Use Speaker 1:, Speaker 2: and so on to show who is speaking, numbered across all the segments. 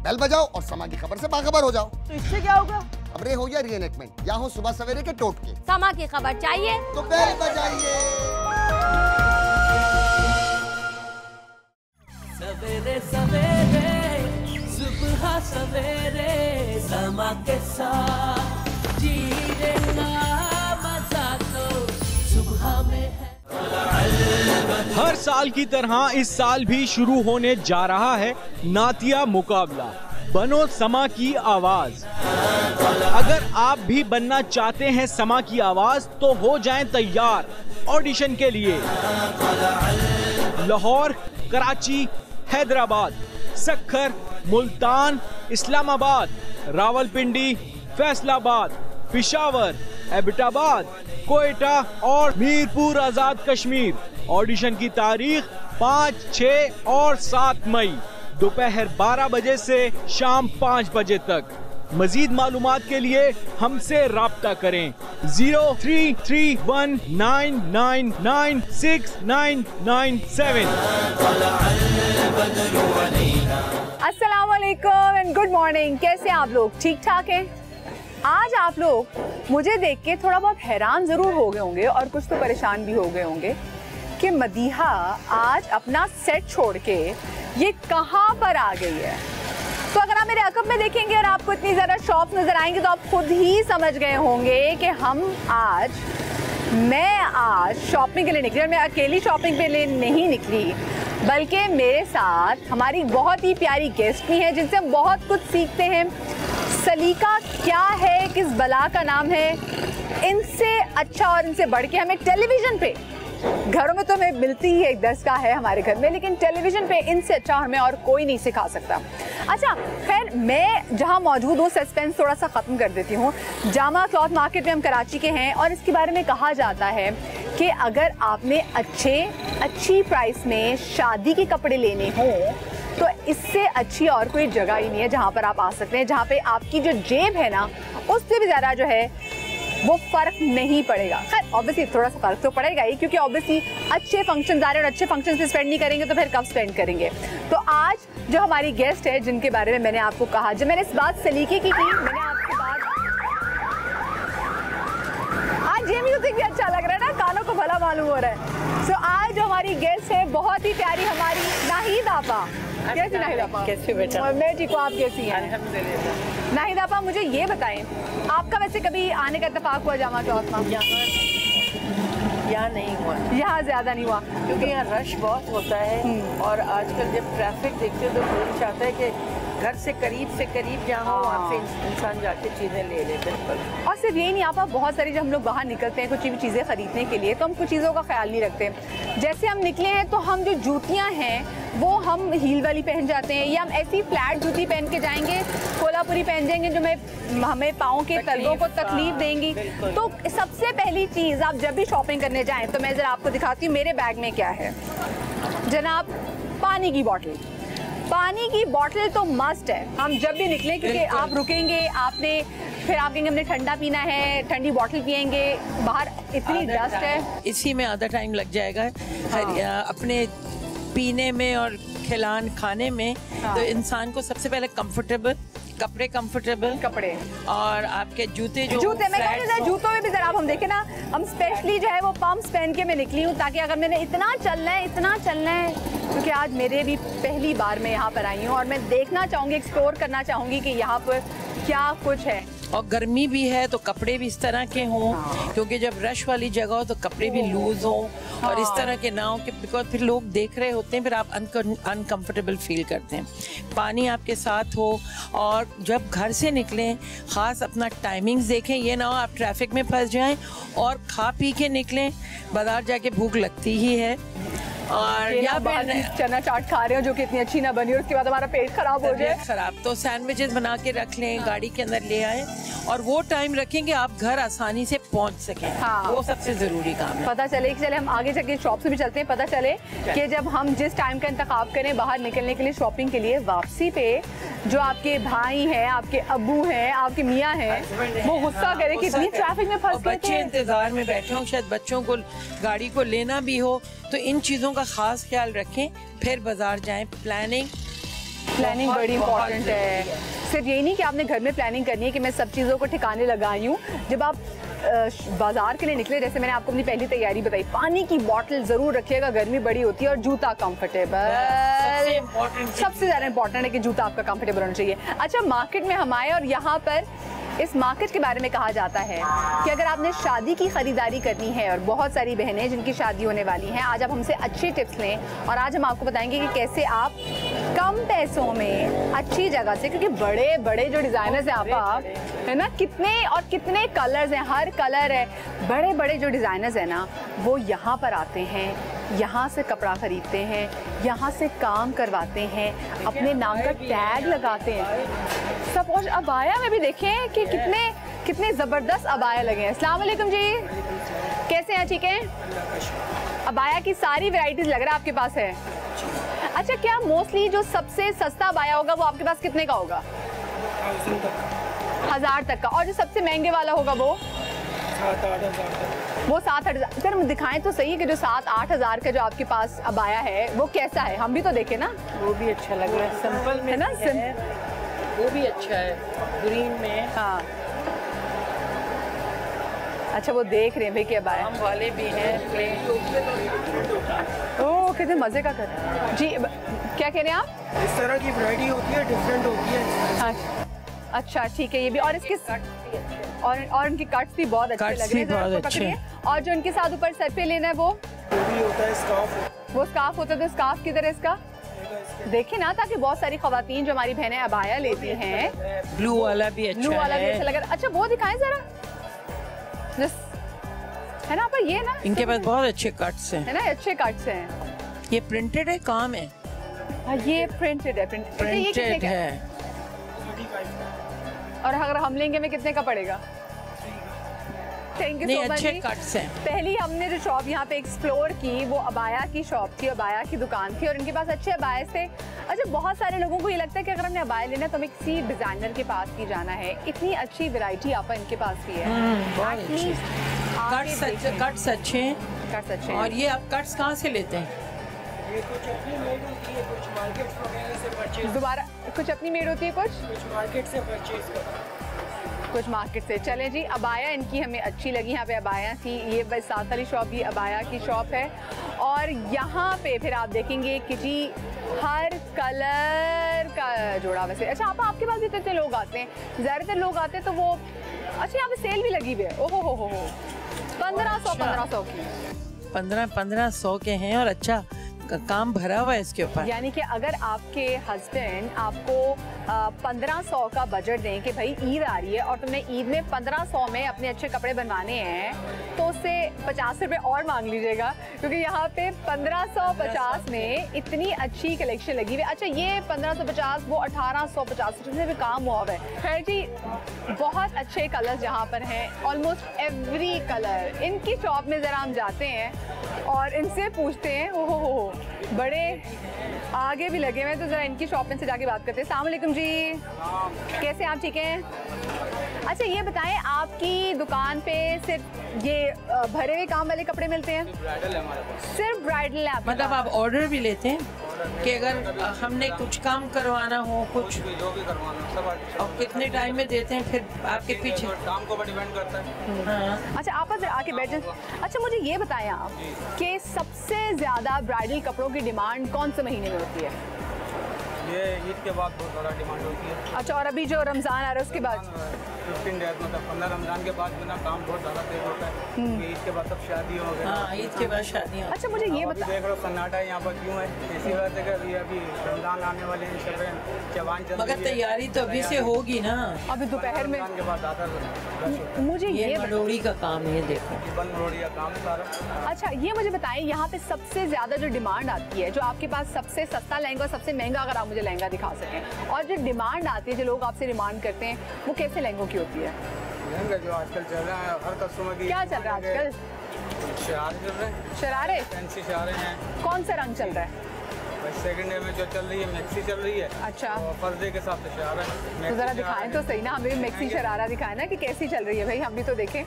Speaker 1: Bell बजाओ और समा की खबर से बाखबर हो जाओ।
Speaker 2: तो इससे क्या होगा?
Speaker 1: खबरें हो या रीएनेक्टमेंट या हो सुबह सवेरे के टोटके,
Speaker 3: समा की खबर चाहिए
Speaker 1: तो बेल बजाइए।
Speaker 4: सवेरे सवेरे सुबह सवेरे समा के साथ जीने का मजा तो सुबह में है।
Speaker 5: हर साल की तरह इस साल भी शुरू होने जा रहा है नातिया मुकाबला। बनो समा की आवाज। अगर आप भी बनना चाहते हैं समा की आवाज तो हो जाएं तैयार ऑडिशन के लिए। लाहौर, कराची, हैदराबाद, सक्खर, मुल्तान, इस्लामाबाद, रावलपिंडी, फैसलाबाद, पिशावर, एबटाबाद, कोयटा और मीरपुर आजाद कश्मीर। ऑडिशन की तारीख 5, 6 और 7 मई दोपहर 12 बजे से शाम 5 बजे तक। मजीद मालूमात के लिए हमसे राब्ता करें 0331999697।
Speaker 2: अस्सलाम वालेकुम एंड गुड मॉर्निंग। कैसे हैं आप लोग? ठीक ठाक हैं? आज आप लोग मुझे देख के थोड़ा बहुत हैरान ज़रूर हो गए होंगे और कुछ तो परेशान भी हो गए होंगे कि मदीहा आज अपना सेट छोड़ के ये कहाँ पर आ गई है। तो अगर आप मेरे अकब में देखेंगे और आपको इतनी ज़्यादा शॉप्स नज़र आएंगे तो आप खुद ही समझ गए होंगे कि मैं आज शॉपिंग के लिए निकली। और मैं अकेली शॉपिंग के लिए नहीं निकली बल्कि मेरे साथ हमारी बहुत ही प्यारी गेस्ट भी हैं जिनसे हम बहुत कुछ सीखते हैं। सलीका क्या है, किस बला का नाम है, इनसे अच्छा और इनसे बढ़ के हमें टेलीविज़न पे, घरों में तो हमें मिलती ही एक 10 का है हमारे घर में, लेकिन टेलीविज़न पे इनसे अच्छा हमें और कोई नहीं सिखा सकता। अच्छा खैर, मैं जहाँ मौजूद हूँ सस्पेंस थोड़ा सा ख़त्म कर देती हूँ। जामा क्लॉथ मार्केट में हम कराची के हैं और इसके बारे में कहा जाता है कि अगर आपने अच्छी प्राइस में शादी के कपड़े लेने हों तो इससे अच्छी और कोई जगह ही नहीं है जहाँ पर आप आ सकते हैं, जहाँ पे आपकी जो जेब है ना उससे भी ज़्यादा जो है वो फ़र्क नहीं पड़ेगा। खैर ऑब्वियसली थोड़ा सा फ़र्क तो पड़ेगा ही, क्योंकि ऑब्वियसली अच्छे फंक्शन आ रहे हैं और अच्छे फंक्शन से स्पेंड नहीं करेंगे तो फिर कब स्पेंड करेंगे। तो आज जो हमारी गेस्ट है जिनके बारे में मैंने आपको कहा, जब मैंने इस बात सलीके की मैंने आपके बात आज ये म्यूजिक भी अच्छा लग रहा है ना, कानों को भला मालूम हो रहा है। सो आज जो हमारी गेस्ट है बहुत ही प्यारी हमारी नाहिद आपा। कैसी नाहिद आपा? कैसे बेटा? मैं ठीक हूँ, आप कैसी हैं? अल्हम्दुलिल्लाह। नाहिद आपा मुझे ये बताएं, आपका वैसे कभी आने का इत्तेफाक हुआ जामा क्लॉथ में?
Speaker 6: यहाँ नहीं हुआ,
Speaker 2: यहाँ ज्यादा नहीं हुआ
Speaker 6: क्योंकि यहाँ रश बहुत होता है और आजकल जब ट्रैफिक देखते हो तो दिल चाहता है कि घर से करीब जहाँ हो वहाँ से इंसान जाके चीज़ें ले ले। बिल्कुल।
Speaker 2: और सिर्फ यही नहीं, आप बहुत सारी जब हम लोग बाहर निकलते हैं कुछ भी चीज़ें खरीदने के लिए तो हम कुछ चीज़ों का ख्याल नहीं रखते। जैसे हम निकले हैं तो हम जो जूतियाँ हैं वो हम हील वाली पहन जाते हैं, या हम ऐसी फ्लैट जूती पहन के जाएंगे, कोल्हापुरी पहन जाएंगे जो हमें पाँव के तलवों को तकलीफ देंगी। तो सबसे पहली चीज़ आप जब भी शॉपिंग करने जाएँ तो मैं ज़रा आपको दिखाती हूँ मेरे बैग में क्या है। जनाब, पानी की बॉटल। पानी की बोतल तो मस्ट है हम जब भी निकले, क्योंकि आप रुकेंगे, आपने फिर आप कहेंगे हमने ठंडा पीना है, ठंडी बोतल पियेंगे, बाहर इतनी डस्ट है,
Speaker 6: इसी में आधा टाइम लग जाएगा। अपने पीने में और खाने में। तो इंसान को सबसे पहले कंफर्टेबल कपड़े और आपके जूते मैं कहती हूँ जूतों में भी जरा हम देखें ना, हम स्पेशली जो है वो पम्प्स पहन के मैं निकली हूँ ताकि अगर मैंने इतना चलना है क्योंकि आज मेरे भी पहली बार मैं यहाँ पर आई हूँ और मैं देखना चाहूँगी, एक्सप्लोर करना चाहूँगी कि यहाँ पर क्या कुछ है। और गर्मी भी है तो कपड़े भी इस तरह के हों, क्योंकि जब रश वाली जगह हो तो कपड़े भी लूज हों और इस तरह के ना हो कि बिकॉज फिर लोग देख रहे होते हैं, फिर आप अनकंफर्टेबल फील करते हैं। पानी आपके साथ हो और जब घर से निकलें ख़ास अपना टाइमिंग्स देखें, ये ना हो आप ट्रैफिक में फंस जाएं और खा पी के निकलें, बाजार जाके भूख लगती ही है। और या
Speaker 2: चना चाट खा रहे हो जो कि इतनी अच्छी ना बनी और उसके बाद हमारा पेट खराब हो जाए,
Speaker 6: तो सैंडविचेस बना के रख लें, गाड़ी के अंदर ले आए और वो टाइम रखेंगे आप घर आसानी से पहुंच सकें। वो सबसे जरूरी काम है।
Speaker 2: पता चले कि हम आगे जाके शॉप से भी चलते हैं, पता चले कि जब हम जिस टाइम का इंतखाब करें बाहर निकलने के लिए शॉपिंग के लिए, वापसी पे जो आपके भाई हैं, आपके अब्बू हैं, आपके मियाँ हैं, वो गुस्सा करे कि इतनी ट्रैफिक में फंस गए,
Speaker 6: बच्चे इंतजार में बैठे हों, शायद बच्चों को गाड़ी को लेना भी हो, तो इन चीज़ों का खास ख्याल रखें, फिर बाजार जाएं। प्लानिंग
Speaker 2: प्लानिंग बड़ी इंपॉर्टेंट है। सिर्फ यही नहीं कि आपने घर में प्लानिंग करनी है कि मैं सब चीज़ों को ठिकाने लगाई हूँ। जब आप बाजार के लिए निकले, जैसे मैंने आपको अपनी पहली तैयारी बताई, पानी की बोतल जरूर रखिएगा, गर्मी बड़ी होती है, और जूता कंफर्टेबल, सबसे ज़्यादा इंपॉर्टेंट है कि जूता आपका कंफर्टेबल होना चाहिए। अच्छा, मार्केट में हम आए और यहाँ पर इस मार्केट के बारे में कहा जाता है कि अगर आपने शादी की खरीदारी करनी है, और बहुत सारी बहनें जिनकी शादी होने वाली हैं, आज आप हमसे अच्छे टिप्स लें और आज हम आपको बताएंगे कि कैसे आप कम पैसों में अच्छी जगह से, क्योंकि बड़े बड़े जो डिज़ाइनर्स हैं आप है ना, कितने कलर्स हैं, हर कलर है, बड़े बड़े जो डिज़ाइनर्स हैं ना, वो यहाँ पर आते हैं, यहाँ से कपड़ा खरीदते हैं, यहाँ से काम करवाते हैं, अपने नाम का टैग लगाते हैं सब। और अबाया में भी देखें कि कितने ज़बरदस्त अबाया लगे हैं। अस्सलाम वालेकुम जी, कैसे हैं? ठीक हैं? अबाया की सारी वैरायटीज़ लग रहा है आपके पास है। अच्छा, क्या मोस्टली जो सबसे सस्ता अबाया होगा वो आपके पास कितने का होगा? 1000 तक का। और जो सबसे महंगे वाला होगा वो
Speaker 3: 7-8 हज़ार तक।
Speaker 2: वो 7-8 हज़ार। सर दिखाएं तो सही कि जो 7-8 हज़ार का जो आपके पास अबाया है वो कैसा है, हम भी तो देखें ना।
Speaker 6: वो भी अच्छा लग रहा है, सिंपल में
Speaker 2: है ना,
Speaker 6: वो भी अच्छा है, ग्रीन में।
Speaker 2: हाँ, अच्छा, वो देख रहे हैं भाई कि अबाया
Speaker 6: आम वाले भी हैं, प्लेन।
Speaker 2: ओह, कितने मज़े का कर जी। क्या कह रहे हैं आप?
Speaker 3: इस तरह की वैरायटी होती है, डिफरेंट होती है।
Speaker 2: अच्छा, ठीक है, ये भी। और इसके और इनके कट्स भी बहुत अच्छे लग रहे हैं,
Speaker 6: बहुत अच्छे।
Speaker 2: और जो इनके साथ ऊपर सर पे लेना है वो
Speaker 3: भी होता है स्कार्फ।
Speaker 2: वो स्कार्फ होता है। तो स्कार्फ किधर है इसका? देखे ना, ताकि बहुत सारी खवातीन जो हमारी बहनें अबाया लेती हैं,
Speaker 6: ब्लू वाला भी अच्छा
Speaker 2: ब्लू वाला भी
Speaker 6: है।
Speaker 2: अच्छा लग रहा है। अच्छा, वो दिखाएं जरा, है ना, पर ये ना
Speaker 6: इनके पास बहुत अच्छे कट्स हैं,
Speaker 2: है ना, अच्छे कट्स हैं।
Speaker 6: ये प्रिंटेड है, काम है,
Speaker 2: ये प्रिंटेड है।
Speaker 6: प्रिंटेड है।
Speaker 2: और अगर हम लेंगे में कितने का पड़ेगा? थैंक यू
Speaker 6: नहीं,
Speaker 2: सो मच।
Speaker 6: अच्छे कट्स हैं।
Speaker 2: पहली हमने जो शॉप यहाँ पे एक्सप्लोर की वो अबाया की शॉप थी, अबाया की दुकान थी, और इनके पास अच्छे अबाया थे। अच्छा, बहुत सारे लोगों को ये लगता है कि अगर हमने अबाया लेना तो हमें किसी डिजाइनर के पास ही जाना है। इतनी अच्छी वैरायटी आप इनके पास भी है।
Speaker 6: बहुत अच्छे कट्स अच्छे हैं। और ये आप कट्स कहाँ से लेते हैं?
Speaker 3: ये कुछ अपनी मेड होती है, कुछ मार्केट वगैरह से परचेज।
Speaker 2: दोबारा, कुछ अपनी मेड होती है,
Speaker 3: कुछ मार्केट से परचेज करते हैं।
Speaker 2: कुछ मार्केट से। चले जी, अबाया इनकी हमें अच्छी लगी। यहाँ पे अबाया थी, ये बस साथ वाली शॉप ये अबाया की शॉप है। और यहाँ पे फिर आप देखेंगे कि जी हर कलर का जोड़ा वैसे। अच्छा, आपके पास भी इतने लोग आते हैं, ज़्यादातर लोग आते हैं तो वो। अच्छा, यहाँ पे सेल भी लगी हुई है। ओहो हो 1500 की।
Speaker 6: 1500 के हैं, और अच्छा काम भरा हुआ है इसके ऊपर।
Speaker 2: यानी कि अगर आपके हस्बैंड आपको 1500 का बजट दें कि भाई ईद आ रही है और तुमने ईद में 1500 में अपने अच्छे कपड़े बनवाने हैं, तो उससे 50 रुपये और मांग लीजिएगा, क्योंकि यहाँ पे 1550 में इतनी अच्छी कलेक्शन लगी हुई है। अच्छा, ये 1550, वो 1850 रुपये में काम हुआ है। खैर जी, बहुत अच्छे कलर्स यहाँ पर हैं, ऑलमोस्ट एवरी कलर। इनकी शॉप में ज़रा हम जाते हैं और इनसे पूछते हैं। ओहो हो, बड़े आगे भी लगे हुए हैं, तो ज़रा इनकी शॉप में से जाके बात करते हैं। अस्सलाम वालेकुम जी, कैसे हैं आप? ठीक हैं। अच्छा, ये बताएं, आपकी दुकान पे सिर्फ ये भरे हुए काम वाले कपड़े मिलते हैं?
Speaker 5: ब्राइडल है हमारे पास।
Speaker 2: सिर्फ ब्राइडल है?
Speaker 6: मतलब आप ऑर्डर भी लेते हैं कि अगर हमने कुछ काम करवाना हो, कुछ
Speaker 5: जो भी करवाना सब
Speaker 6: और कितने टाइम में देते हैं फिर आपके पीछे?
Speaker 5: काम को डिपेंड करता है।
Speaker 6: हाँ।
Speaker 2: अच्छा, आप आके बैठ जाए। अच्छा, मुझे ये बताएं आप कि सबसे ज़्यादा ब्राइडल कपड़ों की डिमांड कौन से महीने में होती है?
Speaker 5: ये ईद के बाद बहुत ज़्यादा डिमांड होती है।
Speaker 2: अच्छा, और अभी जो रमज़ान आ रहा है उसके बाद?
Speaker 5: 15 डेज, मतलब 15 रमज़ान के बाद ना काम बहुत ज़्यादा तेज होता है। ईद के बाद सब शादियों हो गई।
Speaker 6: हाँ, ईद के बाद शादियाँ।
Speaker 2: अच्छा, मुझे ये
Speaker 5: अभी
Speaker 2: बता।
Speaker 5: देख लो सन्नाटा है यहाँ पर क्यों है? इसी वजह से कि अभी रमज़ान आने वाले हैं, चल रहे हैं, जवान चल रही
Speaker 6: मगर
Speaker 5: है।
Speaker 6: तैयारी तो अभी से होगी ना।
Speaker 2: अभी दोपहर में
Speaker 5: रमज़ान के बाद आता है।
Speaker 2: मुझे ये
Speaker 6: मड़ोड़ी का काम है, देखो
Speaker 5: बन रोड़ी का काम है सारा।
Speaker 2: अच्छा, ये मुझे बताएं, यहाँ पे सबसे ज़्यादा जो डिमांड आती है, जो आपके पास सबसे सस्ता लहंगा और सबसे महंगा, अगर आप मुझे लहंगा दिखा सकें, और जो डिमांड आती है, जो लोग आपसे डिमांड करते हैं, वो कैसे लहंगों की होती है?
Speaker 5: लहंगा जो आजकल चल रहा है, हर कस्टमर की।
Speaker 2: क्या चल रहा है आजकल?
Speaker 5: शरारे चल रहे हैं,
Speaker 2: शरारे?
Speaker 5: फैंसी शरारे हैं।
Speaker 2: कौन सा रंग चल रहा है?
Speaker 5: सेकंड डे में जो चल रही है मैक्सी चल रही है।
Speaker 2: अच्छा,
Speaker 5: और फर्स्ट डे के साथ तो शरारा है।
Speaker 2: तो ज़रा दिखाएं तो सही ना, हमें भी मैक्सी शरारा दिखाएं ना कि कैसी चल रही है भाई, हम भी तो देखें।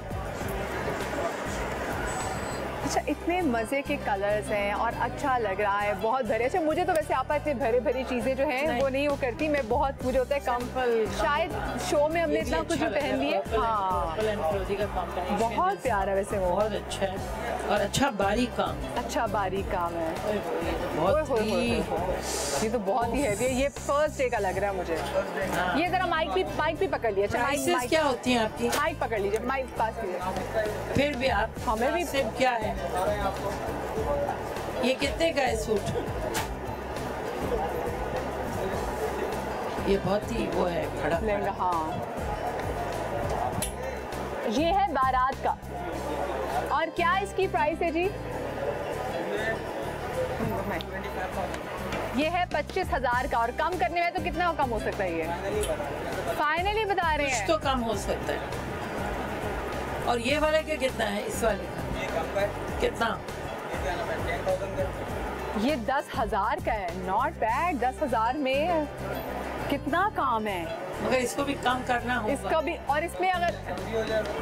Speaker 2: अच्छा, इतने मज़े के कलर्स हैं और अच्छा लग रहा है, बहुत भरे। अच्छा, मुझे तो वैसे आपा इतने भरे भरी चीज़ें जो हैं वो नहीं वो करती, मैं बहुत मुझे होता है कम, शायद शो में हमने इतना कुछ पहन लिए। हाँ, बहुत प्यारा वैसे वो,
Speaker 6: बहुत अच्छा है और अच्छा बारीक काम,
Speaker 2: अच्छा बारीक काम है।
Speaker 6: बहुत
Speaker 2: ओए होए होए
Speaker 6: ही
Speaker 2: होए। ये तो बहुत ही हैवी है, ये फर्स्ट डे का लग रहा है मुझे। ये जरा माइक भी पकड़ लिया। अच्छा,
Speaker 6: प्राइसेस क्या होती हैं आपकी?
Speaker 2: माइक पकड़ लीजिए, माइक पास कीजिए।
Speaker 6: फिर भी आप
Speaker 2: हमें भी
Speaker 6: सिर्फ क्या है, ये कितने का है सूट? ये बहुत ही वो है खड़ा
Speaker 2: लहंगा। हाँ, ये है बारात का। और क्या इसकी प्राइस है जी? ये है 25,000 का। और कम करने में तो कितना कम हो सकता है? ये फाइनली बता रहे हैं,
Speaker 6: कुछ तो कम हो सकता है। और ये वाले का कितना है? इस वाले का कितना?
Speaker 2: ये 10,000 का है। नॉट बैड, 10,000 में कितना काम है।
Speaker 6: मगर इसको भी कम करना होगा।
Speaker 2: इसका भी, और इसमें अगर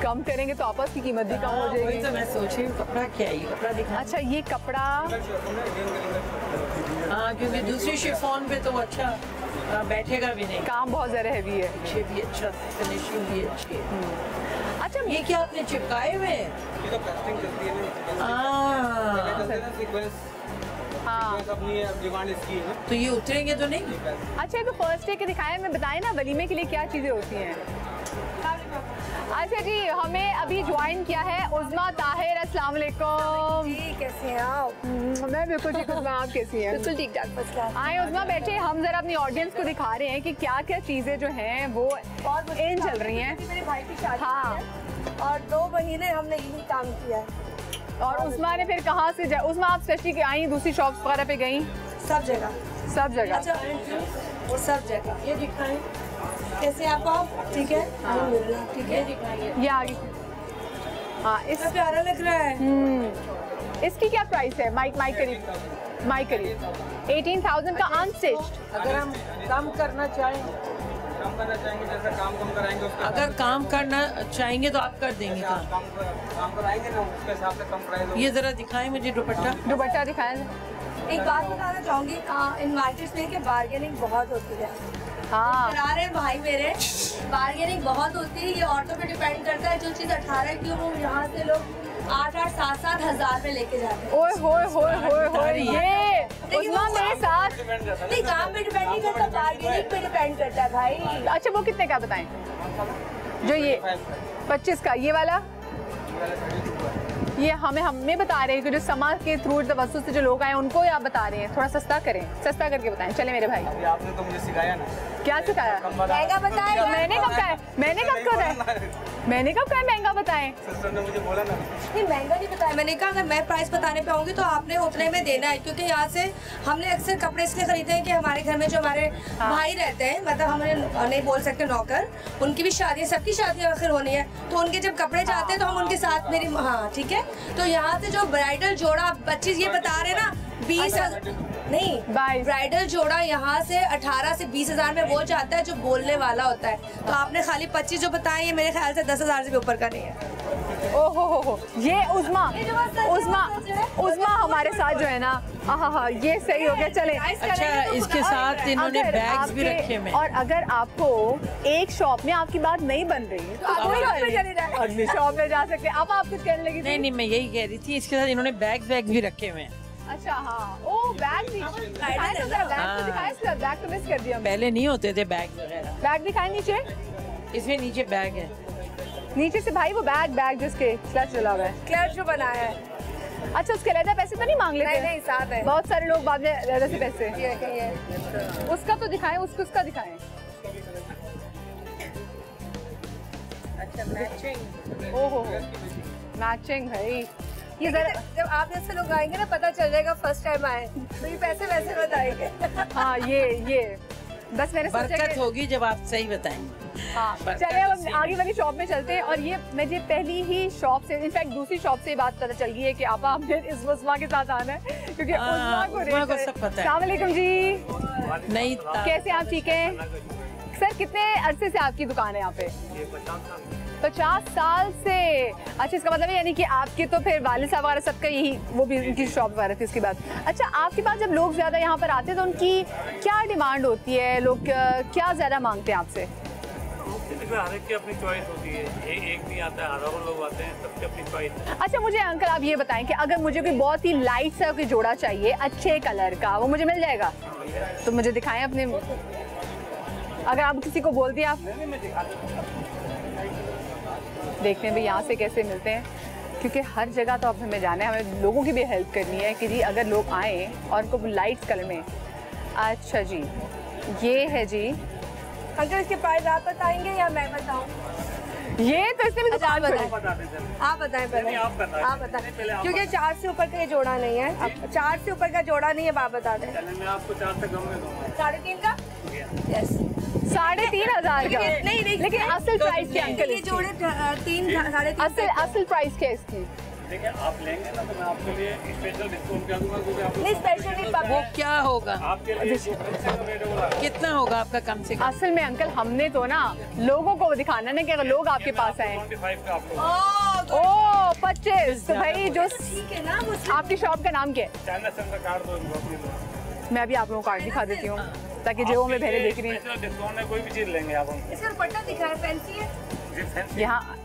Speaker 2: कम करेंगे तो आपस की कीमत भी कम हो
Speaker 6: वही
Speaker 2: जाएगी।
Speaker 6: तो मैं सोच रही हूँ, कपड़ा क्या है? ये कपड़ा दिखा।
Speaker 2: अच्छा, ये कपड़ा,
Speaker 6: हाँ, क्योंकि दूसरी शिफॉन पे तो अच्छा बैठेगा भी नहीं,
Speaker 2: काम बहुत ज़्यादा हैवी है।
Speaker 6: पीछे भी अच्छा, फिनिशिंग भी अच्छी है।
Speaker 2: अच्छा,
Speaker 6: ये क्या आपने चिपकाए हुए हैं?
Speaker 2: हाँ,
Speaker 3: डिमांड इसकी है।
Speaker 6: तो ये उतरेंगे तो नहीं?
Speaker 2: अच्छा, ये तो फर्स्ट डे के दिखाए, मैं बताएं ना वलीमे के लिए क्या चीज़ें होती हैं। अच्छा जी, हमें अभी ज्वाइन किया है उज़मा ताहिर। अस्सलाम वालेकुम
Speaker 7: जी, कैसे हैं आप?
Speaker 2: मैं बिल्कुल ठीक। उज़मा, आप कैसी हैं?
Speaker 7: बिल्कुल ठीक ठाक, फर्स्ट क्लास।
Speaker 2: आए उज़मा, बैठे। हम जरा अपनी ऑडियंस को दिखा रहे हैं कि क्या क्या चीज़ें जो हैं वो इन चल रही हैं।
Speaker 7: मेरे भाई की शादी
Speaker 2: हाँ।
Speaker 7: है और 2 महीने हमने यही काम किया है।
Speaker 2: और उज़मा ने फिर कहाँ से उज़मा आप स्पेशली आई, दूसरी शॉप्स वगैरह पे गई?
Speaker 7: सब जगह,
Speaker 2: सब जगह।
Speaker 7: अच्छा, सब जगह। ये दिखाएं कैसे आप ठीक है? अल्हम्दुलिल्लाह, ठीक है।
Speaker 2: ये आगे। हाँ, इस
Speaker 7: प्यारा लग रहा है।
Speaker 2: इसकी क्या प्राइस है? माइक करीब 18,000 का अनस्टिच्ड।
Speaker 6: अगर हम कम करना चाहें,
Speaker 3: जैसा काम कम कराएंगे उसका
Speaker 6: अगर काम करना चाहेंगे तो आप कर देंगे काम?
Speaker 3: काम कराएंगे ना, उसके हिसाब से कम प्राइस।
Speaker 6: ये जरा दिखाएं मुझे
Speaker 2: दुपट्टा दिखाएं।
Speaker 7: एक बात बताना चाहूंगी, इन मार्केट्स में कि बार्गेनिंग बहुत होती है।
Speaker 2: हाँ,
Speaker 7: करा रहे हैं भाई मेरे, बार्गेनिंग बहुत होती है। ये औरतों पे डिपेंड करता है। जो चीज़ 18 की हो, यहाँ से लोग 8-8, 7-7 हज़ार में लेके जाते हैं।
Speaker 2: ओए होए होए होए होए, ये उज़मा मेरे साथ।
Speaker 7: नहीं, काम पे डिपेंड नहीं करता, बार्गेनिंग पे डिपेंड करता है भाई।
Speaker 2: अच्छा, वो कितने का बताएं? जो ये 25 का, ये वाला, ये हमें बता रहे हैं कि जो समा के थ्रू तवज्जुह से जो लोग आए उनको आप बता रहे हैं थोड़ा सस्ता करें, सस्ता करके बताएं। चले मेरे भाई,
Speaker 3: आपने तो मुझे सिखाया ना।
Speaker 2: क्या सिखाया?
Speaker 7: महंगा बताए।
Speaker 2: तो मैंने कब कहा? मैंने कब कहा महंगा बताएं?
Speaker 3: सिस्टर ने मुझे बोला ना।
Speaker 7: नहीं, महंगा नहीं बताया। मैंने कहा अगर मैं प्राइस बताने पे आऊंगी तो आपने उतने में देना है, क्योंकि यहाँ से हमने अक्सर कपड़े इसलिए खरीदे हैं कि हमारे घर में जो हमारे भाई रहते हैं, मतलब हमने नहीं बोल सकते नौकर, उनकी भी शादी, सबकी शादी आखिर होनी है, तो उनके जब कपड़े चाहते हैं तो हम उनके साथ मेरी, हाँ ठीक है। तो यहाँ से जो ब्राइडल जोड़ा 25 ये बता रहे ना, 20 नहीं,
Speaker 2: 22
Speaker 7: ब्राइडल जोड़ा यहाँ से 18 से 20 हज़ार में वो जाता है जो बोलने वाला होता है। तो आपने खाली 25 जो बताए, ये मेरे ख्याल से 10 हज़ार से भी ऊपर का नहीं है।
Speaker 2: ओहो हो, ये उज़मा हमारे साथ जो है ना, हाँ, ये सही हो गया। चले।
Speaker 6: अच्छा, इसके साथ इन्होंने बैग्स भी रखे हुए।
Speaker 2: और अगर आपको एक शॉप में आपकी बात नहीं बन रही तो आप अगली शॉप में जा सकते हैं। अब आप कुछ कहने लगी?
Speaker 6: नहीं, मैं यही कह रही थी, इसके साथ इन्होंने बैग्स भी रखे हुए हैं।
Speaker 2: अच्छा, हाँ, ओ बैग भी दिखाएं तो जरा, बैग तो दिखाएं, इसका बैग तो मिस कर दिया।
Speaker 6: पहले नहीं होते थे बैग वगैरह।
Speaker 2: बैग दिखाएं नीचे,
Speaker 6: इसमें नीचे बैग है,
Speaker 2: नीचे से भाई वो बैग जिसके क्लच डला हुआ है,
Speaker 7: क्लच जो बनाया है।
Speaker 2: अच्छा, उसके अलग पैसे तो नहीं मांग लेते?
Speaker 7: नहीं, साथ है।
Speaker 2: बहुत सारे लोग बाद में अलग से पैसे।
Speaker 7: ये
Speaker 2: उसका तो दिखाएं, उसका दिखाएं।
Speaker 6: अच्छा, मैचिंग।
Speaker 2: ओहो, मैचिंग भाई। ये जरा,
Speaker 7: जब आप जैसे लोग आएंगे ना, पता चल जाएगा फर्स्ट टाइम आए, तो ये पैसे वैसे बताएंगे।
Speaker 2: हाँ, ये बस मैंने सोचा
Speaker 6: बरकत
Speaker 2: कि
Speaker 6: होगी जब आप सही बताएंगे।
Speaker 2: हाँ, चले अब हम आगे वाली शॉप में चलते हैं। और ये मुझे पहली ही शॉप से, इनफैक्ट दूसरी शॉप से बात पता चल गई है कि आपा हमने इस उज़मा के साथ आना है, क्योंकि उज़मा को
Speaker 6: सब पता है।
Speaker 2: अस्सलाम वालेकुम जी,
Speaker 6: नहीं,
Speaker 2: कैसे आप? ठीक हैं सर। कितने अरसे से आपकी दुकान है यहाँ पे? 50 साल से। अच्छा, इसका मतलब है यानी कि आपके तो फिर वालिद साहब वगैरह सबका यही, वो भी उनकी शॉप वगैरह थी उसके बाद। अच्छा, आपके पास जब लोग ज़्यादा यहाँ पर आते हैं तो उनकी क्या डिमांड होती है, लोग क्या ज़्यादा मांगते हैं आपसे?
Speaker 8: हर एक की अपनी चॉइस होती है, एक नहीं आता है, हज़ारों लोग आते हैं, सबकी अपनी चॉइस है।
Speaker 2: अच्छा, मुझे अंकल आप ये बताएं कि अगर मुझे कोई बहुत ही लाइट सा कोई जोड़ा चाहिए अच्छे कलर का, वो मुझे मिल जाएगा? तो मुझे दिखाएं अपने, अगर आप किसी को बोल दिए आप देखते हैं भाई यहाँ से कैसे मिलते हैं, क्योंकि हर जगह तो अब हमें जाना है, हमें लोगों की भी हेल्प करनी है कि जी अगर लोग आए और उनको लाइट कलर में। अच्छा जी, ये है जी।
Speaker 7: अंकल इसके प्राइस आप बताएंगे या मैं बताऊं?
Speaker 2: ये तो इसने भी दुकान
Speaker 7: आप बताएं पहले, आप बताएं, क्योंकि 4 से ऊपर का ये जोड़ा नहीं है। अब 4 से ऊपर का जोड़ा नहीं है, आप बता दें।
Speaker 8: मैं आपको 4 से कम में दूंगा।
Speaker 7: 3.5 का? यस,
Speaker 2: 3,500 का।
Speaker 7: नहीं,
Speaker 2: लेकिन असल प्राइस क्या अंकल?
Speaker 7: ये जोड़े 3 3.5
Speaker 2: असल प्राइस क्या है इसकी?
Speaker 8: देखिए, आप लेंगे ना तो मैं आपके लिए स्पेशल डिस्काउंट क्या दूंगा, क्योंकि आप
Speaker 7: नहीं स्पेशल
Speaker 6: वो क्या होगा,
Speaker 8: आपके लिए रेट होगा।
Speaker 6: कितना होगा आपका कम से कम?
Speaker 2: असल में अंकल हमने तो ना लोगों को दिखाना ना कि अगर लोग आपके पास आए।
Speaker 8: 25 का आपको।
Speaker 2: ओ 25, तो भाई जो
Speaker 7: ठीक है ना, वो
Speaker 2: आपकी शॉप का नाम क्या है?
Speaker 8: चाइना सेंटर कार्ड दो इनको अपनी।
Speaker 2: मैं भी आप लोगों को कार्ड दिखा देती हूँ ताकि जेबों में भरे देख रही हैं।
Speaker 8: स्पेशल डिस्काउंट है, कोई भी चीज़ लेंगे आप हमसे।
Speaker 7: इसका दुपट्टा दिखा है, फैंसी है।
Speaker 8: जी, फैंसी।
Speaker 2: यहाँ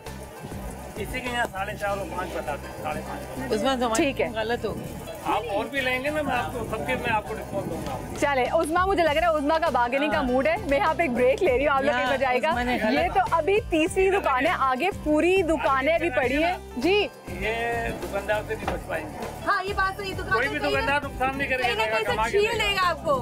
Speaker 8: इसी के यहाँ 4.5 और 5 बताते हैं, 5.5।
Speaker 6: उसमें तो
Speaker 2: ठीक है,
Speaker 6: गलत होगी।
Speaker 8: आप और भी लेंगे ना, मैं आपको सबके में आपको डिस्काउंट दूंगा।
Speaker 2: चले उस्मा, मुझे लग रहा है उस्मा का बार्गेनिंग का मूड है। मैं यहाँ पे एक ब्रेक ले रही हूँ, आप लोग कहीं बजाएगा।
Speaker 6: उस्मा ने गलत-
Speaker 2: ये तो अभी तीसरी दुकान है, आगे पूरी दुकानें अभी पड़ी है जी।
Speaker 8: ये दुकानदार से नहीं बच पाएंगे।
Speaker 7: हाँ, ये बात तो, ये दुकान
Speaker 8: कोई भी दुकानदार नुकसान नहीं
Speaker 7: कहीं ना
Speaker 8: करेगा,
Speaker 7: कहीं
Speaker 8: कमा
Speaker 7: से
Speaker 8: के
Speaker 7: छीन लेगा आपको।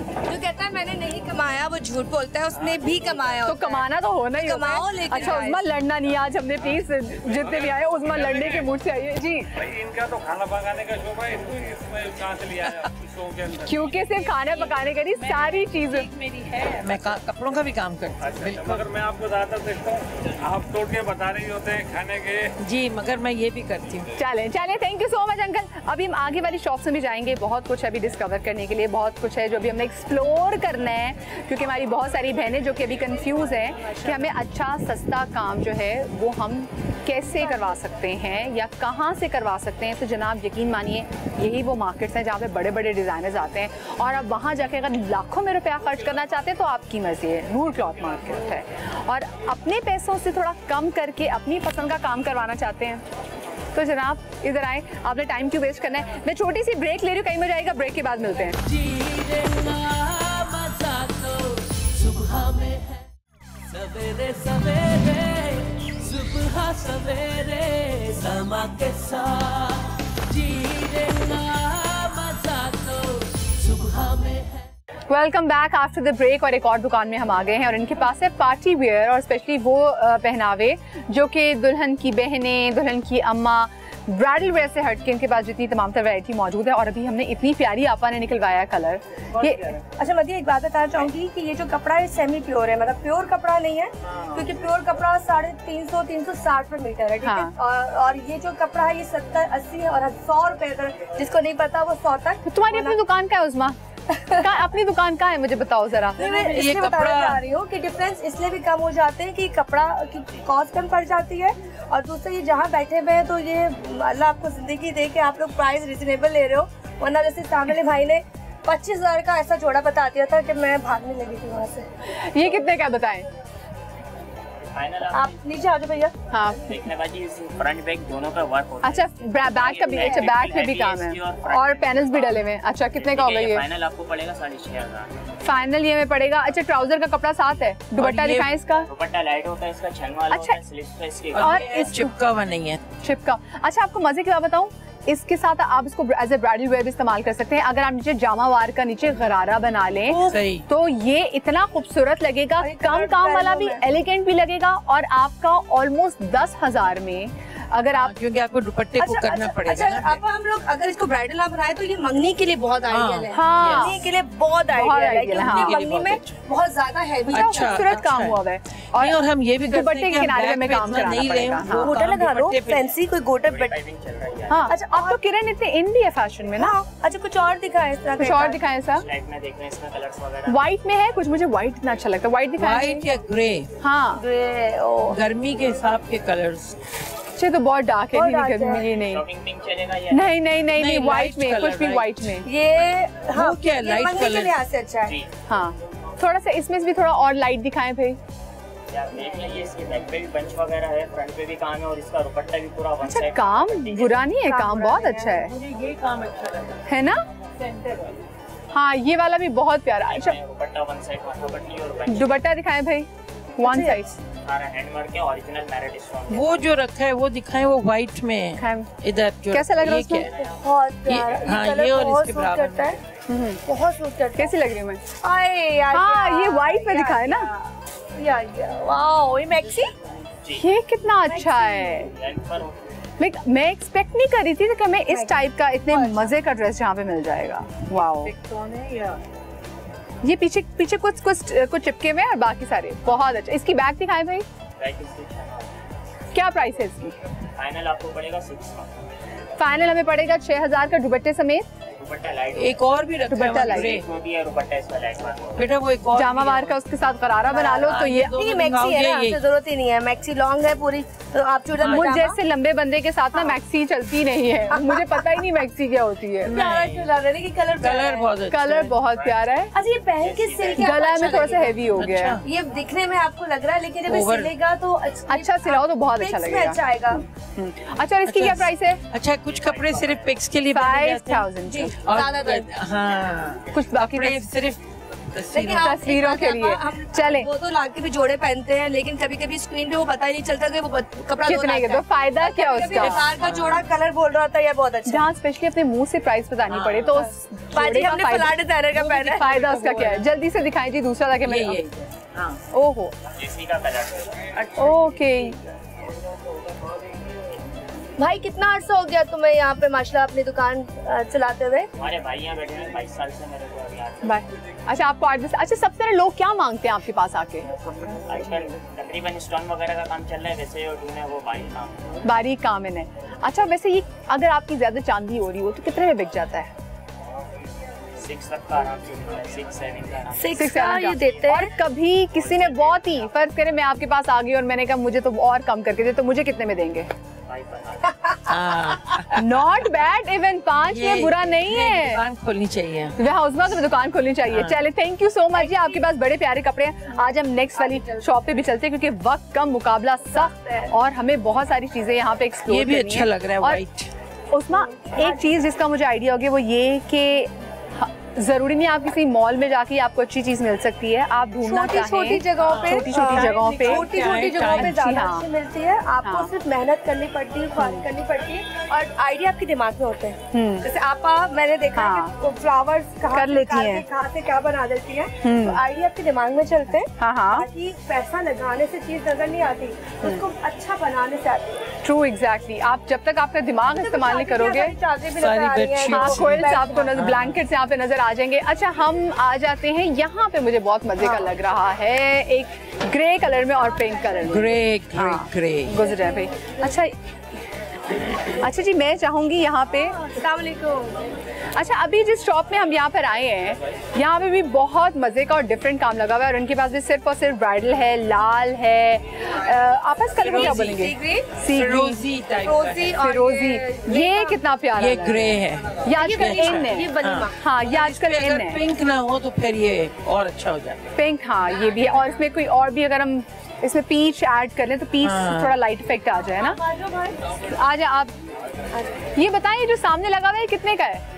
Speaker 7: जो कहता है मैंने नहीं कमाया वो झूठ बोलता है, उसने भी कमाया
Speaker 2: तो
Speaker 7: होता है।
Speaker 2: कमाना तो होना ही होता
Speaker 7: कमाओ
Speaker 2: है।
Speaker 7: लेकिन
Speaker 2: अच्छा उस्मा, लड़ना नहीं आज हमने, प्लीज जितने भी आए उस्मा लड़ने के मूड से आइए जी।
Speaker 8: भाई इनका तो खाना पकाने का शौक है, इनको इसमें कहाँ से लिया है इस शो के अंदर?
Speaker 2: क्योंकि सिर्फ खाना पकाने का नहीं, सारी चीजें
Speaker 6: मेरी है, मैं कपड़ों का भी काम करती हूँ।
Speaker 8: अच्छा, मगर मैं आपको ज्यादातर देखता हूँ आप तोड़ के बता रही होते हैं खाने के।
Speaker 6: जी, मगर मैं ये भी करती हूँ।
Speaker 2: चलें, thank you so much uncle. अभी हम आगे वाली शॉप्स में भी जाएंगे, बहुत कुछ अभी डिस्कवर करने के लिए, बहुत कुछ है जो अभी हमने एक्सप्लोर करना है, क्योंकि हमारी बहुत सारी बहनें जो कि अभी कंफ्यूज हैं कि हमें अच्छा सस्ता काम जो है वो हम कैसे करवा सकते हैं या कहाँ से करवा सकते हैं। तो जनाब यकीन मानिए यही वो मार्केट्स हैं जहाँ पे बड़े बड़े डिज़ाइनर्स आते हैं, और अब वहाँ जाके अगर लाखों में रुपया खर्च करना चाहते हैं तो आपकी मर्जी है। नूर क्लॉथ मार्केट है, और अपने पैसों से थोड़ा कम करके अपनी पसंद का काम करवाना चाहते हैं तो जनाब इधर आए। आपने टाइम क्यों वेस्ट करना है? मैं छोटी सी ब्रेक ले रही हूँ, कहीं में जाएगा, ब्रेक के बाद मिलते हैं।
Speaker 4: सुबह में है सवेरे सवेरे, सुबह सवेरे समा के साथ जीना मजा तो सुबह में है।
Speaker 2: Welcome back after the break. और एक और दुकान में हम आ गए हैं और इनके पास है पार्टी वेयर और स्पेशली वो पहनावे जो कि दुल्हन की बहनें, दुल्हन की अम्मा, ब्राइडल वेयर से हट के इनके पास जितनी तमाम तरह वैरायटी मौजूद है। और अभी हमने इतनी प्यारी आपा ने निकलवाया है कलर ये।
Speaker 7: अच्छा मदिया, एक बात बताना चाहूंगी कि ये जो कपड़ा है सेमी प्योर है, मतलब प्योर कपड़ा नहीं है, क्योंकि प्योर कपड़ा 350-360 पर मीटर है, ठीक है। और ये जो कपड़ा है ये 70-80 और 100 रुपए, अगर जिसको नहीं पता वो 100 तक।
Speaker 2: तुम्हारी अपनी दुकान का है उस्मा? अपनी दुकान कहाँ है मुझे बताओ जरा।
Speaker 7: ये कपड़ा चाह रही हूँ कि डिफरेंस इसलिए भी कम हो जाते हैं कि कपड़ा की कॉस्ट कम पड़ जाती है, और दूसरा ये जहाँ बैठे हुए हैं तो ये अल्लाह आपको जिंदगी दे के आप लोग प्राइस रिजनेबल ले रहे हो, वरना जैसे सामने भाई ने 25,000 का ऐसा जोड़ा बता दिया था कि मैं भागने लगी थी वहाँ से।
Speaker 2: ये कितने का बताएं?
Speaker 7: आप नीचे आ जाओ भैया।
Speaker 2: हाँ,
Speaker 9: देखने बाजी फ्रंट बैक दोनों का वर्क होता है।
Speaker 2: अच्छा बैक का भी, अच्छा बैक पे भी काम है और पैनल्स भी डले हुए हैं। अच्छा कितने का होगा ये?
Speaker 9: फाइनल आपको पड़ेगा 6,500।
Speaker 2: फाइनल ये में पड़ेगा। अच्छा ट्राउजर का कपड़ा साथ है, दुपट्टा दिखाएं इसका।
Speaker 9: दुपट्टा लाइट होता है, इसका छन वाला होता है, स्लिप्स पे इसके
Speaker 2: और
Speaker 6: इस चिपका हुआ नहीं है,
Speaker 2: चिपका। अच्छा आपको मजे की बात बताऊं, इसके साथ आप इसको एज ए ब्राइडल वेयर भी इस्तेमाल कर सकते हैं। अगर आप नीचे जामा वार का नीचे गरारा बना लें
Speaker 6: सही,
Speaker 2: तो ये इतना खूबसूरत लगेगा, कम काम वाला भी, एलिगेंट भी लगेगा, और आपका ऑलमोस्ट 10,000 में अगर आप,
Speaker 6: क्योंकि आपको दुपट्टे को करना पड़ेगा।
Speaker 7: अच्छा अब हम लोग अगर इसको ब्राइडल ना बनाए तो ये मंगनी के लिए बहुत आइडियल है।
Speaker 2: हाँ,
Speaker 7: मंगनी के लिए बहुत आइडियल है, क्योंकि
Speaker 2: हाँ,
Speaker 7: मंगनी में बहुत ज्यादा हैवी
Speaker 6: अच्छा,
Speaker 2: खूबसूरत काम हुआ है।
Speaker 6: और हम ये भी करते
Speaker 2: दुपट्टे
Speaker 6: हैं
Speaker 2: के
Speaker 6: कि
Speaker 2: किनारे
Speaker 6: हम
Speaker 2: में
Speaker 6: black
Speaker 2: काम
Speaker 6: पे इतना
Speaker 2: कराना
Speaker 6: नहीं लें,
Speaker 2: पड़ेगा।
Speaker 6: वो
Speaker 7: गोटा लगा लो
Speaker 6: दुपट्टे पे-
Speaker 7: फैंसी कोई गोटा
Speaker 9: टाइपिंग चल रही है।
Speaker 2: हाँ
Speaker 7: अच्छा,
Speaker 2: अब तो किरण इतने इन भी है फैशन में ना।
Speaker 7: अच्छा कुछ और दिखाए इस तरह
Speaker 2: कुछ
Speaker 7: का
Speaker 2: और
Speaker 7: एक
Speaker 2: दिखाएं सर।
Speaker 9: लाइट में देख रहे हैं इसमें कलर्स वगैरह।
Speaker 2: व्हाइट में है कुछ, मुझे व्हाइट इतना अच्छा लगता है। व्हाइट दिखाएं।
Speaker 6: व्हाइट या ग्रे,
Speaker 2: हाँ
Speaker 7: ग्रे, ओ
Speaker 6: गर्मी के हिसाब के कलर्स।
Speaker 2: अच्छे तो बहुत डार्क है,
Speaker 7: बहुत
Speaker 2: नहीं
Speaker 7: dark
Speaker 2: गर्मी
Speaker 7: है।
Speaker 2: ये नहीं
Speaker 9: शॉपिंग पिंक चलेगा या
Speaker 2: नहीं नहीं नहीं नहीं
Speaker 6: नहीं,
Speaker 2: व्हाइट
Speaker 6: light
Speaker 2: में
Speaker 6: color,
Speaker 2: कुछ भी
Speaker 6: right.
Speaker 2: व्हाइट में।
Speaker 7: ये हाँ
Speaker 6: क्या है,
Speaker 7: ये
Speaker 6: light
Speaker 7: मंगनी के
Speaker 6: colour?
Speaker 7: लिहाज से अच्छा है।
Speaker 9: जी
Speaker 2: हाँ थोड़ा सा इसमें भी थोड़ा और लाइट दिखाएं भाई।
Speaker 9: ये आप देख लीजिए, इसके बैक पे भी पंच वगैरह है, फ्रंट पे भी काम है और इसका दुपट्टा भी पूरा वन
Speaker 2: अच्छा
Speaker 9: साइड।
Speaker 2: काम बुरा नहीं है, काम बहुत अच्छा है,
Speaker 6: मुझे ये काम अच्छा लगा।
Speaker 2: है ना। हाँ ये वाला भी बहुत प्यारा। अच्छा
Speaker 9: दुपट्टा वन साइड पट्टी और पंच
Speaker 2: दुपट्टा दिखाएं भाई, वन साइड
Speaker 9: सारा हैंडवर्क के ओरिजिनल मैरिड स्टोन।
Speaker 6: वो जो रखा है वो दिखाएं, वो व्हाइट में
Speaker 2: दिखाएं।
Speaker 6: इधर जो
Speaker 2: कैसा लग रहा है
Speaker 6: ये क्या
Speaker 2: उसमें?
Speaker 7: बहुत प्यारा
Speaker 6: हाँ,
Speaker 7: कलर
Speaker 6: ये और
Speaker 7: बहुत
Speaker 6: इसके
Speaker 7: सूट
Speaker 6: बराबर
Speaker 7: करता है, बहुत सूट करता है।
Speaker 2: कैसी लग रही हूँ मैं?
Speaker 7: आए यार,
Speaker 2: हाँ ये व्हाइट में दिखाए ना,
Speaker 7: वाओ ये मैक्सी
Speaker 2: ये कितना अच्छा है।
Speaker 9: लेंथ पर
Speaker 2: मैं एक्सपेक्ट नहीं कर रही थी कि हमें इस टाइप का इतने मजे का ड्रेस यहाँ पे मिल जाएगा। वाओ ये पीछे पीछे कुछ चिपके हुए हैं और बाकी सारे बहुत अच्छा। इसकी बैक दिखाएं भाई, क्या प्राइस है इसकी?
Speaker 9: फाइनल आपको पड़ेगा 6 का।
Speaker 2: फाइनल हमें पड़ेगा 6000 का दुपट्टे समेत।
Speaker 9: दुपट्टा लाइट
Speaker 6: एक और भी रखा
Speaker 2: दुपट्टा
Speaker 6: है
Speaker 2: लाइट।
Speaker 6: ग्रे।
Speaker 9: वो भी है, दुपट्टा इसका लाइट वाला।
Speaker 6: बेटा वो एक और
Speaker 2: जामा
Speaker 6: भी है।
Speaker 2: वार का उसके साथ गरारा बना लो तो ये
Speaker 6: दोनों
Speaker 7: ये मैक्सी है ना,
Speaker 6: ये-
Speaker 7: आपसे जरूरत ही नहीं है। मैक्सी लॉन्ग है पूरी, तो आप चूड़ा
Speaker 2: मुझ जैसे लंबे बंदे के साथ ना मैक्सी चलती नहीं है, मुझे पता ही नहीं मैक्सी क्या होती है।
Speaker 6: कलर बहुत अच्छा
Speaker 2: कलर
Speaker 6: है।
Speaker 2: बहुत प्यारा है,
Speaker 7: अच्छा ये पहन के सिल्क
Speaker 2: गला में थोड़ा सा हैवी हो गया है।
Speaker 7: ये दिखने में आपको लग रहा है, लेकिन जब ये
Speaker 6: Over-
Speaker 7: सिलेगा तो
Speaker 2: अच्छा सिलाओ तो बहुत अच्छा
Speaker 7: पिक्स में
Speaker 2: लगेगा।
Speaker 7: अच्छा आएगा।
Speaker 2: अच्छा और इसकी क्या प्राइस है?
Speaker 6: अच्छा कुछ कपड़े सिर्फ पिक्स के लिए पहने जाते हैं।
Speaker 2: 5000
Speaker 6: और
Speaker 7: ज्यादातर।
Speaker 6: हाँ
Speaker 2: कुछ बाकी
Speaker 6: कपड़े सिर्फ
Speaker 7: लेकिन आप
Speaker 2: तस्वीरों के लिए चले
Speaker 7: वो तो लाके भी जोड़े पहनते हैं, लेकिन कभी कभी स्क्रीन पे वो पता ही नहीं चलता कि वो कपड़ा
Speaker 2: कितने के, तो फायदा क्या उसका?
Speaker 7: बेकार का जोड़ा कलर बोल रहा था, ये बहुत अच्छा।
Speaker 2: जहाँ स्पेशली अपने मुंह से प्राइस बतानी पड़े तो उस
Speaker 7: बाजी
Speaker 2: जोड़े का
Speaker 7: हमने
Speaker 2: फायदा-
Speaker 7: फला डिजाइनर का पहना है।
Speaker 2: फायदा उसका क्या है? जल्दी से दिखाएं जी दूसरा ताकि मैं
Speaker 6: ये
Speaker 2: ओहो
Speaker 9: इसी का कलर
Speaker 2: ओके।
Speaker 7: भाई कितना अर्सा हो गया तुम्हें यहाँ पे माशाल्लाह अपनी दुकान चलाते हुए?
Speaker 9: हमारे भाई यहाँ बैठे हैं 22 साल से मेरे को अभी आते
Speaker 2: बाय। अच्छा आपको आर्टिस्ट, अच्छा सबसे ज्यादा लोग क्या मांगते हैं आपके पास आके?
Speaker 9: हैं। आजकल तकरीबन स्टोन वगैरह का काम चल रहा है, वैसे और है वो भाई काम।
Speaker 2: बारीक काम है। अच्छा वैसे ये अगर आपकी ज्यादा चांदी हो रही हो तो कितने में बिक जाता है?
Speaker 9: 6 तक का आराम से मिलता है, 6 7 का आराम से।
Speaker 7: 6 का ये देते
Speaker 2: और
Speaker 7: हैं।
Speaker 2: कभी किसी ने बहुत ही फर्ज करे मैं आपके पास आ गई और मैंने कहा मुझे तो और कम करके दे, तो मुझे कितने में देंगे?
Speaker 9: भाई बता
Speaker 6: हाँ
Speaker 2: नॉट बैड, इवन 5 में बुरा नहीं है।
Speaker 6: दुकान खोलनी चाहिए।
Speaker 2: वे हाउस में तो दुकान खोलनी चाहिए। चले थैंक यू सो मच जी, आपके पास बड़े प्यारे कपड़े हैं। आज हम नेक्स्ट वाली शॉप पे भी चलते हैं क्योंकि वक्त कम, मुकाबला सख्त है और हमें बहुत सारी चीजें यहाँ पे एक्सप्लोर
Speaker 6: ये भी अच्छा लग रहा है व्हाइट।
Speaker 2: उसमें एक चीज जिसका मुझे आइडिया हो गया वो ये कि जरूरी नहीं आप किसी मॉल में जाके आपको अच्छी चीज मिल सकती है, आप ढूंढना चाहें
Speaker 7: छोटी जगहों पे,
Speaker 2: छोटी जगहों पे
Speaker 7: छोटी जगहों पे ज्यादा
Speaker 2: हाँ।
Speaker 7: अच्छी मिलती है। आपको
Speaker 2: हाँ।
Speaker 7: सिर्फ मेहनत करनी पड़ती है, ख्वाहिश करनी पड़ती है और आइडिया आपके दिमाग में होते हैं। जैसे मैंने देखा है
Speaker 2: हाँ।
Speaker 7: कि फ्लावर्स
Speaker 2: कर लेती हैं।
Speaker 7: कहाँ से क्या बना देती है, तो आइडिया आपके दिमाग में चलते हैं।
Speaker 2: हाँ हाँ
Speaker 7: बाकी पैसा लगाने से चीज नजर नहीं आती, उसको अच्छा बनाने से आती है।
Speaker 2: True exactly. आप जब तक आपका दिमाग इस्तेमाल नहीं करोगे
Speaker 6: सारी बेडशीट
Speaker 2: हाँ कोयल्स आपको ब्लैंकेट्स यहाँ पे नजर आ जाएंगे। अच्छा हम आ जाते हैं यहाँ पे, मुझे बहुत मजे का लग रहा है, एक ग्रे कलर में और पिंक कलर में
Speaker 6: ग्रे ग्रे
Speaker 2: हाँ,
Speaker 6: ग्रे
Speaker 2: गुजर है भाई। अच्छा जी मैं चाहूंगी यहाँ पे अच्छा अभी जिस शॉप में हम यहाँ पर आए हैं यहाँ पे भी बहुत मजे का और डिफरेंट काम लगा हुआ है और उनके पास भी सिर्फ और सिर्फ ब्राइडल है, लाल है, आपस कलर में क्या बोलेंगे? सी ग्रीन,
Speaker 6: फिरोजी टाइप का है।
Speaker 2: फिरोजी। ये कितना प्यारा
Speaker 6: ये
Speaker 2: लग रहा
Speaker 6: ग्रे
Speaker 2: है।
Speaker 6: है।
Speaker 2: ये आजकल इन है।
Speaker 7: ये बनीमा।
Speaker 2: हाँ ये आजकल इन
Speaker 6: अगर
Speaker 2: है।
Speaker 6: पिंक ना हो तो फिर ये और अच्छा हो जाता है।
Speaker 2: पिंक हाँ ये भी है और इसमें कोई और भी अगर हम इसमें पीच ऐड कर लें तो पीच थोड़ा लाइट इफेक्ट आ जाए ना। आ जाए आप ये बताइए जो सामने लगा हुआ है कितने का है?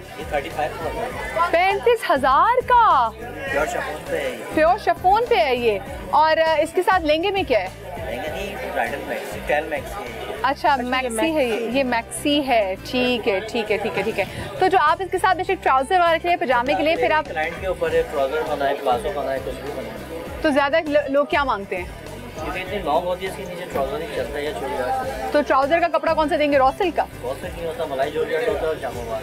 Speaker 2: 35,000 का प्योर शिफॉन पे है ये। और इसके साथ लहंगे में क्या है? अच्छा मैक्सी है ये मैक्सी है। ठीक है ठीक है ठीक है ठीक है। तो जो आप इसके साथ जैसे ट्राउजर वगैरह के लिए, पजामे के लिए, फिर आप
Speaker 10: क्लाइंट के ऊपर है, ट्राउजर बनाए, प्लाजो बनाए, कुछ भी बनाए।
Speaker 2: तो ज्यादा लोग क्या मांगते हैं?
Speaker 9: क्योंकि इतनी लॉन्ग होती है, इसके नीचे ट्राउजर नहीं चलता है या चूड़ीदार।
Speaker 2: तो ट्राउजर का कपड़ा कौन सा देंगे, रॉ सिल्क का?
Speaker 9: बहुत से नहीं होता, मलाई जॉर्जेट होता है और जामोवार,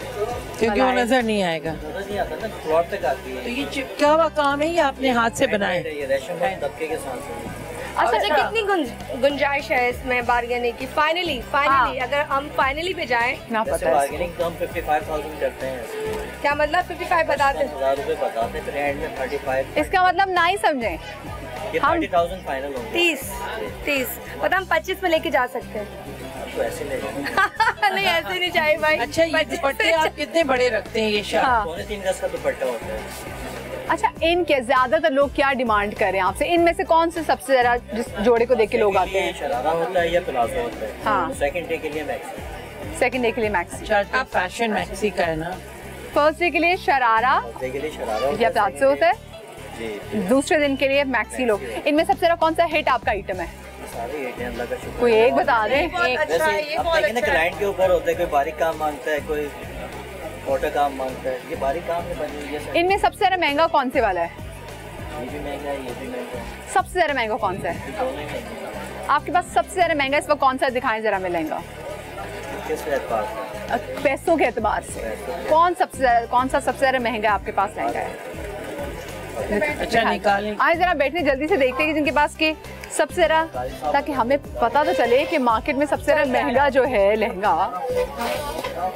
Speaker 6: क्योंकि वो नजर नहीं आएगा।
Speaker 9: नजर नहीं आता ना, फ्लोर तक आती है।
Speaker 6: तो ये चिपका हुआ काम है, ये आपने हाथ से बनाया?
Speaker 9: ये रेशम का दबके के साथ।
Speaker 7: अच्छा, कितनी गुंजाइश है इसमें बार्गेनिंग की? फाइनली अगर हम फाइनली पे जाएं,
Speaker 2: ना पता है
Speaker 9: बार्गेनिंग तो हम 55,000 करते हैं।
Speaker 7: क्या मतलब 55 बताते हैं?
Speaker 9: 10,000 रुपए बताते हैं, फिर एंड में 35।
Speaker 2: इसका मतलब ना ही समझें,
Speaker 9: ये 30,000 फाइनल होंगे।
Speaker 7: 30 पता हम 25 में लेके जा सकते हैं।
Speaker 9: तो ऐसे ले जाएंगे।
Speaker 7: नहीं ऐसे नहीं चाहिए भाई।
Speaker 6: अच्छा, ये दुपट्टे आप कितने बड़े रखते हैं? ये शर्ट
Speaker 9: 3.5 गज का दुपट्टा होता है।
Speaker 2: अच्छा, इनके ज्यादातर लोग क्या डिमांड कर रहे हैं आपसे? इनमें से कौन से सबसे ज्यादा जिस जोड़े को देख के लोग आते हैं?
Speaker 9: शरारा होता है या प्लाजो होता है।
Speaker 2: हाँ।
Speaker 9: सेकंड डे के लिए मैक्सी।
Speaker 2: सेकंड डे के लिए मैक्सी।
Speaker 6: आप फैशन मैक्सी का है ना?
Speaker 2: फर्स्ट डे के लिए शरारा
Speaker 9: डे के लिए शरारा
Speaker 2: या प्लाजो होता है
Speaker 9: जी।
Speaker 2: दूसरे दिन के लिए मैक्सी लोग। इनमें सबसे ज्यादा कौन सा हिट आपका आइटम है?
Speaker 9: सारे हिट हैं, अल्लाह का शुक्र।
Speaker 2: कोई एक बता दे।
Speaker 7: अच्छा है, ये
Speaker 9: अब
Speaker 7: बहुत
Speaker 9: देखिए ना,
Speaker 7: अच्छा है।
Speaker 9: क्लाइंट के ऊपर होता है, कोई बारीक काम मांगता है, कोई छोटा काम मांगता है। ये बारीक काम में बनी हुई है सर।
Speaker 2: इनमें सबसे ज्यादा महंगा कौन से वाला है?
Speaker 9: ये भी महंगा है, ये भी महंगा है।
Speaker 2: सबसे ज्यादा महंगा कौन सा है
Speaker 9: दोनों ही महंगे हैं।
Speaker 2: आपके पास? सबसे ज्यादा महंगा इस वक्त कौन सा दिखाएं जरा हमें लहंगा,
Speaker 9: किस एतबार से?
Speaker 2: पैसों के एतबार से कौन सा सबसे ज्यादा महंगा आपके पास लहंगा है?
Speaker 6: अच्छा, निकालें।
Speaker 2: आज जरा बैठने जल्दी से देखते हैं कि जिनके पास के सबसे ज्यादा, ताकि हमें पता तो चले कि मार्केट में सबसे ज्यादा महंगा जो है लहंगा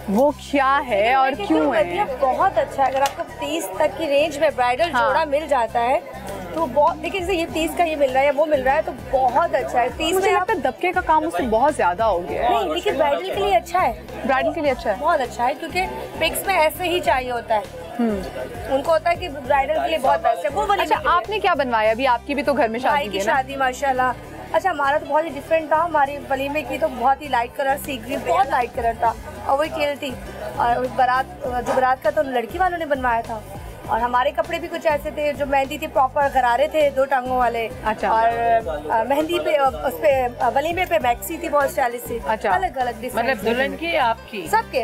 Speaker 2: वो क्या है और क्यों है।
Speaker 7: बहुत अच्छा है। अगर आपको 30 तक की रेंज में ब्राइडल जोड़ा मिल जाता है तो बहुत, देखिए जैसे ये 30 का ये मिल रहा है या वो मिल रहा है तो बहुत अच्छा है। 30
Speaker 2: मुझे
Speaker 7: में
Speaker 2: लगता है दबके का काम उससे बहुत ज्यादा हो गया है।
Speaker 7: नहीं, लेकिन ब्राइडल के लिए अच्छा है।
Speaker 2: ब्राइडल के लिए अच्छा है,
Speaker 7: बहुत अच्छा है, क्योंकि पिक्स में ऐसे ही चाहिए होता है। उनको होता है कि ब्राइडल के लिए बहुत बेस्ट है वो वाली।
Speaker 2: अच्छा, आपने क्या बनवाया अभी? आपकी भी तो घर में
Speaker 7: भाई
Speaker 2: शादी
Speaker 7: की
Speaker 2: है ना?
Speaker 7: शादी माशाल्लाह। अच्छा, हमारा तो बहुत ही डिफरेंट था। हमारी वलीमे की तो बहुत ही लाइट कलर, सी ग्रीन, बहुत लाइट कलर था और वही टेल थी। और जो बारात का तो लड़की वालों ने बनवाया था। और हमारे कपड़े भी कुछ ऐसे थे, जो मेहंदी थी प्रॉपर गरारे थे 2 टांगों वाले।
Speaker 2: अच्छा।
Speaker 7: और मेहंदी पे उस पे वलीमे पे मैक्सी थी, बहुत स्टाइलिश थी।
Speaker 2: अच्छा।
Speaker 7: अलग अलग
Speaker 6: मतलब दुल्हन की, आपकी,
Speaker 7: सबके।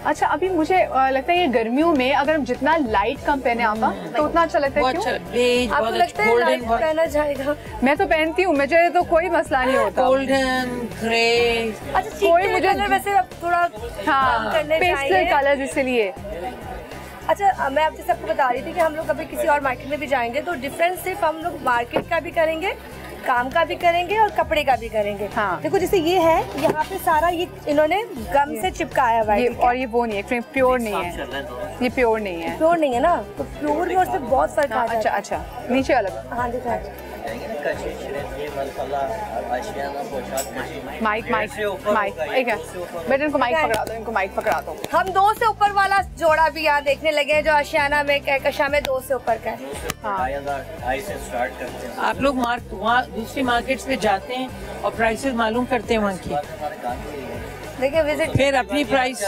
Speaker 2: अच्छा, अभी मुझे लगता है ये गर्मियों में अगर हम जितना लाइट कम पहने आपा तो उतना अच्छा लगता है।
Speaker 6: बहुत
Speaker 2: क्यों?
Speaker 6: अच्छा, बेज,
Speaker 7: आपको
Speaker 6: बहुत
Speaker 7: लगता
Speaker 6: अच्छा,
Speaker 7: है लाइट
Speaker 6: गोल्डन,
Speaker 7: पहना जाएगा?
Speaker 2: मैं तो पहनती हूँ, मुझे तो कोई मसला नहीं होता।
Speaker 6: Golden, grey.
Speaker 7: अच्छा,
Speaker 2: कोई मुझे
Speaker 7: कलर वैसे अब थोड़ा
Speaker 2: हाँ,
Speaker 7: करने
Speaker 2: पेस्टल
Speaker 7: चाहिए।
Speaker 2: कलर्स इसलिए।
Speaker 7: अच्छा, मैं आप जैसे आपको बता रही थी कि हम लोग कभी किसी और मार्केट में भी जाएंगे तो डिफरेंस सिर्फ हम लोग मार्केट का भी करेंगे, काम का भी करेंगे और कपड़े का भी करेंगे।
Speaker 2: हाँ।
Speaker 7: देखो जैसे ये है, यहाँ पे सारा ये इन्होंने गम से चिपकाया हुआ
Speaker 2: ये
Speaker 7: है।
Speaker 2: और ये वो नहीं है, प्योर नहीं है, ये प्योर नहीं है।
Speaker 7: प्योर नहीं है ना, तो प्योर में और से बहुत फर्क आ जाता
Speaker 2: अच्छा अच्छा, नीचे वाला
Speaker 7: है। हाँ देखो,
Speaker 2: माइक एक है, बेटा इनको माइक पकड़ा दो, इनको माइक पकड़ा दो।
Speaker 7: हम 2 से ऊपर वाला जोड़ा भी यहाँ देखने लगे हैं, जो आशियाना में कहकशा में 2 से ऊपर का है।
Speaker 6: आप लोग वहाँ दूसरी मार्केट्स में जाते हैं और प्राइसेस मालूम करते हैं वहाँ की?
Speaker 7: देखिए विजिट,
Speaker 6: फिर अपनी प्राइस।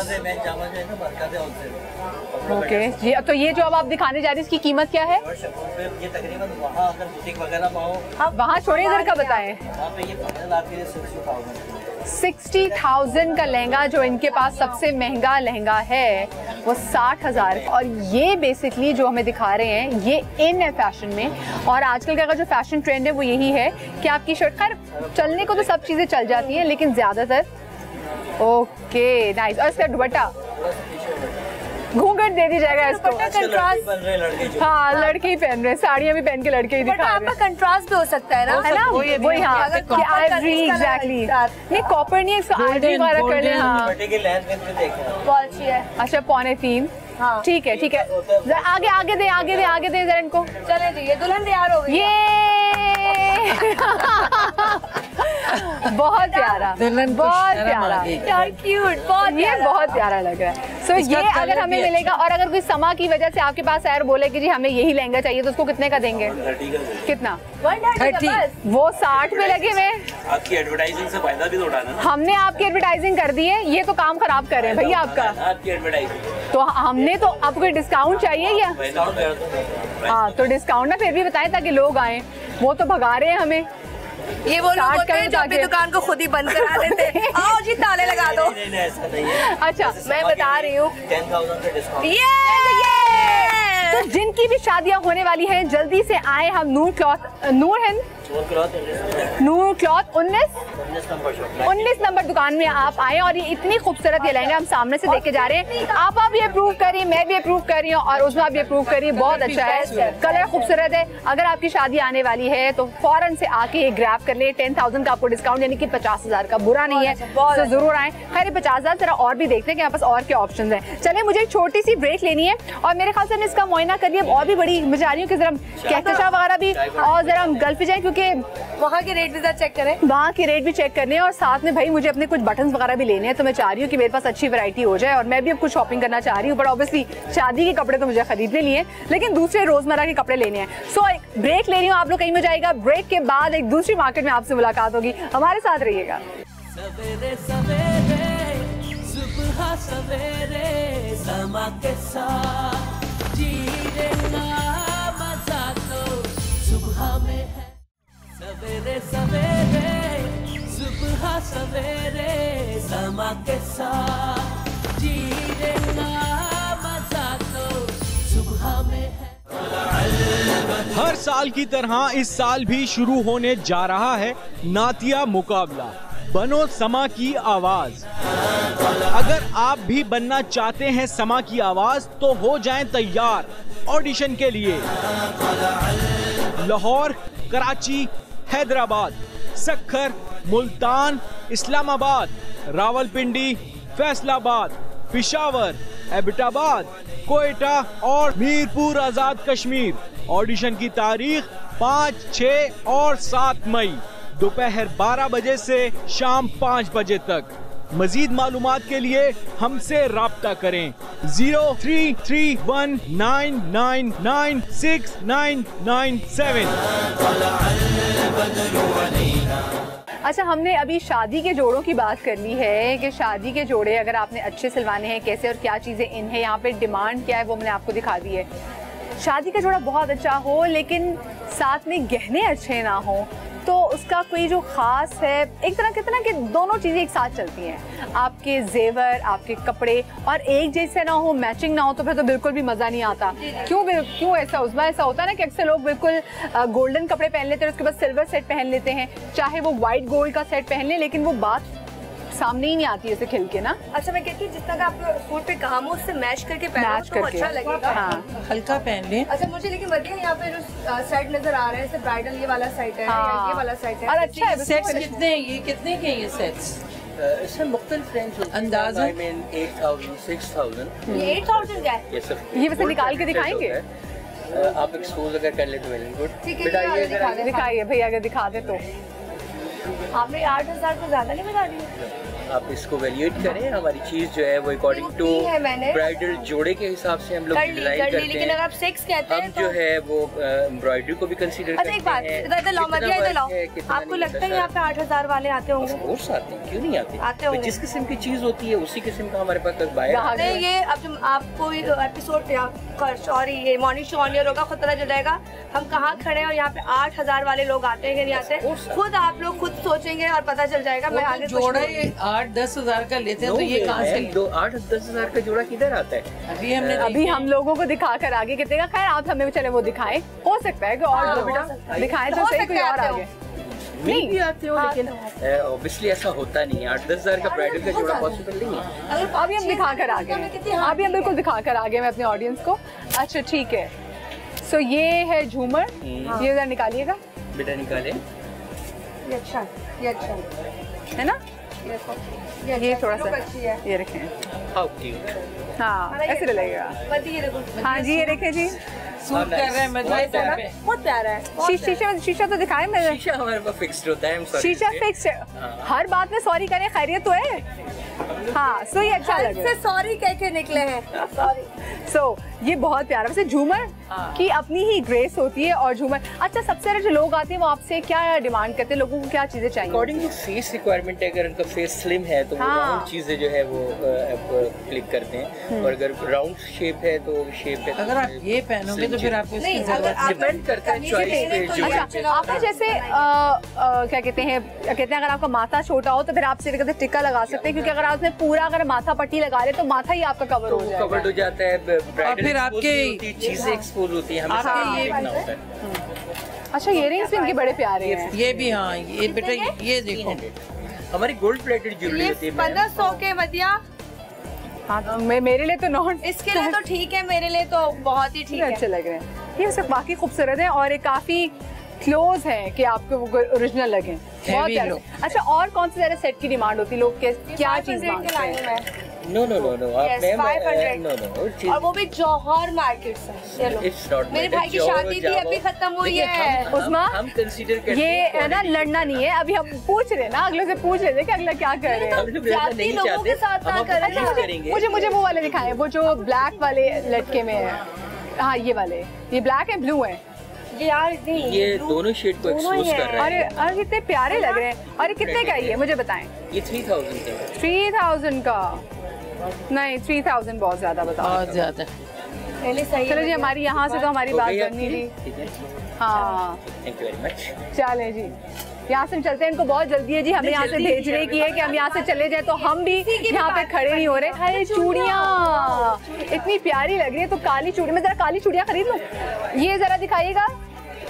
Speaker 2: ओके जी, तो ये जो अब आप दिखाने जा रही है इसकी कीमत क्या है?
Speaker 9: ये तकरीबन वहाँ अगर बुटीक वगैरह में हो,
Speaker 2: वहाँ छोड़े, इधर का बताएं।
Speaker 9: वहाँ पे ये फाइनल आपके लिए 60,000।
Speaker 2: 60,000 का लहंगा जो इनके पास सबसे महंगा लहंगा है वो 60,000। और ये बेसिकली जो हमें दिखा रहे हैं ये इन है फैशन में। और आजकल का जो फैशन ट्रेंड है वो यही है कि आपकी शर्ट, खैर चलने को तो सब चीज़ें चल जाती हैं लेकिन ज़्यादातर। Okay nice. और इसका दुपट्टा घूंघट दे दी जाएगा इसको।
Speaker 7: कंट्रास्ट,
Speaker 2: हाँ लड़के ही पहन रहे हैं, साड़ियाँ भी पहन के लड़के ही
Speaker 7: बट
Speaker 2: दिखा रहे
Speaker 7: आपका
Speaker 2: हैं,
Speaker 7: कंट्रास्ट भी हो सकता है ना,
Speaker 2: है ना? वही हाँ,
Speaker 7: अगर copper
Speaker 2: आइवरी
Speaker 7: का
Speaker 2: एग्जैक्टली।
Speaker 7: इसका
Speaker 2: नहीं कॉपर नहीं है, इसको आइवरी वाला कर ले। हाँ
Speaker 7: बहुत अच्छी है।
Speaker 2: अच्छा 2.25।
Speaker 7: हाँ
Speaker 2: ठीक है ठीक है, जरा आगे दे जरा इनको।
Speaker 7: चले जी, ये दुल्हन तैयार हो गई।
Speaker 2: ये बहुत प्यारा,
Speaker 6: दुल्हन को
Speaker 2: बहुत
Speaker 6: शर्म
Speaker 2: प्यारा
Speaker 6: आ गई।
Speaker 7: यार क्यूट, बहुत
Speaker 2: ये बहुत प्यारा लग रहा है। सो
Speaker 6: इसका
Speaker 2: ये
Speaker 6: कलर
Speaker 2: अगर हमें
Speaker 6: भी
Speaker 2: मिलेगा और अगर कोई समा की वजह से आपके पास आए और बोले कि जी हमें यही लहंगा चाहिए तो उसको कितने का देंगे? कितना?
Speaker 7: 130।
Speaker 2: वो 60 में लगे हुए।
Speaker 8: आपकी एडवर्टाइजिंग से फायदा भी तो उठाना।
Speaker 2: हमने आपकी एडवर्टाइजिंग कर दी है, ये तो काम खराब कर रहे हैं भैया आपका।
Speaker 8: आपकी एडवर्टाइजिंग
Speaker 2: तो हमने तो आपको कोई डिस्काउंट चाहिए क्या? हाँ तो डिस्काउंट ना फिर भी बताएं ताकि लोग आए, वो तो भगा रहे हैं हमें।
Speaker 7: ये वो लोग
Speaker 2: 60
Speaker 7: होते हैं जो अपनी दुकान को खुद ही बंद करा देते हैं। आओ जी ताले लगा दो।
Speaker 9: ऐसा नहीं है।
Speaker 2: अच्छा
Speaker 7: मैं बता रही हूँ
Speaker 9: 10,000 का डिस्काउंट।
Speaker 7: ये
Speaker 2: तो जिनकी भी शादियां होने वाली हैं जल्दी से आए हम नूर क्लॉथ, नूर क्लॉथ 19 नंबर दुकान में आप आए और ये इतनी खूबसूरत ये लहंगा हम सामने से देख के जा रहे हैं। आप भी अप्रूव करिए, मैं भी अप्रूव कर रही हूँ और उसमें भी अप्रूव करिए। बहुत अच्छा है, कलर खूबसूरत है। अगर आपकी शादी आने वाली है तो फौरन से आके ये ग्रैब कर ले। 10,000 का आपको डिस्काउंट, यानी कि 50,000 का, बुरा नहीं है, तो जरूर आए। खैर 50,000 जरा और भी देखते हैं कि यहाँ पास और क्या ऑप्शन है। चलिए मुझे एक छोटी सी ब्रेक लेनी है और मेरे ख्याल से हमने इसका मुआयना कर लिया। और भी बड़ी मुझे आ रही हूँ कि जरा कहकशा वगैरह भी, और जरा हम गल्फ जाए क्योंकि
Speaker 7: वहाँ के रेट भी चेक करें,
Speaker 2: वहाँ के रेट भी चेक करने हैं और साथ में भाई मुझे अपने कुछ बटन्स वगैरह भी लेने हैं। तो मैं चाह रही हूँ कि मेरे पास अच्छी वैरायटी हो जाए और मैं भी अब कुछ शॉपिंग करना चाह रही हूँ। बट ऑब्वियसली शादी के कपड़े तो मुझे खरीदने लिए, लेकिन दूसरे रोजमर्रा के कपड़े लेने हैं। सो एक ब्रेक ले रही हूँ, आप लोग कहीं में जाएगा। ब्रेक के बाद एक दूसरी मार्केट में आपसे मुलाकात होगी, हमारे साथ रहिएगा।
Speaker 4: सवेरे सवेरे सुबह सवेरे समा के साथ जीने का मजा तो सुबह में है। सवेरे सवेरे सुबह सवेरे समा के साथ जीने का मजा तो सुबह में है।
Speaker 5: हर साल की तरह इस साल भी शुरू होने जा रहा है नातिया मुकाबला, बनो समा की आवाज। अगर आप भी बनना चाहते हैं समा की आवाज तो हो जाएं तैयार ऑडिशन के लिए। लाहौर, कराची, हैदराबाद, सक्खर, मुल्तान, इस्लामाबाद, रावलपिंडी, फैसलाबाद, पिशावर, एबटाबाद, कोयटा और मीरपुर आजाद कश्मीर। ऑडिशन की तारीख 5, 6 और 7 मई दोपहर 12 बजे से शाम 5 बजे तक। मजीद मालूमात के लिए हमसे राब्ता करें 0331999697।
Speaker 2: अच्छा, हमने अभी शादी के जोड़ों की बात कर ली है कि शादी के जोड़े अगर आपने अच्छे सिलवाने हैं कैसे और क्या चीज़ें इन है, यहाँ पे डिमांड क्या है वो मैंने आपको दिखा दी है। शादी का जोड़ा बहुत अच्छा हो लेकिन साथ में गहने अच्छे ना हो तो उसका कोई जो ख़ास है, एक तरह कहते ना कि दोनों चीज़ें एक साथ चलती हैं। आपके जेवर, आपके कपड़े और एक जैसे ना हो, मैचिंग ना हो तो फिर तो बिल्कुल भी मज़ा नहीं आता। क्यों ऐसा उस्मा ऐसा होता है ना कि अक्सर लोग बिल्कुल गोल्डन कपड़े पहन लेते हैं, उसके बाद सिल्वर सेट पहन लेते हैं, चाहे वो वाइट गोल्ड का सेट पहन लें, लेकिन वो बात सामने ही नहीं आती है खिल के ना।
Speaker 7: अच्छा, मैं कहती हूँ जितना का आप सूट पे काम हो उससे मैच करके पहनो तो अच्छा लगेगा।
Speaker 2: हाँ।
Speaker 6: हल्का पहन लें।
Speaker 7: अच्छा, मुझे लेकिन बताइए यहाँ पे जो सेट नजर आ रहे हैं, ब्राइडल ये वाला सेट है, ये वाला सेट है,
Speaker 2: और अच्छा है।
Speaker 6: सेट्स कितने के ये सेट्स?
Speaker 10: इसमें मुख्तलिफ रेंज
Speaker 6: अंदाज़ा
Speaker 10: 8,000 6,000।
Speaker 7: ये 8,000 का है।
Speaker 2: ये वैसे निकाल के दिखाएंगे?
Speaker 10: आप एक्सपोज अगर कर ले तो वेल गुड।
Speaker 7: ठीक है,
Speaker 2: दिखाइए भैया, अगर दिखा दे तो।
Speaker 7: आपने 8,000 तो ज्यादा नहीं बता दी।
Speaker 10: आप इसको वैल्यूएट करें। हमारी चीज जो है वो अकॉर्डिंग टू ब्राइडल जोड़े के हिसाब से हम लोग डिजाइन करते हैं।
Speaker 7: लेकिन अगर आप 6 कहते हैं
Speaker 10: हम जो है वो एम्ब्रॉयडरी को भी कंसीडर करते हैं।
Speaker 7: एक बात, इधर लाओ, आपको लगता है यहाँ पे 8,000 वाले आते होंगे?
Speaker 10: ऑफ कोर्स आते हैं, क्यों नहीं आते
Speaker 7: होंगे।
Speaker 10: जिस किस्म की चीज होती है उसी किस्म का हमारे पास बायर
Speaker 7: है। ये अब जब आपको एपिसोड सॉरी ये मॉर्निंग शो ऑन एयर होगा, खुद पता चल जाएगा हम कहाँ खड़े हैं और यहाँ पे 8,000 वाले लोग आते हैं कि नहीं आते। खुद आप लोग खुद सोचेंगे और पता चल जाएगा। मैं आगे
Speaker 6: जोड़ा 8-10 हज़ार का लेते हैं तो ये कहाँ से
Speaker 10: 8-10 हज़ार का जोड़ा किधर आता है?
Speaker 6: अभी
Speaker 2: हम लोगों को दिखाकर आगे कितने का। खैर आप हमें चले वो दिखाएं, हो सकता है कि और दिखाएं तो सही, कोई और आगे
Speaker 10: नहीं भी आते हो, लेकिन ऑब्वियसली ऐसा होता नहीं है। 8-10 हज़ार का ब्राइडल का जोड़ा पॉसिबल नहीं है।
Speaker 2: अभी हम दिखाकर आगे, अभी हम बिल्कुल दिखाकर आगे मैं अपने ऑडियंस को। अच्छा ठीक है, सो ये है झूमर, ये इधर निकालिएगा
Speaker 10: बेटा, निकाले।
Speaker 7: ये अच्छा
Speaker 2: है ना, ये थोड़ा सा ये रखें। हाँ ऐसे लगेगा। हाँ जी, ये रखें जी,
Speaker 6: सूट कर रहे हैं,
Speaker 7: बहुत प्यारा है।
Speaker 2: शीशा तो दिखाएं।
Speaker 10: शीशा हमारे पास फिक्स्ड होता है।
Speaker 2: शीशा फिक्स है, हर बात में सॉरी करें, खैरियत तो है। हाँ सो ये अच्छा लगे,
Speaker 7: सॉरी कह के निकले हैं, सॉरी।
Speaker 2: सो ये बहुत प्यारा। वैसे झूमर की अपनी ही ग्रेस होती है और झूमर। अच्छा, सबसे ज्यादा जो लोग आते हैं वो आपसे क्या डिमांड करते हैं, लोगों को क्या चीजें चाहिए?
Speaker 10: अकॉर्डिंग टू फेस रिक्वायरमेंट है। अगर उनका फेस स्लिम है तो वो राउंड चीजें जो है वो क्लिक करते हैं, और अगर राउंड शेप है तो शेप है।
Speaker 6: अगर आप ये पहनोगे तो फिर आपको इसकी जरूरत
Speaker 10: डिपेंड करता है चॉइस पे।
Speaker 2: अच्छा, आपने जैसे क्या कहते हैं अगर आपका माथा छोटा हो तो फिर आप सिर टिक्का लगा सकते हैं, क्योंकि अगर आप उसमें पूरा अगर माथा पट्टी लगा ले तो माथा ही आपका कवर हो जाएगा।
Speaker 10: कवर्ड हो जाता है,
Speaker 6: और फिर आपके
Speaker 10: चीजें एक्सपोज होती हैं, हमें
Speaker 6: आपके ये
Speaker 10: देखना होता है।
Speaker 2: अच्छा, इयरिंग्स भी इनके बड़े प्यारे हैं।
Speaker 6: ये भी, हाँ, ये बेटा ये देखो,
Speaker 10: हमारी गोल्ड प्लेटेड ज्वेलरी होती है।
Speaker 7: 1500 के मदिया।
Speaker 2: हाँ, तो मेरे लिए तो नॉट,
Speaker 7: इसके लिए तो ठीक है, मेरे लिए तो बहुत ही ठीक है।
Speaker 2: अच्छे लग रहे हैं ये, सब बाकी खूबसूरत है और ये काफी क्लोज है कि आपको वो ओरिजिनल लगे। बहुत प्यारे। अच्छा, और कौन से ज्यादा सेट की डिमांड होती है, लोग क्या चीज मांगते हैं?
Speaker 10: नो नो नो नो, आप मैम, नो,
Speaker 7: और वो भी जौहर मार्केट से। ये लो, मेरे भाई की शादी थी, अभी खत्म हुई है।
Speaker 2: उस्मा,
Speaker 10: हम कंसीडर करते
Speaker 2: ये
Speaker 10: हैं
Speaker 2: है ना, लड़ना नहीं है। अभी हम पूछ रहे हैं ना, अगले से पूछ रहे थे कि अगला क्या कर रहे हैं।
Speaker 7: जाती लोगों के साथ ना करें।
Speaker 2: मुझे वो वाले दिखाएं, वो जो ब्लैक वाले लटके में है। हाँ, ये वाले, ये ब्लैक है, ब्लू है।
Speaker 10: ये दोनों शेड को एक्सपोज कर रहे हैं।
Speaker 2: अरे कितने प्यारे लग रहे हैं। और कितने का ये मुझे बताएं?
Speaker 10: ये 3000 का।
Speaker 2: 3000 का नहीं, 3000 बहुत ज्यादा, बताओ।
Speaker 6: बहुत ज्यादा।
Speaker 2: चलो जी, हमारी यहाँ से तो हमारी बात करनी थी। हाँ,
Speaker 10: थैंक यू वेरी मच।
Speaker 2: चले जी, यहाँ से चलते हैं। इनको बहुत जल्दी है जी, हमें यहाँ से भेजने की है कि हम यहाँ से चले जाए, तो हम भी यहाँ पे खड़े नहीं हो रहे। अरे चूड़ियाँ इतनी प्यारी लग रही है, तो काली चूड़ी, मैं जरा काली चूड़ियाँ खरीद लूँ। ये जरा दिखाइएगा,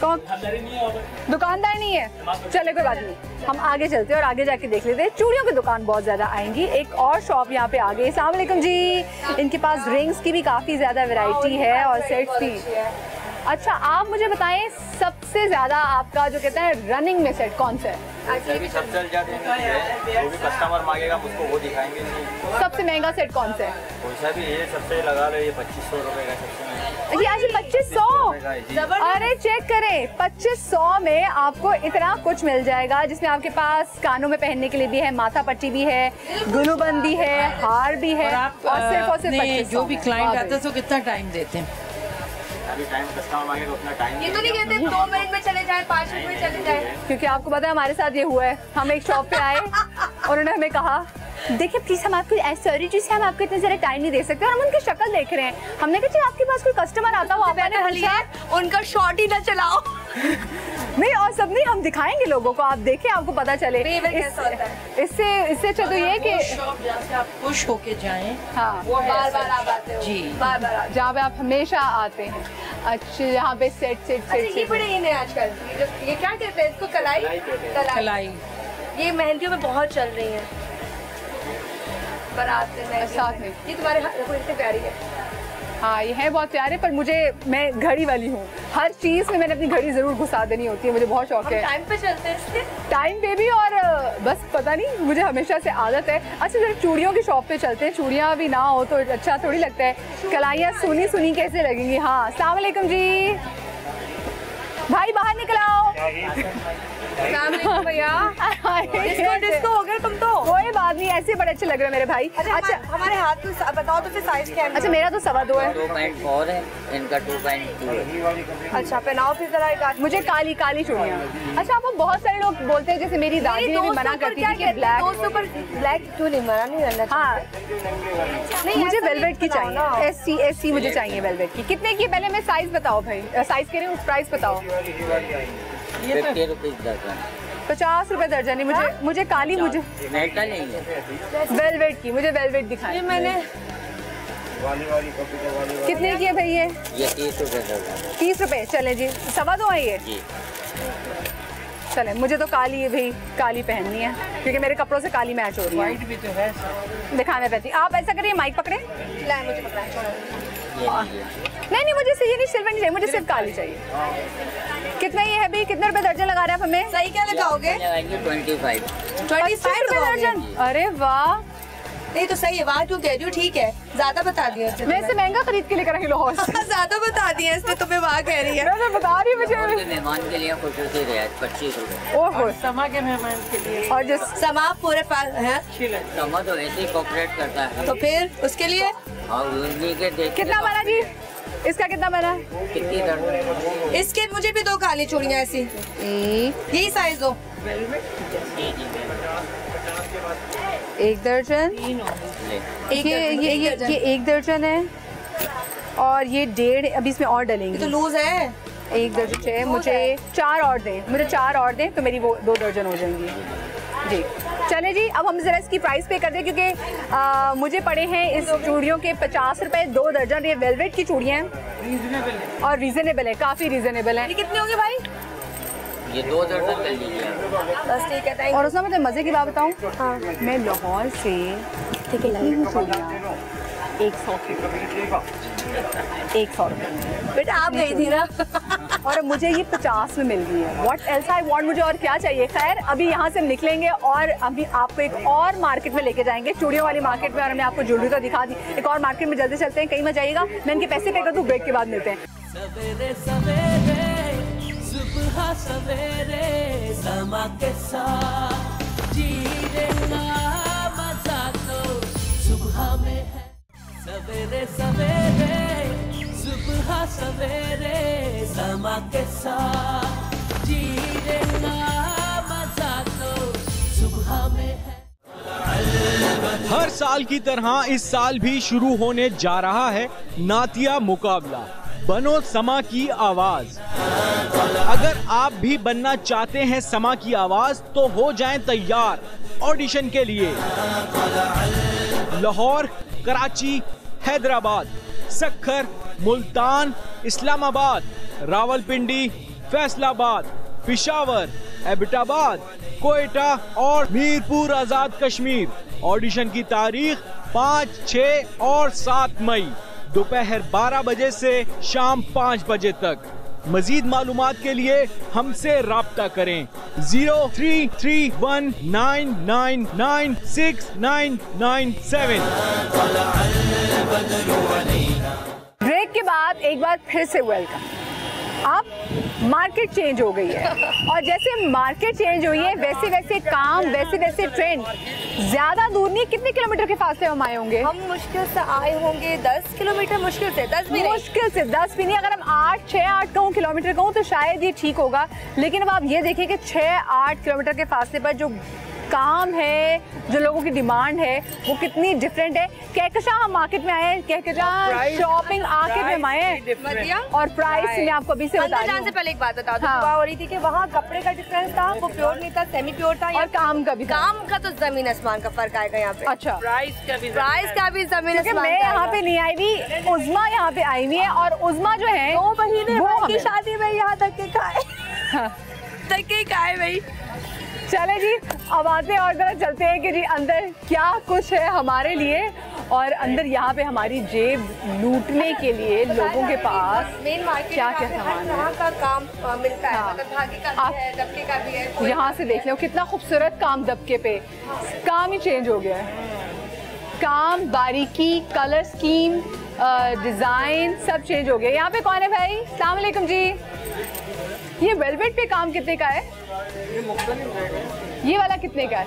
Speaker 2: कौन दुकानदार नहीं है? चले, कोई बात नहीं, हम आगे चलते हैं और आगे जाके देख लेते हैं। चूड़ियों की दुकान बहुत ज्यादा आएंगी। एक और शॉप यहाँ पे आ गई। अस्सलाम वालेकुम जी। इनके पास रिंग्स की भी काफी ज्यादा वैरायटी है और सेट्स भी। अच्छा, आप मुझे बताएं, सबसे ज्यादा आपका जो कहते हैं रनिंग में सेट कौन सा है?
Speaker 11: अभी सब चल जाते हैं, जो भी कस्टमर मांगेगा उसको वो दिखाएंगे।
Speaker 2: सबसे महंगा सेट कौन सा है?
Speaker 11: कोई भी ये सबसे लगा लो, ये 2500 रुपए का सबसे महंगा।
Speaker 2: ये आज 2500? अरे चेक करें, 2500 में आपको इतना कुछ मिल जाएगा, जिसमें आपके पास कानों में पहनने के लिए भी है, माथा पट्टी भी है, गुलूबंद भी है, हार भी है। और सिर्फ
Speaker 6: जो भी क्लाइंट आता है तो कितना टाइम देते हैं?
Speaker 11: अभी टाइम कस्टमर मांगे तो उतना टाइम।
Speaker 7: ये तो नहीं कहते 2 मिनट में चले जाए, 5 मिनट में चले जाए।
Speaker 2: क्योंकि आपको पता है हमारे साथ ये हुआ है। हम एक शॉप पे आए और उन्होंने हमें कहा, देखिए प्लीज हम आपको सॉरी जी से हम आपको इतना ज़रा टाइम नहीं दे सकते। और हम उनकी शक्ल देख रहे हैं। हमने कहा आपके पास कोई कस्टमर आता हो, आपने
Speaker 7: उनका शॉर्ट ही ना चलाओ।
Speaker 2: नहीं, और सब नहीं, हम दिखाएंगे लोगों को, आप देखें, आपको पता चले। इससे अच्छा तो ये कि
Speaker 6: आप खुश होके जाएं।
Speaker 2: हाँ,
Speaker 7: बार-बार आप आते हो
Speaker 6: जी,
Speaker 7: बार-बार
Speaker 2: जहाँ पे आप हमेशा आते हैं। अच्छा, यहाँ पे सेट
Speaker 7: ये बड़े इन है आजकल। ये क्या कहते हैं इसको? कलाई। ये मेहंदियों में बहुत चल रही है, बारात में
Speaker 2: साथ में।
Speaker 7: ये तुम्हारे इतने प्यारी है।
Speaker 2: हाँ, ये है बहुत प्यारे, पर मैं घड़ी वाली हूँ। हर चीज़ में मैंने अपनी घड़ी ज़रूर घुसा देनी होती है, मुझे बहुत शौक है।
Speaker 7: टाइम पे चलते हैं इसलिए?
Speaker 2: टाइम पे भी, और बस पता नहीं, मुझे हमेशा से आदत है। अच्छा, जरा चूड़ियों की शॉप पे चलते हैं। चूड़ियाँ भी ना हो तो अच्छा थोड़ी लगता है। कलाइयाँ सुनी सुनी कैसे लगेंगी? हाँ, अस्सलाम वालेकुम जी। भाई बाहर निकल आओ।
Speaker 7: भैया डिस्को हो गया तुम तो।
Speaker 2: कोई बात नहीं, ऐसे बड़े अच्छे लग रहे हैं मेरे भाई।
Speaker 7: अच्छा, हमारे हाथ को बताओ तो फिर साइज क्या है?
Speaker 2: अच्छा, मेरा तो 2.25 है।
Speaker 10: 2.4 है, इनका 2.2 है।
Speaker 7: अच्छा, पहनाओ फिर जरा।
Speaker 2: मुझे काली चूड़ियाँ। अच्छा, आपको बहुत सारे लोग बोलते हैं, जैसे मेरी दादी भी मना करती थी कि ब्लैक।
Speaker 7: दोस्तों पर ब्लैक क्यों नहीं, मना नहीं करना?
Speaker 2: हाँ, नहीं, मुझे वेलवेट की चाहिए। एससी मुझे चाहिए वेलवेट की। कितने की? पहले मैं साइज बताओ भाई, साइज कह रही हूँ, प्राइस बताओ।
Speaker 10: 50 रुपीज दर्जन।
Speaker 2: 50 रुपए दर्जन। मुझे काली, मुझे
Speaker 10: नहीं है,
Speaker 2: वेलवेट की, मुझे वेलवेट दिखाई।
Speaker 7: मैंने
Speaker 2: कितने की है भाई ये?
Speaker 10: 30 रुपए दर्जन।
Speaker 2: 30 रुपए। चले जी, 2.25 है ये। चले, मुझे तो काली है भाई, काली पहननी है क्योंकि मेरे कपड़ों से काली मैच हो रही है।
Speaker 6: वाइट भी तो है,
Speaker 2: दिखाने पहनती। आप ऐसा करिए, माइक पकड़े।
Speaker 7: मुझे पकड़ा।
Speaker 2: नहीं, मुझे ये नहीं, सिल्वर नहीं चाहिए, मुझे सिर्फ काली चाहिए। कितना ये है भाई? कितने रुपए दर्जन लगा रहे हैं आप हमें?
Speaker 7: सही क्या लगाओगे?
Speaker 10: 25
Speaker 2: रुपए दर्जन। अरे वाह,
Speaker 7: नहीं तो सही है। वाह क्यों कह रही हूँ? ठीक है, ज्यादा बता दिया इसने।
Speaker 2: मैं इससे महंगा खरीद के लेकर आई लाहौर से।
Speaker 7: ज्यादा बता दिया इसने, तुम्हें वाह कह रही है।
Speaker 2: मैं बता रही मुझे।
Speaker 10: मेहमान के लिए खुशूसी रियायत 25 रुपए।
Speaker 2: ओहो,
Speaker 6: समा के मेहमान के लिए।
Speaker 2: और जो
Speaker 7: समा पूरे पास है,
Speaker 10: समा तो ऐसे ही कॉपरेट करता है,
Speaker 7: तो फिर उसके लिए
Speaker 2: कितना बना जी? इसका कितना बना?
Speaker 10: कितनी दर्जन?
Speaker 7: इसके मुझे भी 2 काली चूड़ियाँ ऐसी, यही साइज दो।
Speaker 2: 1 दर्जन। ये 1 दर्जन है और ये 1.5। अभी इसमें और डलेंगे
Speaker 7: तो लूज है।
Speaker 2: 1 दर्जन चाहिए मुझे। 4 और दें, मुझे 4 और दें तो मेरी वो 2 दर्जन हो जाएंगी। जी चले जी, अब हम जरा इसकी प्राइस पे कर दें क्योंकि मुझे पड़े हैं इस चूड़ियों के 50 रुपए 2 दर्जन। ये वेलवेट की चूड़ियाँ हैं और रीजनेबल है, काफ़ी रीजनेबल है।
Speaker 7: ये कितने होंगे भाई?
Speaker 10: ये 2 दर्जन कर लीजिए।
Speaker 7: बस ठीक है।
Speaker 2: और उसमें मुझे मज़े की बात बताऊँ, हाँ मैं लाहौर से लाई हूँ चूड़ियाँ 100 रुपये।
Speaker 7: बेटा आप गई थी ना
Speaker 2: और मुझे ये 50 में मिल रही है। व्हाट एल्स आई वांट, मुझे और क्या चाहिए। खैर अभी यहाँ से हम निकलेंगे और अभी आपको एक और मार्केट में लेके जाएंगे, चूड़ियों वाली मार्केट में, और मैं आपको ज्वेलरी तो दिखा दी। एक और मार्केट में जल्दी चलते हैं, कहीं मत जाइएगा, मैं इनके पैसे पे कर दूँ, ब्रेक के बाद मिलते हैं।
Speaker 4: सवेरे सवेरे सुबह सवेरे समा के साथ जीने का मजा तो सुबह में है। सवेरे सवेरे सुबह सवेरे समा के साथ जीने का मजा तो सुबह में है।
Speaker 5: हर साल की तरह इस साल भी शुरू होने जा रहा है नातिया मुकाबला, बनो समा की आवाज। अगर आप भी बनना चाहते हैं समा की आवाज तो हो जाएं तैयार ऑडिशन के लिए। लाहौर, कराची, हैदराबाद, सक्खर, मुल्तान, इस्लामाबाद, रावलपिंडी, फैसलाबाद, पिशावर, एबटाबाद, कोयटा और मीरपुर आजाद कश्मीर। ऑडिशन की तारीख 5, 6 और 7 मई दोपहर 12 बजे से शाम 5 बजे तक। मजीद मालूमात के लिए हमसे राब्ता करें 0331999697।
Speaker 2: ब्रेक के बाद एक बार फिर से वेलकम। अब मार्केट चेंज हो गई है और जैसे मार्केट चेंज हुई है वैसे वैसे काम, वैसे वैसे ट्रेंड। ज्यादा दूर नहीं, कितने किलोमीटर के फासले हम आए होंगे?
Speaker 7: हम मुश्किल से आए होंगे 10 किलोमीटर, मुश्किल से 10 भी नहीं।
Speaker 2: मुश्किल से 10 भी नहीं। अगर हम 8 कहूँ किलोमीटर कहूँ तो शायद ये ठीक होगा, लेकिन अब आप ये देखिए कि 6-8 किलोमीटर के फासले पर जो काम है, जो लोगों की डिमांड है वो कितनी डिफरेंट है। कहकशां हम मार्केट में आए हैं, कहकशां शॉपिंग मार्केट में आए हैं और प्राइस मैं आपको अभी से बता रही हूं।
Speaker 7: से पहले एक बात बता दूं, हो रही थी कि वहाँ कपड़े का डिफरेंस था, वो प्योर नहीं था, सेमी प्योर था,
Speaker 2: और काम का भी।
Speaker 7: काम का तो जमीन आसमान का फर्क आएगा यहाँ पे।
Speaker 2: अच्छा,
Speaker 7: प्राइस का भी जमीन आसमान।
Speaker 2: मैं यहाँ पे नहीं आई हुई, उज़मा यहाँ पे आई हुई है और उज़मा जो है
Speaker 7: 2 महीने की शादी में यहाँ तक के खाए भाई।
Speaker 2: चले जी, अब आते हैं और जरा चलते हैं कि जी अंदर क्या कुछ है हमारे लिए। और अंदर यहाँ पे हमारी जेब लूटने के लिए लोगों के पास
Speaker 7: मेन मार्केट
Speaker 2: क्या क्या सामान
Speaker 7: है, का काम मिलता है, मतलब धागे का भी है, दबके का भी है।
Speaker 2: यहाँ से देख लो कितना खूबसूरत काम, दबके पे काम ही चेंज हो गया है। काम, बारीकी, कलर स्कीम, डिजाइन सब चेंज हो गया। यहाँ पे कौन है भाई? अस्सलाम वालेकुम जी। ये वेलवेट पे काम कितने का है? ये वाला कितने का है?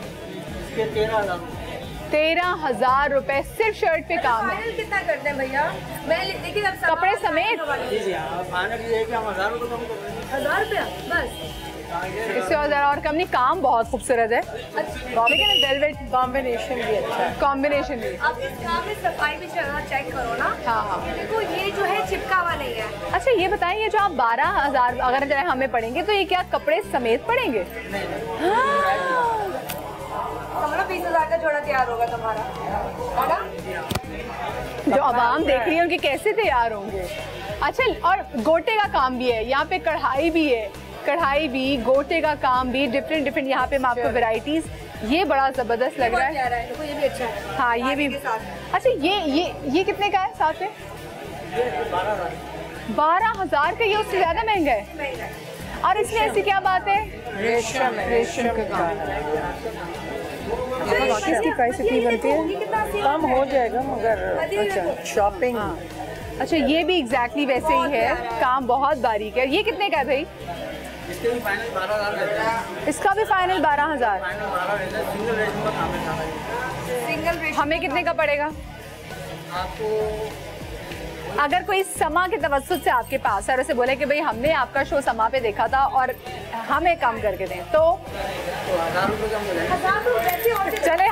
Speaker 2: 13,000 रुपए सिर्फ शर्ट पे काम है।
Speaker 7: कितना करते हैं भैया? मैं देखिए अब
Speaker 2: कपड़े समेत
Speaker 7: 1,000 रुपया बस,
Speaker 2: इससे और ज़रा और कम नहीं। काम बहुत खूबसूरत है, लेकिन वेलवेट कॉम्बिनेशन भी अच्छा है, कॉम्बिनेशन भी।
Speaker 7: अब इस काम में सफाई भी चेक करो ना।
Speaker 2: हाँ,
Speaker 7: देखो ये जो है चिपका हुआ नहीं है।
Speaker 2: अच्छा ये बताएं, ये जो आप 12,000 अगर जो है हमें पड़ेंगे तो ये क्या कपड़े समेत पड़ेंगे?
Speaker 7: तुम्हारा 20,000 का जोड़ा तैयार होगा तुम्हारा, है ना?
Speaker 2: जो आवाम देख रही है उनके कैसे तैयार होंगे। अच्छा, और गोटे का काम भी है यहाँ पे, कढ़ाई भी है, कढ़ाई भी, गोटे का काम भी, डिफरेंट यहाँ पे मैं आपको वैरायटीज। ये बड़ा जबरदस्त लग रहा है।
Speaker 7: देखो ये भी अच्छा है।
Speaker 2: हाँ ये भी। अच्छा ये कितने का है साथ में? 12,000 का। ये उससे ज्यादा महंगा है। और इसमें ऐसी क्या बात है? रेशम का काम। इसकी प्राइस इतनी बनती है?
Speaker 6: कम हो जाएगा मगर अच्छा शॉपिंग।
Speaker 2: अच्छा ये भी एग्जैक्टली वैसे ही है, काम बहुत बारीक है। ये कितने का है भाई?
Speaker 11: इसके भी फाइनल 12,000।
Speaker 2: इसका भी फाइनल 12,000।
Speaker 7: सिंगल रेशम
Speaker 2: हमें कितने का पड़ेगा?
Speaker 11: आपको
Speaker 2: अगर कोई समा के तवज्जुद से आपके पास और उसे बोले कि भाई हमने आपका शो समा पे देखा था और हमें कम करके दें, तो
Speaker 7: 1000 रुपये कम हो जाए।
Speaker 2: चले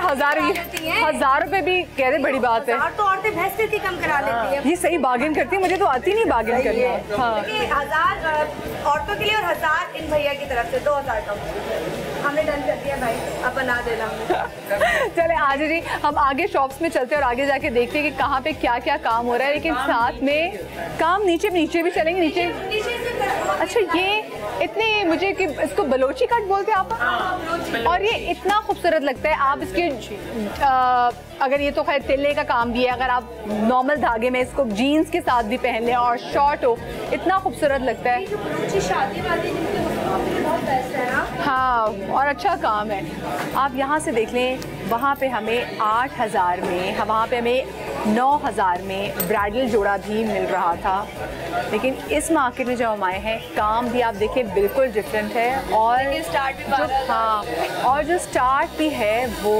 Speaker 2: 1000 रुपये भी कह रहे बड़ी बात है।
Speaker 7: तो औरतें भैंस की कम करा लेती है।
Speaker 2: ये सही बार्गेन करती है, मुझे तो आती नहीं बार्गेन करना। हाँ
Speaker 7: 1000 औरतों के लिए और 1000 इन भैया की तरफ से 2000 कम हमने डन कर दिया भाई, अब बना देना।
Speaker 2: चले आज जी हम आगे शॉप्स में चलते हैं और आगे जाके देखते हैं कि कहाँ पे क्या क्या काम हो रहा है, लेकिन साथ में काम नीचे भी चलेंगे। नीचे अच्छा ये इतने मुझे कि इसको बलोची कट बोलते हैं आप, और ये इतना खूबसूरत लगता है। आप इसके अगर ये तो खैर तिल्ले का काम भी है, अगर आप नॉर्मल धागे में इसको जीन्स के साथ भी पहन लें और शॉर्ट हो, इतना खूबसूरत लगता है।
Speaker 7: शादी वादी बहुत बेस्ट है ना।
Speaker 2: हाँ और अच्छा काम है। आप यहाँ से देख लें, वहाँ पे हमें 8000 में, वहाँ पे हमें 9000 में ब्राइडल जोड़ा भी मिल रहा था, लेकिन इस मार्केट में जो हम आए हैं काम भी आप देखें बिल्कुल डिफरेंट है। और और जो स्टार्ट भी है वो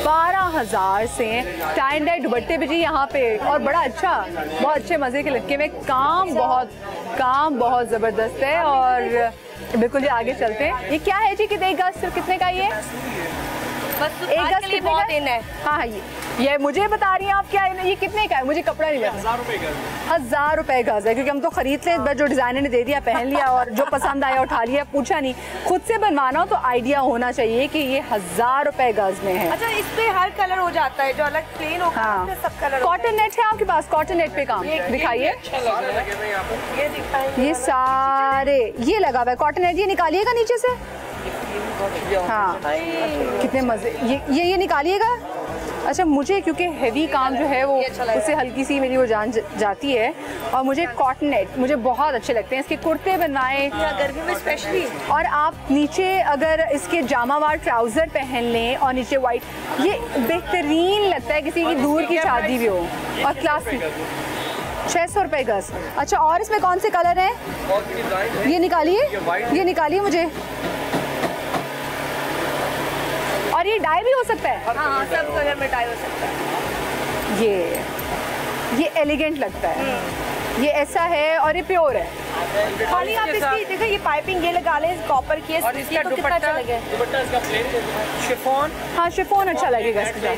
Speaker 2: 12000 से टाई एंड डाई दुपट्टे भी जी यहाँ पे, और बड़ा अच्छा, बहुत अच्छे मज़े के लटके में काम बहुत ज़बरदस्त है। और बिल्कुल जी आगे चलते हैं। ये क्या है जी, कितने गज सिर्फ कितने का ये?
Speaker 7: बस एक गज के बहुत इन है।
Speaker 2: हाँ ये मुझे बता रही हैं आप क्या है, ये कितने का है? मुझे कपड़ा नहीं लगा। 1000 रुपए गज है, क्योंकि हम तो खरीद लें, बस जो डिजाइनर ने दे दिया पहन लिया और जो पसंद आया उठा लिया, पूछा नहीं। खुद से बनवाना हो तो आइडिया होना चाहिए कि ये 1000 रुपए गज में है।
Speaker 7: अच्छा इस पे हर कलर हो जाता है, जो अलग प्लेन होगा
Speaker 2: हाँ।
Speaker 7: सब कलर।
Speaker 2: कॉटन नेट है आपके पास? कॉटन नेट पे काम दिखाइए। ये सारे ये लगा हुआ है कॉटन नेट, ये निकालिएगा नीचे से। हाँ कितने मजे, ये निकालिएगा। अच्छा मुझे क्योंकि हेवी काम जो है वो उससे हल्की सी मेरी वो जान जाती है, और मुझे कॉटन नेट मुझे बहुत अच्छे लगते हैं। इसके कुर्ते बनवाएं
Speaker 7: गर्मी में स्पेशली,
Speaker 2: और आप नीचे अगर इसके जामावार ट्राउज़र पहन लें और नीचे वाइट, ये बेहतरीन लगता है किसी की दूर की शादी भी हो। और क्लासिक 600 रुपये गज। अच्छा और इसमें कौन से कलर हैं? ये निकालिए मुझे। और ये डाई भी हो सकता है?
Speaker 7: हाँ सब कलर में डाई हो सकता है।
Speaker 2: ये एलिगेंट लगता है, ये ऐसा है और ये प्योर है।
Speaker 7: खाली आप इसकी देखो ये पाइपिंग ये लगा लें कॉपर की,
Speaker 6: और इसका
Speaker 7: तो कितना अच्छा लगेगा।
Speaker 6: दुपट्टा इसका प्लेन शिफॉन।
Speaker 2: हाँ शिफॉन अच्छा लगेगा इसके साथ,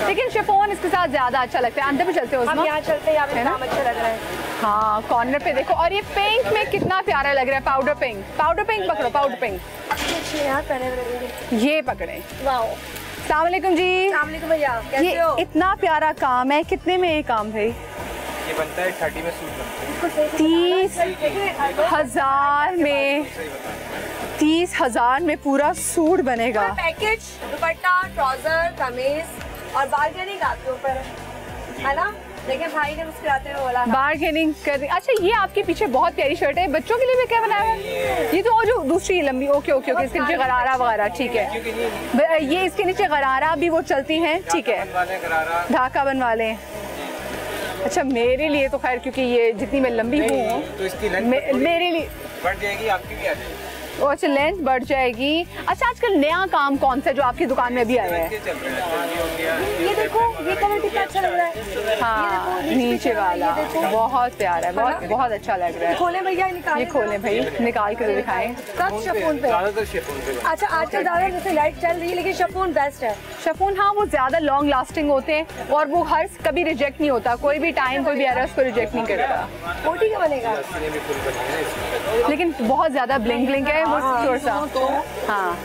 Speaker 2: लेकिन शिफॉन इसके साथ ज्यादा अच्छा लगता है। अंदर पे चलते हो,
Speaker 7: हम यहाँ चलते हैं, यहाँ पे काम अच्छा लग रहा है।
Speaker 2: हाँ कॉर्नर पे देखो, और ये पिंक में कितना प्यारा लग रहा है। पाउडर पिंक पकड़ो, पाउडर पिंक ये पकड़े। अस्सलाम वालेकुम जी।
Speaker 7: भैया कैसे हो?
Speaker 2: इतना प्यारा काम है, कितने में ये काम भाई?
Speaker 11: ये बनता है 30 में सूट बनता है।
Speaker 2: 30,000 में 30,000 में पूरा सूट बनेगा।
Speaker 7: पैकेज दुपट्टा ट्राउजर कमीज और बार्गेनिंग आपके ऊपर है ना। लेकिन भाई ने मुस्कुराते हुए बोला
Speaker 2: बार्गेनिंग कर। अच्छा ये आपके पीछे बहुत प्यारी शर्ट है, बच्चों के लिए भी क्या बनाया है? ये तो वो जो दूसरी लंबी, ओके इसके नीचे गरारा वगैरह, ठीक है। ये इसके नीचे गरारा भी वो चलती हैं, ठीक है, ढाका बनवा लें। अच्छा मेरे लिए तो खैर क्योंकि ये जितनी मैं लंबी हूँ
Speaker 11: तो इसकी
Speaker 2: मेरे लिए
Speaker 11: बढ़ जाएगी, आपकी भी आ जाएगी।
Speaker 2: अच्छा लेंथ बढ़ जाएगी। अच्छा आजकल नया काम कौन सा जो आपकी दुकान में भी आया है?
Speaker 7: ये देखो ये कलर कितना अच्छा लग रहा है।
Speaker 2: हाँ नीचे वाला बहुत प्यारा है, बहुत अच्छा लग रहा है।
Speaker 7: खोले भैया,
Speaker 2: ये खोले भाई, निकाल के दिखाएं।
Speaker 7: सब शिफॉन पे। अच्छा आजकल ज्यादा जैसे लाइट चल रही है, लेकिन शिफॉन बेस्ट है।
Speaker 2: शिफॉन हाँ वो ज्यादा लॉन्ग लास्टिंग होते हैं और वो हर कभी रिजेक्ट नहीं होता, कोई भी टाइम कोई भी एरर उसको रिजेक्ट नहीं करता।
Speaker 7: कोटी का बनेगा,
Speaker 2: लेकिन बहुत ज्यादा ब्लिंक है वो थोड़ा सा। हाँ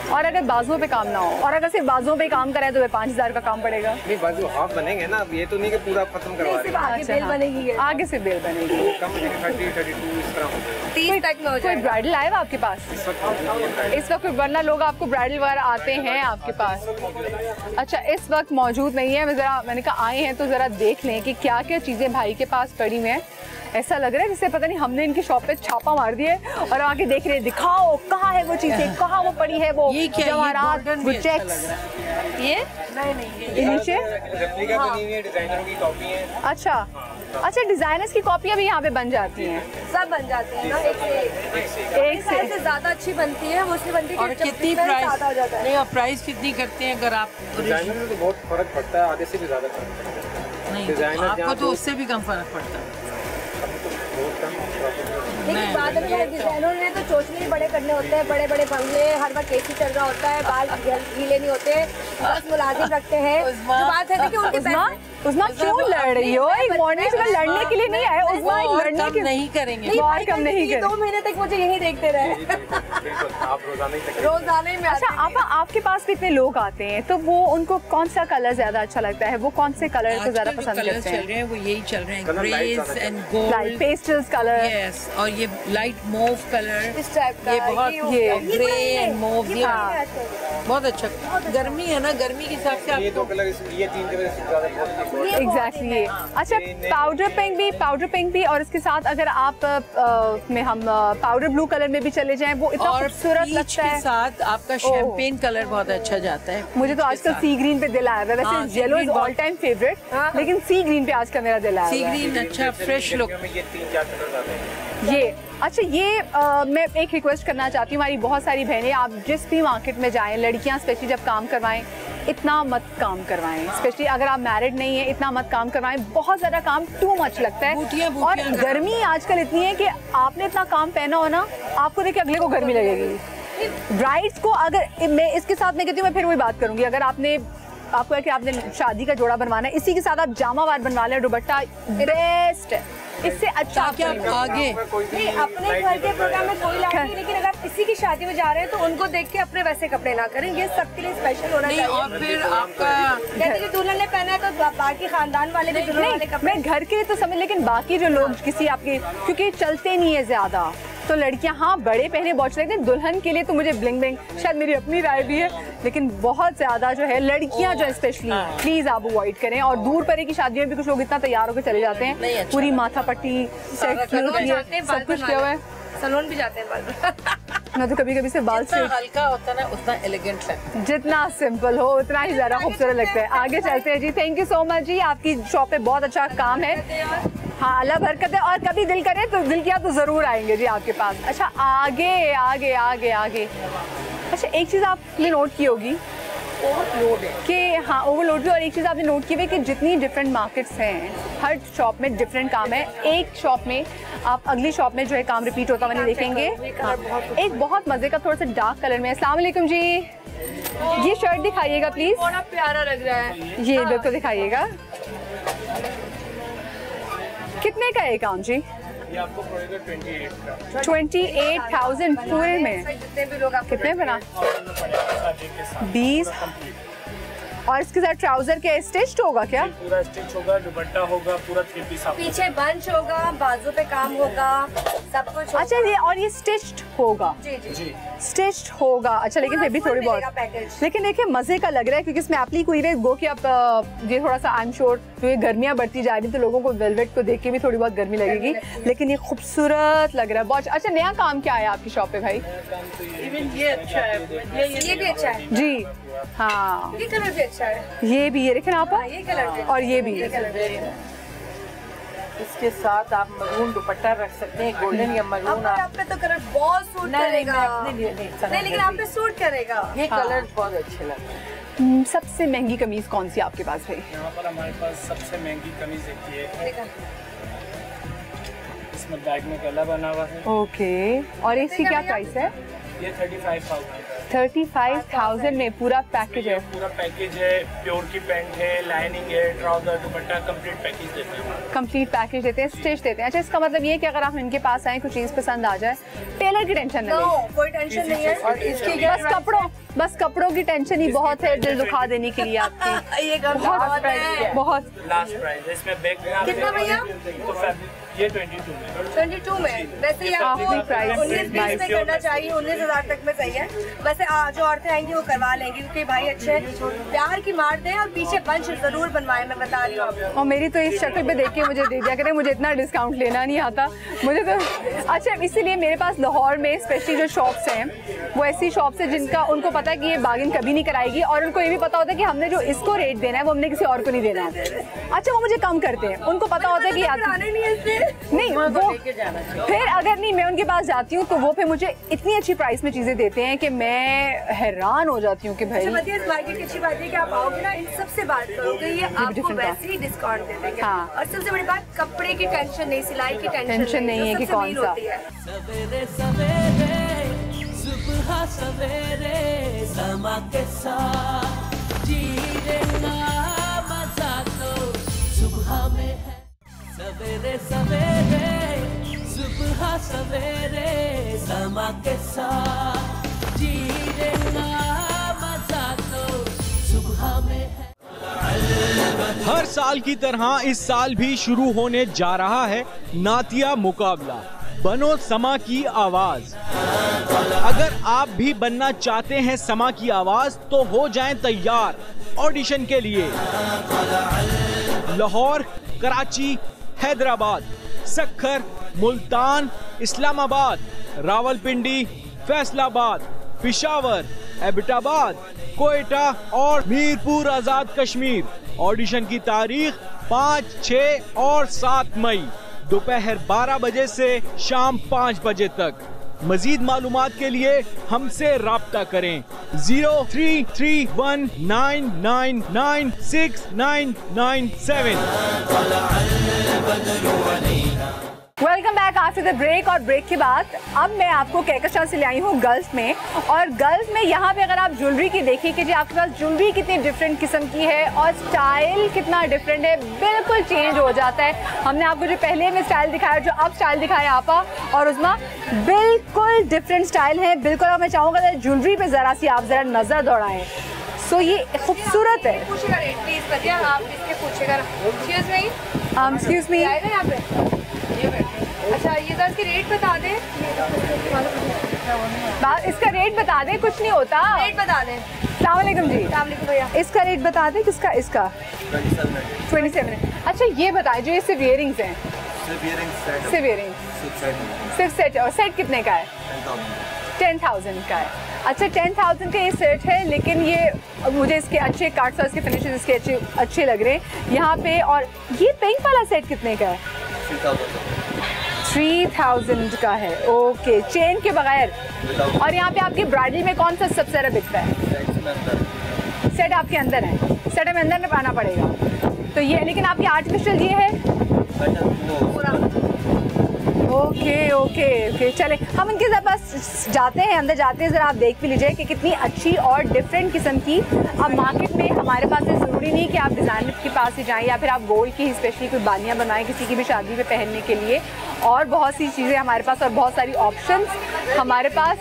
Speaker 2: और अगर बाजुओं पे काम ना हो, और अगर सिर्फ बाजुओं पे काम कराए तो 5000 का काम पड़ेगा।
Speaker 11: नहीं बाजू हाफ बनेंगे ना, अब ये तो नहीं कि पूरा खत्म करवा रहे हैं।
Speaker 7: आगे बेल बनेगी,
Speaker 2: आगे से बेल बनेगी।
Speaker 11: कम 30, 32 इस तरह हो जाएगा।
Speaker 7: 30 तक में हो जाएगा।
Speaker 2: कोई ब्राइडल आए आपके पास इस वक्त? वरना लोग आपको ब्राइडल वगैरह आते हैं आपके पास। अच्छा इस वक्त मौजूद नहीं है, मैंने कहा आए हैं तो ज़रा देख लें कि क्या क्या चीज़ें भाई के पास पड़ी हुई हैं। ऐसा लग रहा है जैसे पता नहीं हमने इनकी शॉप पे छापा मार दिया है और आके देख रहे हैं, दिखाओ कहाँ है वो चीज़ें, कहाँ वो पड़ी है वो जवाहरात, वो चेक्स। ये नीचे
Speaker 11: रेप्लिका बनी हुई है, डिजाइनरों की कॉपी है।
Speaker 2: अच्छा डिजाइनर्स की कॉपियाँ भी यहाँ पे बन जाती हैं?
Speaker 7: सब बन जाती हैं ना, एक से ज्यादा अच्छी बनती है, वो उसकी बनती है।
Speaker 6: और कितनी प्राइस नहीं, और प्राइस कितनी करते हैं अगर आप?
Speaker 11: डिजाइनर में तो बहुत फर्क पड़ता है, आधे से भी ज्यादा फर्क पड़ता है।
Speaker 6: नहीं, आपको तो उससे भी कम फर्क पड़ता है।
Speaker 7: लेकिन बाद में डिजाइनरों ने तो चोचले ही बड़े करने होते हैं, बड़े बड़े बंगले, हर वक्त एसी चल रहा होता है, बाल गीले नहीं होते, बस मुलाजिम रखते हैं। जो बात है ना कि उनके
Speaker 2: उस्मा क्यों लड़ रही हो? एक मॉर्निंग से लड़ने के लिए नहीं आए उस्मा, एक लड़ने के
Speaker 6: नहीं करेंगे,
Speaker 2: और कम नहीं करेंगे।
Speaker 7: 2 महीने तक मुझे यही देखते रहे।
Speaker 11: आप
Speaker 7: रोजाना ही में।
Speaker 2: अच्छा आपा, आपके पास भी इतने लोग आते हैं तो वो उनको कौन सा कलर ज्यादा अच्छा लगता है? वो कौन से कलर को ज्यादा पसंद करते हैं?
Speaker 6: चल रहे हैं वो यही चल रहे हैं, greys and gold,
Speaker 2: light pastels colour.
Speaker 6: Yes, और ये लाइट मोव कलर,
Speaker 7: इस टाइप का
Speaker 6: ये बहुत
Speaker 2: ये
Speaker 6: ग्रे एंड मोव, ये बहुत अच्छा। गर्मी है ना, गर्मी के हिसाब से
Speaker 11: ये 2 कलर, ये 3 कलर से ज्यादा
Speaker 2: एग्जैक्टली। अच्छा पाउडर पिंक भी और इसके साथ अगर आप में हम पाउडर ब्लू कलर में भी चले जाएं वो इतना खूबसूरत लगता है।
Speaker 6: साथ आपका शैंपेन कलर बहुत अच्छा जाता है।
Speaker 2: मुझे तो आजकल सी ग्रीन पे दिल आया है। वैसे yellow is all time favourite, लेकिन सी ग्रीन पे आजकल मेरा दिल आया है।
Speaker 6: सी ग्रीन अच्छा फ्रेश लुक।
Speaker 11: ये 3-4 कलर आते हैं।
Speaker 2: ये अच्छा, ये मैं एक रिक्वेस्ट करना चाहती हूँ, हमारी बहुत सारी बहनें, आप जिस भी मार्केट में जाएं, लड़कियाँ स्पेशली जब काम करवाएं, इतना मत काम करवाएं। स्पेशली अगर आप मैरिड नहीं है, इतना मत काम करवाएं। बहुत ज़्यादा काम टू मच लगता है। और गर्मी आजकल इतनी है कि आपने इतना काम पहना हो ना, आपको देख के अगले को गर्मी लगेगी। ब्राइड्स को अगर मैं इसके साथ मैं कहती हूँ, मैं फिर वही बात करूँगी, अगर आपको है कि आपने शादी का जोड़ा बनवाना है, इसी के साथ आप जामावार बनवा लें, दुपट्टा बेस्ट है। इससे अच्छा
Speaker 6: क्या आगे
Speaker 7: नहीं, अपने घर के प्रोग्राम में कोई लाभ नहीं, लेकिन अगर आप किसी की शादी में जा रहे हैं तो उनको देख के अपने वैसे कपड़े ना करें, ये सबके लिए स्पेशल होना चाहिए।
Speaker 6: और फिर आपका
Speaker 7: जैसे कि दुल्हन ने पहना है तो बाकी खानदान वाले भी दुल्हन वाले कपड़े।
Speaker 2: मैं घर के लिए तो समझ, लेकिन बाकी जो लोग किसी आपके, क्योंकि चलते नहीं है ज्यादा, तो लड़कियां हाँ बड़े पहने बहुत लगते हैं। दुल्हन के लिए तो मुझे ब्लिंग ब्लिंग, शायद मेरी अपनी राय भी है, लेकिन बहुत ज्यादा जो है लड़कियां जो स्पेशली प्लीज आप अवॉइड करें। और दूर परे की शादियों में भी कुछ लोग इतना तैयार होकर चले जाते हैं, पूरी माथा पट्टी सब कुछ किया हुआ है,
Speaker 7: सैलून भी जाते हैं बाल।
Speaker 2: मैं तो कभी कभी से बाल से
Speaker 6: हल्का होता है ना उतना एलिगेंट लगता है,
Speaker 2: जितना सिंपल हो उतना ही ज्यादा खूबसूरत लगता है। आगे चलते हैं जी। थैंक यू सो मच जी, आपकी शॉप पे बहुत अच्छा काम है। हाँ अल्लाह बरकत है, और कभी दिल करे तो दिल किया तो जरूर आएंगे जी आपके पास। अच्छा आगे आगे आगे आगे। अच्छा एक चीज़ आपने नोट की होगी कि हाँ ओवरलोड भी, और एक चीज़ आपने नोट की हुई कि जितनी डिफरेंट मार्केट्स हैं, हर शॉप में डिफरेंट काम है। एक शॉप में आप अगली शॉप में जो है काम रिपीट होता हुआ नहीं देखेंगे। एक बहुत मज़े का थोड़ा सा डार्क कलर में। अस्सलाम वालेकुम जी, ये शर्ट दिखाइएगा प्लीज़,
Speaker 7: बड़ा प्यारा लग रहा है।
Speaker 2: ये बिल्कुल दिखाइएगा। कितने का है काम जी?
Speaker 11: ये आपको पड़ेगा 28 का।
Speaker 2: 28,000 पूरे में कितने बना? 20। और इसके साथ ट्राउजर के स्टिच्ड होगा क्या?
Speaker 8: पूरा स्टिच होगा, दुपट्टा होगा, पूरा 3 पीस आपको।
Speaker 7: पीछे बंच होगा, बाजू पे काम होगा, सब कुछ।
Speaker 2: अच्छा ये और ये स्टिच्ड होगा?
Speaker 7: जी जी जी
Speaker 2: स्टिच्ड होगा। अच्छा लेकिन फिर भी थोड़ी बहुत, लेकिन देखिए मजे का लग रहा है क्योंकि इसमें एप्ली हुई है गो कि आप ये थोड़ा सा आई एम श्योर जो ये गर्मियाँ बढ़ती जा रही तो लोगों को वेलवेट को देख के भी थोड़ी बहुत गर्मी लगेगी, लेकिन ये खूबसूरत लग रहा है बहुत। अच्छा नया काम क्या है आपकी शॉप पे भाई?
Speaker 6: ये अच्छा है,
Speaker 7: ये भी अच्छा है
Speaker 2: जी। हाँ
Speaker 7: ये कलर भी अच्छा है,
Speaker 2: ये भी, ये देखें आप,
Speaker 7: ये कलर भी,
Speaker 2: और ये भी।
Speaker 6: इसके साथ आप मरून दुपट्टा रख सकते हैं, गोल्डन या मरून।
Speaker 7: आप पे तो कलर बहुत सूट करेगा। नहीं लेकिन आप पे सूट करेगा।
Speaker 6: ये कलर बहुत अच्छे लगते हैं।
Speaker 2: सबसे महंगी कमीज कौन सी आपके पास है?
Speaker 8: यहाँ पर हमारे पास सबसे महंगी कमीज देखी है, इसमें बैग में गला बना हुआ है।
Speaker 2: ओके, और इसकी क्या प्राइस है?
Speaker 8: ये 35,000
Speaker 2: 35,000 में पूरा पैकेज है?
Speaker 8: पूरा पैकेज है, प्योर की पैंट है, लाइनिंग है, ट्राउजर, दुपट्टा, कंप्लीट पैकेज देते हैं।
Speaker 2: कंप्लीट पैकेज देते हैं, स्टिच देते हैं। अच्छा इसका मतलब ये है कि अगर आप इनके पास आए कुछ चीज़ पसंद आ जाए, टेलर की टेंशन नहीं है,
Speaker 7: कोई टेंशन नहीं है। और इसकी
Speaker 2: बस कपड़ों की टेंशन ही बहुत है दिल दुखा देने के लिए आपकी।
Speaker 7: ये
Speaker 2: बहुत
Speaker 8: लास्ट प्राइस है इसमें। बैग
Speaker 7: कितना भैया?
Speaker 8: ये 22 में।
Speaker 7: 22 में वैसे आपको 19-20 में करना चाहिए, 19,000 तक में सही है। वैसे जो औरतें आएंगी वो करवा लेंगी क्योंकि भाई अच्छे प्यार की मार दें और पीछे बंच जरूर बनवाए, मैं बता रही हूँ आपको।
Speaker 2: और मेरी तो इस शक्ल पे देख के मुझे दे दिया करें, मुझे इतना डिस्काउंट लेना नहीं आता मुझे तो। अच्छा इसीलिए मेरे पास लाहौर में स्पेशली जो शॉप्स हैं वो ऐसी शॉप्स हैं जिनका उनको पता है कि ये बार्गेन कभी नहीं कराएगी, और उनको ये भी पता होता है कि हमने जो इसको रेट देना है वो हमने किसी और को नहीं देना है। अच्छा वो मुझे कम करते हैं, उनको पता होता है कि नहीं वो फिर अगर नहीं मैं उनके पास जाती हूँ तो वो फिर मुझे इतनी अच्छी प्राइस में चीजें देते हैं कि मैं हैरान हो जाती हूँ कि भाई
Speaker 7: मार्केट की अच्छी बात है कि आप आओगे ना इन सबसे बात करोगे ये आपको वैसे ही डिस्काउंट दे देंगे।
Speaker 2: हाँ।
Speaker 7: और सबसे बड़ी बात कपड़े की टेंशन नहीं, सिलाई की
Speaker 2: टेंशन नहीं है कि कौन सा।
Speaker 4: सवेरे सवेरे सुबह सवेरे समा के साथ जीने का मजा तो सुबह में है। सवेरे सवेरे सुबह सवेरे समा के साथ जीने का मजा तो सुबह में है।
Speaker 5: हर साल की तरह इस साल भी शुरू होने जा रहा है नातिया मुकाबला बनो समा की आवाज। अगर आप भी बनना चाहते हैं समा की आवाज तो हो जाएं तैयार ऑडिशन के लिए। लाहौर, कराची, हैदराबाद, सक्खर, मुल्तान, इस्लामाबाद, रावलपिंडी, फैसलाबाद, पिशावर, एबटाबाद, कोयटा और मीरपुर आजाद कश्मीर। ऑडिशन की तारीख 5, 6 और 7 मई दोपहर 12 बजे से शाम 5 बजे तक। मजीद मालूमात के लिए हमसे राब्ता करें 0331999697।
Speaker 2: Welcome back after the break. और ब्रेक के बाद अब मैं आपको कहकशां से ले आई हूँ गर्ल्स में। और गर्ल्स में यहाँ पे अगर आप ज्वेलरी की देखिए कि जी आपके पास ज्वेलरी कितनी डिफरेंट किस्म की है और स्टाइल कितना डिफरेंट है, बिल्कुल चेंज हो जाता है। हमने आपको जो पहले में स्टाइल दिखाया, जो अब स्टाइल दिखाया आपा और उसमें बिल्कुल डिफरेंट स्टाइल है। बिल्कुल मैं चाहूँगा ज्वेलरी पर ज़रा सी आप ज़रा नज़र दौड़ाएँ। सो ये खूबसूरत है। एक्सक्यूज मी,
Speaker 7: अच्छा ये तो इसके रेट बता दें।
Speaker 2: इसका रेट बता दें, कुछ नहीं होता।
Speaker 7: रेट बता दें।
Speaker 2: अस्सलाम वालेकुम जी।
Speaker 7: भैया
Speaker 2: इसका रेट बता दें। किसका? इसका 27 है। अच्छा ये बताएं जो ये सिर्फ इयरिंग्स हैं, सिर्फ इयरिंग्स सिर्फ सेट, और सेट कितने का है? 10,000 का है। अच्छा 10,000 का ये सेट है, लेकिन ये मुझे इसके अच्छे कार्ड्स और इसके फिनिशेस इसके अच्छे लग रहे हैं यहाँ पे। और ये पिंक वाला सेट कितने का है? 3,000 का है। ओके, चेन के बगैर। और यहाँ पे आपके ब्राइडल में कौन सा सबसे ज़्यादा बिकता है? सेट आपके अंदर है, सेट में अंदर में पाना पड़ेगा तो ये। लेकिन आपकी आर्टिफिशियल ये है पूरा। ओके ओके ओके, चले हम इनके पास जाते हैं, अंदर जाते हैं। ज़रा आप देख भी लीजिए कि कितनी अच्छी और डिफरेंट किस्म की अब मार्केट में हमारे पास है। ज़रूरी नहीं कि आप डिज़ाइनर के पास ही जाएं या फिर आप गोल्ड की स्पेशली कोई बालियाँ बनाएं किसी की भी शादी में पहनने के लिए। और बहुत सी चीज़ें हमारे पास और बहुत सारी ऑप्शंस हमारे पास।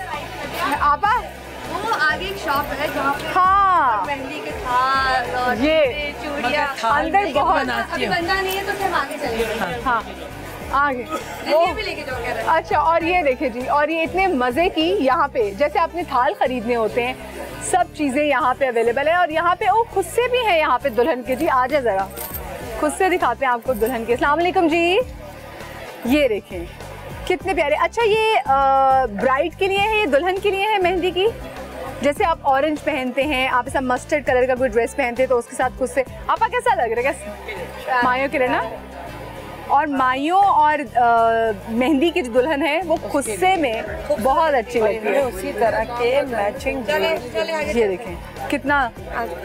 Speaker 2: आपा
Speaker 7: वो आगे एक शॉप है जहाँ पे
Speaker 2: हाँ
Speaker 7: मेहंदी के थाल और
Speaker 2: ये
Speaker 7: चूड़ियाँ
Speaker 2: अंदर बहुत
Speaker 7: बंदा नहीं है तो फिर आगे चलेंगे।
Speaker 2: हाँ आगे
Speaker 7: भी लेके जाओ।
Speaker 2: अच्छा और ये देखे जी, और ये इतने मज़े की यहाँ पे जैसे आपने थाल खरीदने होते हैं सब चीज़ें यहाँ पे अवेलेबल है। और यहाँ पे वो खुद से भी है यहाँ पे दुल्हन के। जी आ जाए ज़रा खुद से दिखाते हैं आपको दुल्हन के। अस्सलाम वालेकुम जी, ये देखें कितने प्यारे। अच्छा ये ब्राइड के लिए है, ये दुल्हन के लिए है मेहंदी की। जैसे आप ऑरेंज पहनते हैं, आप ऐसा मस्टर्ड कलर का कोई ड्रेस पहनते हैं तो उसके साथ खुद से आपका कैसा लग रहा है? क्या मायों के लिए ना। और मायों और मेहंदी की जो दुल्हन है वो खुस्से में बहुत अच्छी लगती है।
Speaker 6: उसी तरह के मैचिंग
Speaker 2: ये देखें कितना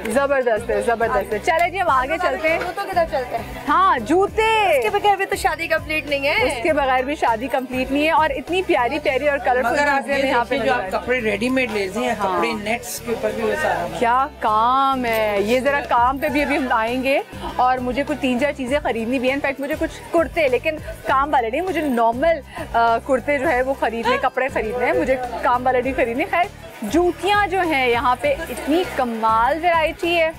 Speaker 2: जबरदस्त है, जबरदस्त है। चले जी हम आगे चलते हैं।
Speaker 7: जूतों की तरफ चलते हैं।
Speaker 2: हाँ जूते,
Speaker 7: उसके बगैर भी तो शादी कंप्लीट नहीं है।
Speaker 2: उसके बगैर भी शादी कंप्लीट नहीं है। और इतनी प्यारी प्यारी और कलरफुल चीजें यहाँ पे
Speaker 6: जो आप कपड़े रेडीमेड लेते हैं, कपड़े नेट्स के ऊपर भी सारा
Speaker 2: क्या काम है। ये जरा काम पे भी अभी हम आएंगे और मुझे कुछ 3-4 चीजें खरीदनी भी है। इनफैक्ट मुझे कुछ कुर्ते, लेकिन काम वाले नहीं, मुझे नॉर्मल कुर्ते जो है वो खरीदने, कपड़े खरीदने हैं, मुझे काम वाले नहीं खरीदने। खैर जूतियाँ जो हैं यहाँ पे इतनी कमाल वैरायटी है।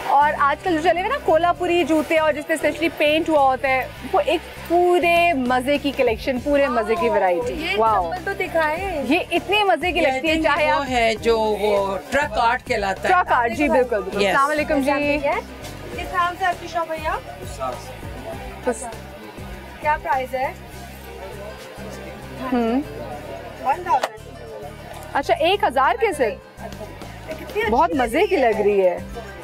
Speaker 2: और आजकल जो चले हुए ना कोल्हापुरी जूते और जिसपे स्पेशली पेंट हुआ होता है, वो एक पूरे मजे की कलेक्शन, पूरे मजे की वैरायटी। वाओ
Speaker 7: तो दिखाए,
Speaker 2: ये इतने मजे की लगती है। चाहे
Speaker 6: वो है जो वो ट्रक आर्ट कहलाता है।
Speaker 2: ट्रक आर्ट, जी बिल्कुल। अस्सलाम वालेकुम जी।
Speaker 7: किस नाम से आपकी शॉप भैया? क्या प्राइस है? 1000।
Speaker 2: अच्छा 1000 के सिर्फ, बहुत मजे की लग रही है।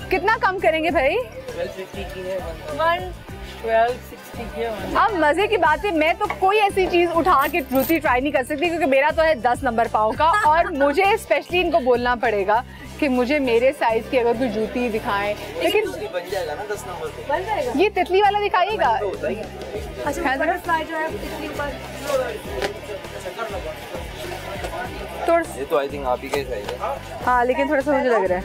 Speaker 2: कितना कम करेंगे भाई?
Speaker 6: 1250 की है। 1260
Speaker 2: अब मजे की बात है, मैं तो कोई ऐसी चीज उठा के जूती ट्राई नहीं कर सकती क्योंकि मेरा तो है 10 नंबर पाँव का, और मुझे स्पेशली इनको बोलना पड़ेगा कि मुझे मेरे साइज की अगर कोई जूती दिखाएं। लेकिन
Speaker 11: बन जाएगा ना 10 नंबर पे।
Speaker 7: बन जाएगा।
Speaker 2: ये तितली वाला दिखाइएगा।
Speaker 7: अच्छा बटरफ्लाई जो है तितली ऊपर
Speaker 11: ये तो आई थिंक आप ही का साइज है।
Speaker 2: हाँ लेकिन थोड़ा सा मुझे लग रहा है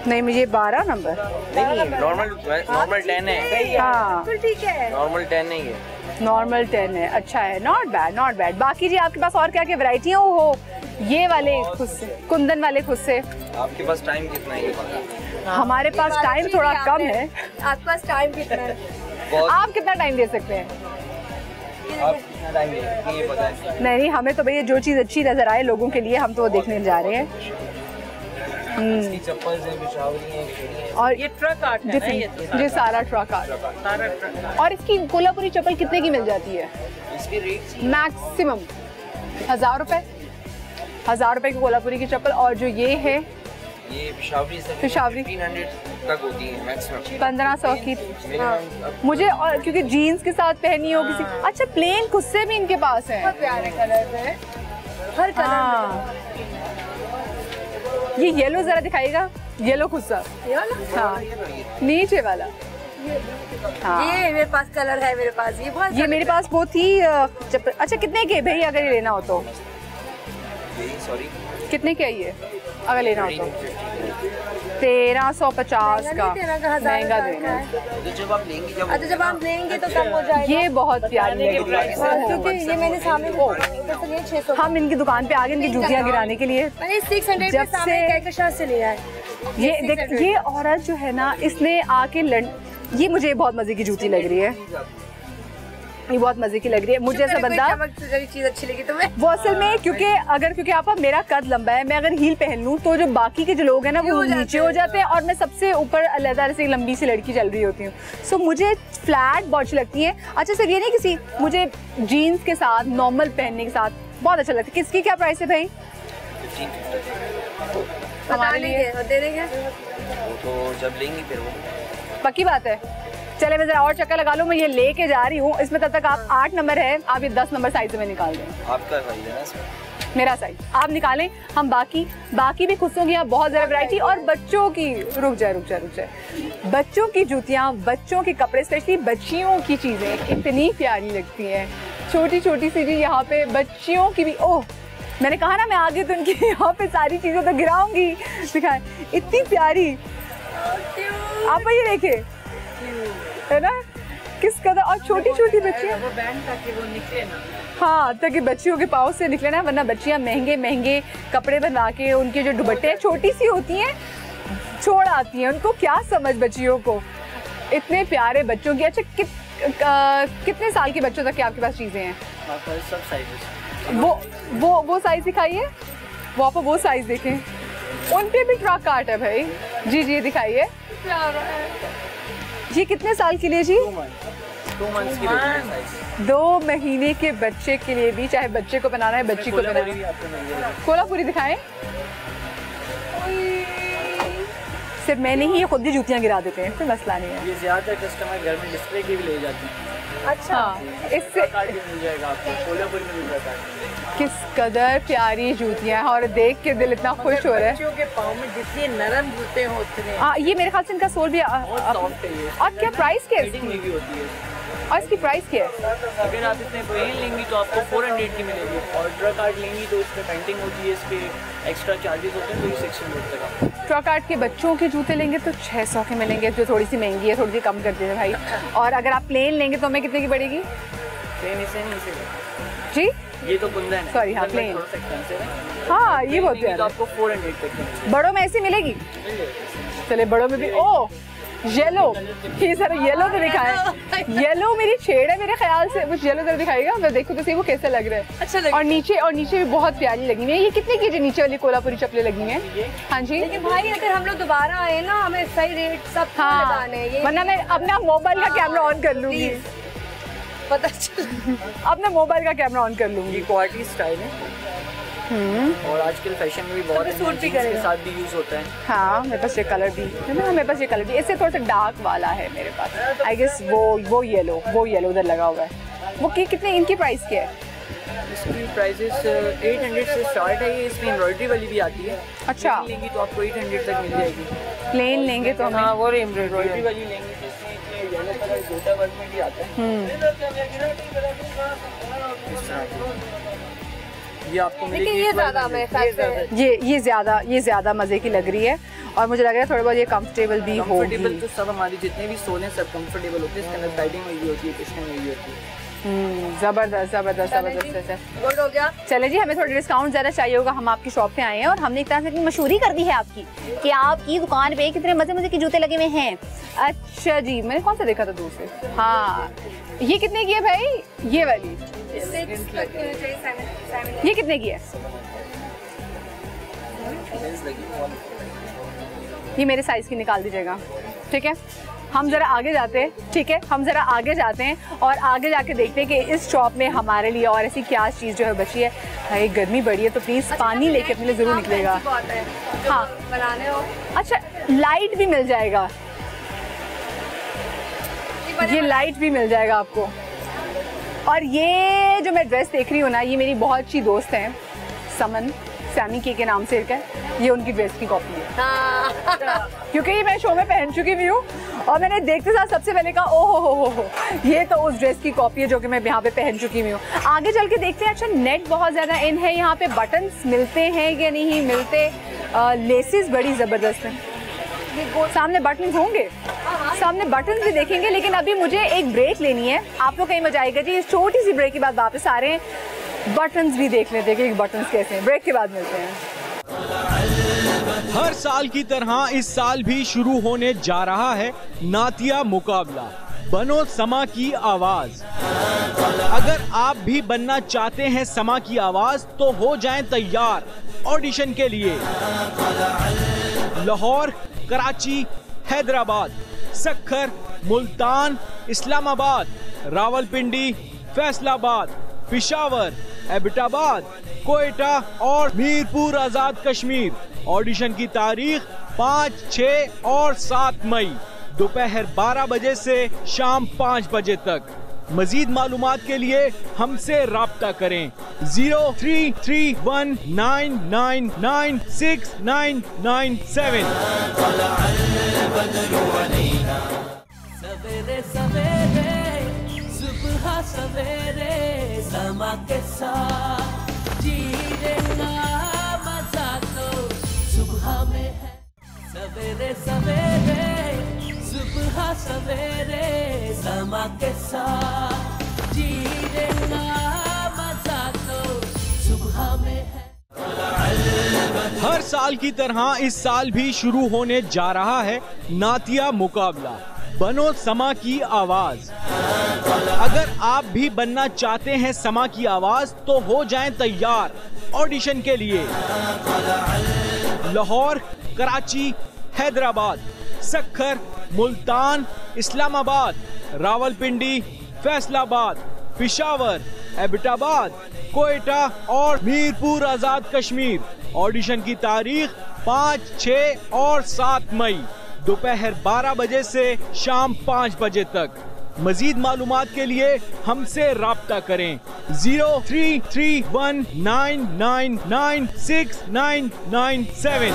Speaker 2: नहीं, मुझे 12 नंबर
Speaker 11: नहीं, नॉर्मल 10 है।
Speaker 2: हाँ
Speaker 7: ठीक है,
Speaker 11: नॉर्मल 10 नहीं है,
Speaker 2: नॉर्मल 10 है। अच्छा है, नॉट बैड नॉट बैड। बाकी जी आपके पास और क्या क्या वैरायटियाँ हो? ये वाले खुस्से, कुंदन वाले खुस्से।
Speaker 11: आपके पास टाइम कितना है?
Speaker 2: हमारे पास टाइम थोड़ा कम है।
Speaker 7: आपके पास टाइम कितना है?
Speaker 2: आप कितना टाइम दे सकते हैं?
Speaker 11: आप कितना टाइम देंगे ये पता है?
Speaker 2: नहीं, हमें तो भैया जो चीज़ अच्छी नजर आए लोगों के लिए हम तो वो देखने जा रहे हैं।
Speaker 11: इसकी चप्पल से बिछावनी है
Speaker 2: और
Speaker 6: ये ट्रक आर्ट है ना,
Speaker 2: ये सारा ट्रक आर्ट। और इसकी कोल्हापुरी चप्पल कितने की मिल जाती है?
Speaker 11: इसकी रेट
Speaker 2: मैक्सिमम 1000 रुपए, 1000 रुपए की कोल्हापुरी की चप्पल। और जो ये है
Speaker 11: ये पिशावरी से 1500 तक होती है मैक्सिमम,
Speaker 2: 1500 की। मुझे और क्योंकि जीन्स के साथ पहनी हो किसी। अच्छा प्लेन खुस्से भी इनके पास हैं,
Speaker 7: प्यारे कलर है, हर कलर।
Speaker 2: ये येलो जरा दिखाइएगा, येलो खुस्सा। हाँ नीचे वाला। हाँ
Speaker 7: ये मेरे पास कलर है, मेरे पास ये
Speaker 2: मेरे पास वो थी चप्पल। अच्छा कितने के भाई अगर ये लेना हो तो?
Speaker 11: सॉरी
Speaker 2: कितने के ये अगर लेना हो तो? 1350 का महंगा देना।
Speaker 11: जब आप लेंगे
Speaker 7: जब आप लेंगे तो कम हो जाएगा।
Speaker 2: ये बहुत प्यारी लग रही है
Speaker 7: क्योंकि ये मैंने सामने ये 600।
Speaker 2: हम इनकी दुकान पे आ गए इनकी जूतियाँ गिराने के लिए।
Speaker 7: मैंने 600
Speaker 2: जब से
Speaker 7: कहकशां से लिया है।
Speaker 2: ये देख, ये औरत जो है ना इसने आके ये मुझे बहुत मजे की जूती लग रही है, ये बहुत मजे की लग रही है मुझे। ऐसा बंदा
Speaker 7: चीज अच्छी लगी तुम्हें
Speaker 2: वो असल में क्योंकि आप मेरा कद लंबा है, मैं अगर हील पहन लूं तो जो बाकी के जो लोग हैं ना वो नीचे हो जाते हैं और मैं सबसे ऊपर अलग से लंबी सी लड़की चल रही होती हूँ। सो मुझे फ्लैट बहुत अच्छी लगती है। अच्छा सर ये नहीं किसी मुझे जीन्स के साथ नॉर्मल पहनने के साथ बहुत अच्छा लगता है। किसकी क्या प्राइस है भाई?
Speaker 7: हमारे लिए दे देंगे
Speaker 11: तो जब लेंगे फिर वो
Speaker 2: पक्की बात है। चले मैं जरा और चक्कर लगा लूँ, मैं ये लेके जा रही हूँ। इसमें तब तक आप 8 नंबर है, आप ये 10 नंबर साइज में निकाल दें।
Speaker 11: आपका साइज है ना?
Speaker 2: मेरा साइज आप निकालें, हम बाकी भी खुशियों की यहाँ बहुत ज़्यादा वैरायटी। और बच्चों की रुक जाए बच्चों की जूतियाँ, बच्चों के कपड़े, स्पेशली बच्चियों की चीज़ें इतनी प्यारी लगती हैं। छोटी छोटी सी जी यहाँ पे बच्चियों की भी। ओह मैंने कहा ना मैं आगे तो उनकी यहाँ पे सारी चीज़ें तो गिराऊंगी। दिखाएं इतनी प्यारी, आप ये देखे है ना किस कदर। और छोटी छोटी बच्चियाँ
Speaker 6: ताकि वो निकले ना।
Speaker 2: हाँ ताकि बच्चियों के पाँव से निकले ना, वरना बच्चियाँ महंगे कपड़े बना के उनके जो दुपट्टे छोटी सी होती हैं छोड़ आती हैं। उनको क्या समझ बच्चियों को, इतने प्यारे बच्चों की। अच्छा कितने साल के बच्चों तक की आपके पास चीज़ें हैं?
Speaker 11: सब साइज।
Speaker 2: वो साइज दिखाइए, वो आप वो साइज देखें, उन पे भी ट्रक काट है भाई। जी दिखाइए। ये कितने साल के लिए जी?
Speaker 11: 2 मंथ्स के लिए साइज।
Speaker 2: 2 महीने के बच्चे के लिए भी, चाहे बच्चे को बनाना है बच्ची को बनाना है। कोल्हापुरी दिखाएं। सिर्फ मैं नहीं, ये खुद ही जूतियाँ गिरा देते हैं, कोई मसला नहीं है।
Speaker 11: ये ज़्यादातर कस्टमर घर में डिस्प्ले की भी ले जाते हैं।
Speaker 2: अच्छा इससे
Speaker 11: मिल जाएगा आपको, कोल्हापुरी में मिल जाता है।
Speaker 2: किस कदर प्यारी जूतियाँ हैं और देख के दिल इतना खुश हो रहा है।
Speaker 6: बच्चों के पाँव में जितने नरम जूते हो उतने।
Speaker 2: हाँ ये मेरे ख्याल से इनका सोल भी
Speaker 11: सॉफ्ट है ये।
Speaker 2: और क्या प्राइस क्या है इसकी?
Speaker 11: भी होती है।
Speaker 2: और इसकी प्राइस क्या है?
Speaker 11: अगर आप इसमें प्लेन लेंगी तो आपको 400 की मिलेगी, और ट्रक कार्ड लेंगी तो इसमें पेंटिंग होती है, इस पे एक्स्ट्रा चार्जेस होते हैं, तो ये 600 तक।
Speaker 2: ट्रक आर्ट के बच्चों के जूते लेंगे तो 600 के मिलेंगे, जो थोड़ी सी महंगी है, थोड़ी सी कम कर देते भाई। और अगर आप प्लेन लेंगे तो हमें कितने की पड़ेगी?
Speaker 11: प्लेन इसे नहीं इसे
Speaker 2: जी
Speaker 11: ये तो कुंदन है।
Speaker 2: सॉरी हाँ प्लेन।
Speaker 11: हाँ
Speaker 2: ये बहुत
Speaker 11: तो आपको 400 तक।
Speaker 2: बड़ों में ऐसी मिलेगी? चले बड़ों में भी। ओ येलो, ये सर येलो तो दिखाए। येलो मेरी छेड़ है मेरे ख्याल से, कुछ येलो जरा दिखाएगा, मैं देखूँ तो सही वो कैसे लग रहा है। अच्छा लग। और नीचे भी बहुत प्यारी लगी हुई है। ये कितने की नीचे वाली कोल्हापुरी चप्पलें लगी हैं? हाँ जी।
Speaker 7: लेकिन भाई अगर हम लोग दोबारा आए ना, हमें सही रेट सब लगाने हैं,
Speaker 2: वरना मैं अपना मोबाइल का कैमरा ऑन कर लूँगी,
Speaker 7: पता चल
Speaker 2: अपना मोबाइल का कैमरा ऑन कर लूँगी।
Speaker 11: ये क्वालिटी स्टाइल है। और आजकल फैशन में भी बहुत
Speaker 2: सूट भी
Speaker 11: के साथ भी यूज होता है।
Speaker 2: हाँ मेरे पास ये कलर भी है ना, मेरे पास ये कलर भी, इससे थोड़ा सा डार्क वाला है मेरे पास। आई गेस वो येलो उधर लगा हुआ है। वो कितने इनकी प्राइस क्या है?
Speaker 11: इसकी प्राइसेस 800 से स्टार्ट है। ये इसमें एम्ब्रॉयडरी वाली भी आती है।
Speaker 2: अच्छा,
Speaker 11: लेंगी तो आपको 800 तक मिल जाएगी।
Speaker 2: प्लेन लेंगे तो हमें?
Speaker 11: हाँ, वो एम्ब्रॉयडरी वाली लेंगे तो इसमें येलो कलर गोटा वर्क में भी आता है। ये आपको मिलेगी।
Speaker 2: ये ज़्यादा मज़े की लग रही है और मुझे लग रहा है थोड़ा बहुत ये कंफर्टेबल भी होगी।
Speaker 11: कंफर्टेबल तो सब हमारे जितने भी सोने सब कंफर्टेबल होते हैं। इसके अंदर साइडिंग हुई होती है, कुशनिंग हुई होती है।
Speaker 2: जबरदस्त। गुड हो गया। चले जी, हमें थोड़ा डिस्काउंट ज़्यादा चाहिए होगा। हम आपकी शॉप पे आए हैं और हमने एक तरह से इतनी मशहूरी कर दी है आपकी कि आपकी दुकान पे कितने मज़े के जूते लगे हुए हैं। अच्छा जी, मैंने कौन सा देखा था दूर से? हाँ, ये कितने की है भाई? ये वाली ये कितने की है? ये मेरे साइज की निकाल दीजिएगा, ठीक है? हम ज़रा आगे जाते हैं, ठीक है? हम ज़रा आगे जाते हैं और आगे जाके देखते हैं कि इस शॉप में हमारे लिए और ऐसी क्या चीज़ जो है बची है। भाई गर्मी बढ़ी है तो प्लीज़ पानी लेके अपने लिए ज़रूर निकलेगा। हाँ, बनाने हो। अच्छा, लाइट भी मिल जाएगा, ये लाइट भी मिल जाएगा आपको। और ये जो मैं ड्रेस देख रही हूँ ना, ये मेरी बहुत अच्छी दोस्त है समन, सैमी के नाम से है। ये उनकी ड्रेस की कॉपी है। क्योंकि ये मैं शो में पहन चुकी भी हूँ और मैंने देखते साथ सबसे पहले कहा ओहो हो, ये तो उस ड्रेस की कॉपी है जो कि मैं यहाँ पे पहन चुकी हुई हूँ। आगे चल के देखते हैं। अच्छा, नेट बहुत ज़्यादा इन है यहाँ पे। बटन्स मिलते हैं या नहीं मिलते? लेसेस बड़ी ज़बरदस्त हैं। सामने बटन्स होंगे, सामने बटन्स भी देखेंगे। लेकिन अभी मुझे एक ब्रेक लेनी है। आप लोग कहीं मजा आएगा जी। इस छोटी सी ब्रेक के बाद वापस आ रहे हैं, बटन्स भी देख लेते हैं कि बटन्स कैसे हैं। ब्रेक के बाद मिलते हैं।
Speaker 5: हर साल की तरह इस साल भी शुरू होने जा रहा है नातिया मुकाबला। बनो समा की आवाज। अगर आप भी बनना चाहते हैं समा की आवाज तो हो जाएं तैयार ऑडिशन के लिए। लाहौर, कराची, हैदराबाद, सक्खर, मुल्तान, इस्लामाबाद, रावलपिंडी, फैसलाबाद, पिशावर, एबटाबाद, कोयटा और मीरपुर आजाद कश्मीर। ऑडिशन की तारीख 5, 6 और 7 मई दोपहर 12 बजे से शाम 5 बजे तक। मजीद मालूमात के लिए हमसे राब्ता करें 0331999697।
Speaker 4: सवेरे सवेरे सुबह सवेरे समा के साथ जीने का मजा तो सुबह में है। सवेरे सवेरे सुबह सवेरे समा के साथ जीने का मजा तो सुबह में है।
Speaker 5: हर साल की तरह इस साल भी शुरू होने जा रहा है नातिया मुकाबला। बनो समा की आवाज। अगर आप भी बनना चाहते हैं समा की आवाज तो हो जाएं तैयार ऑडिशन के लिए। लाहौर, कराची, हैदराबाद, सक्खर, मुल्तान, इस्लामाबाद, रावलपिंडी, फैसलाबाद, पिशावर, एबटाबाद, कोयटा और मीरपुर आजाद कश्मीर। ऑडिशन की तारीख 5, 6 और 7 मई दोपहर 12 बजे से शाम 5 बजे तक। मजीद मालूमात के लिए हमसे राब्ता करें 0331999697।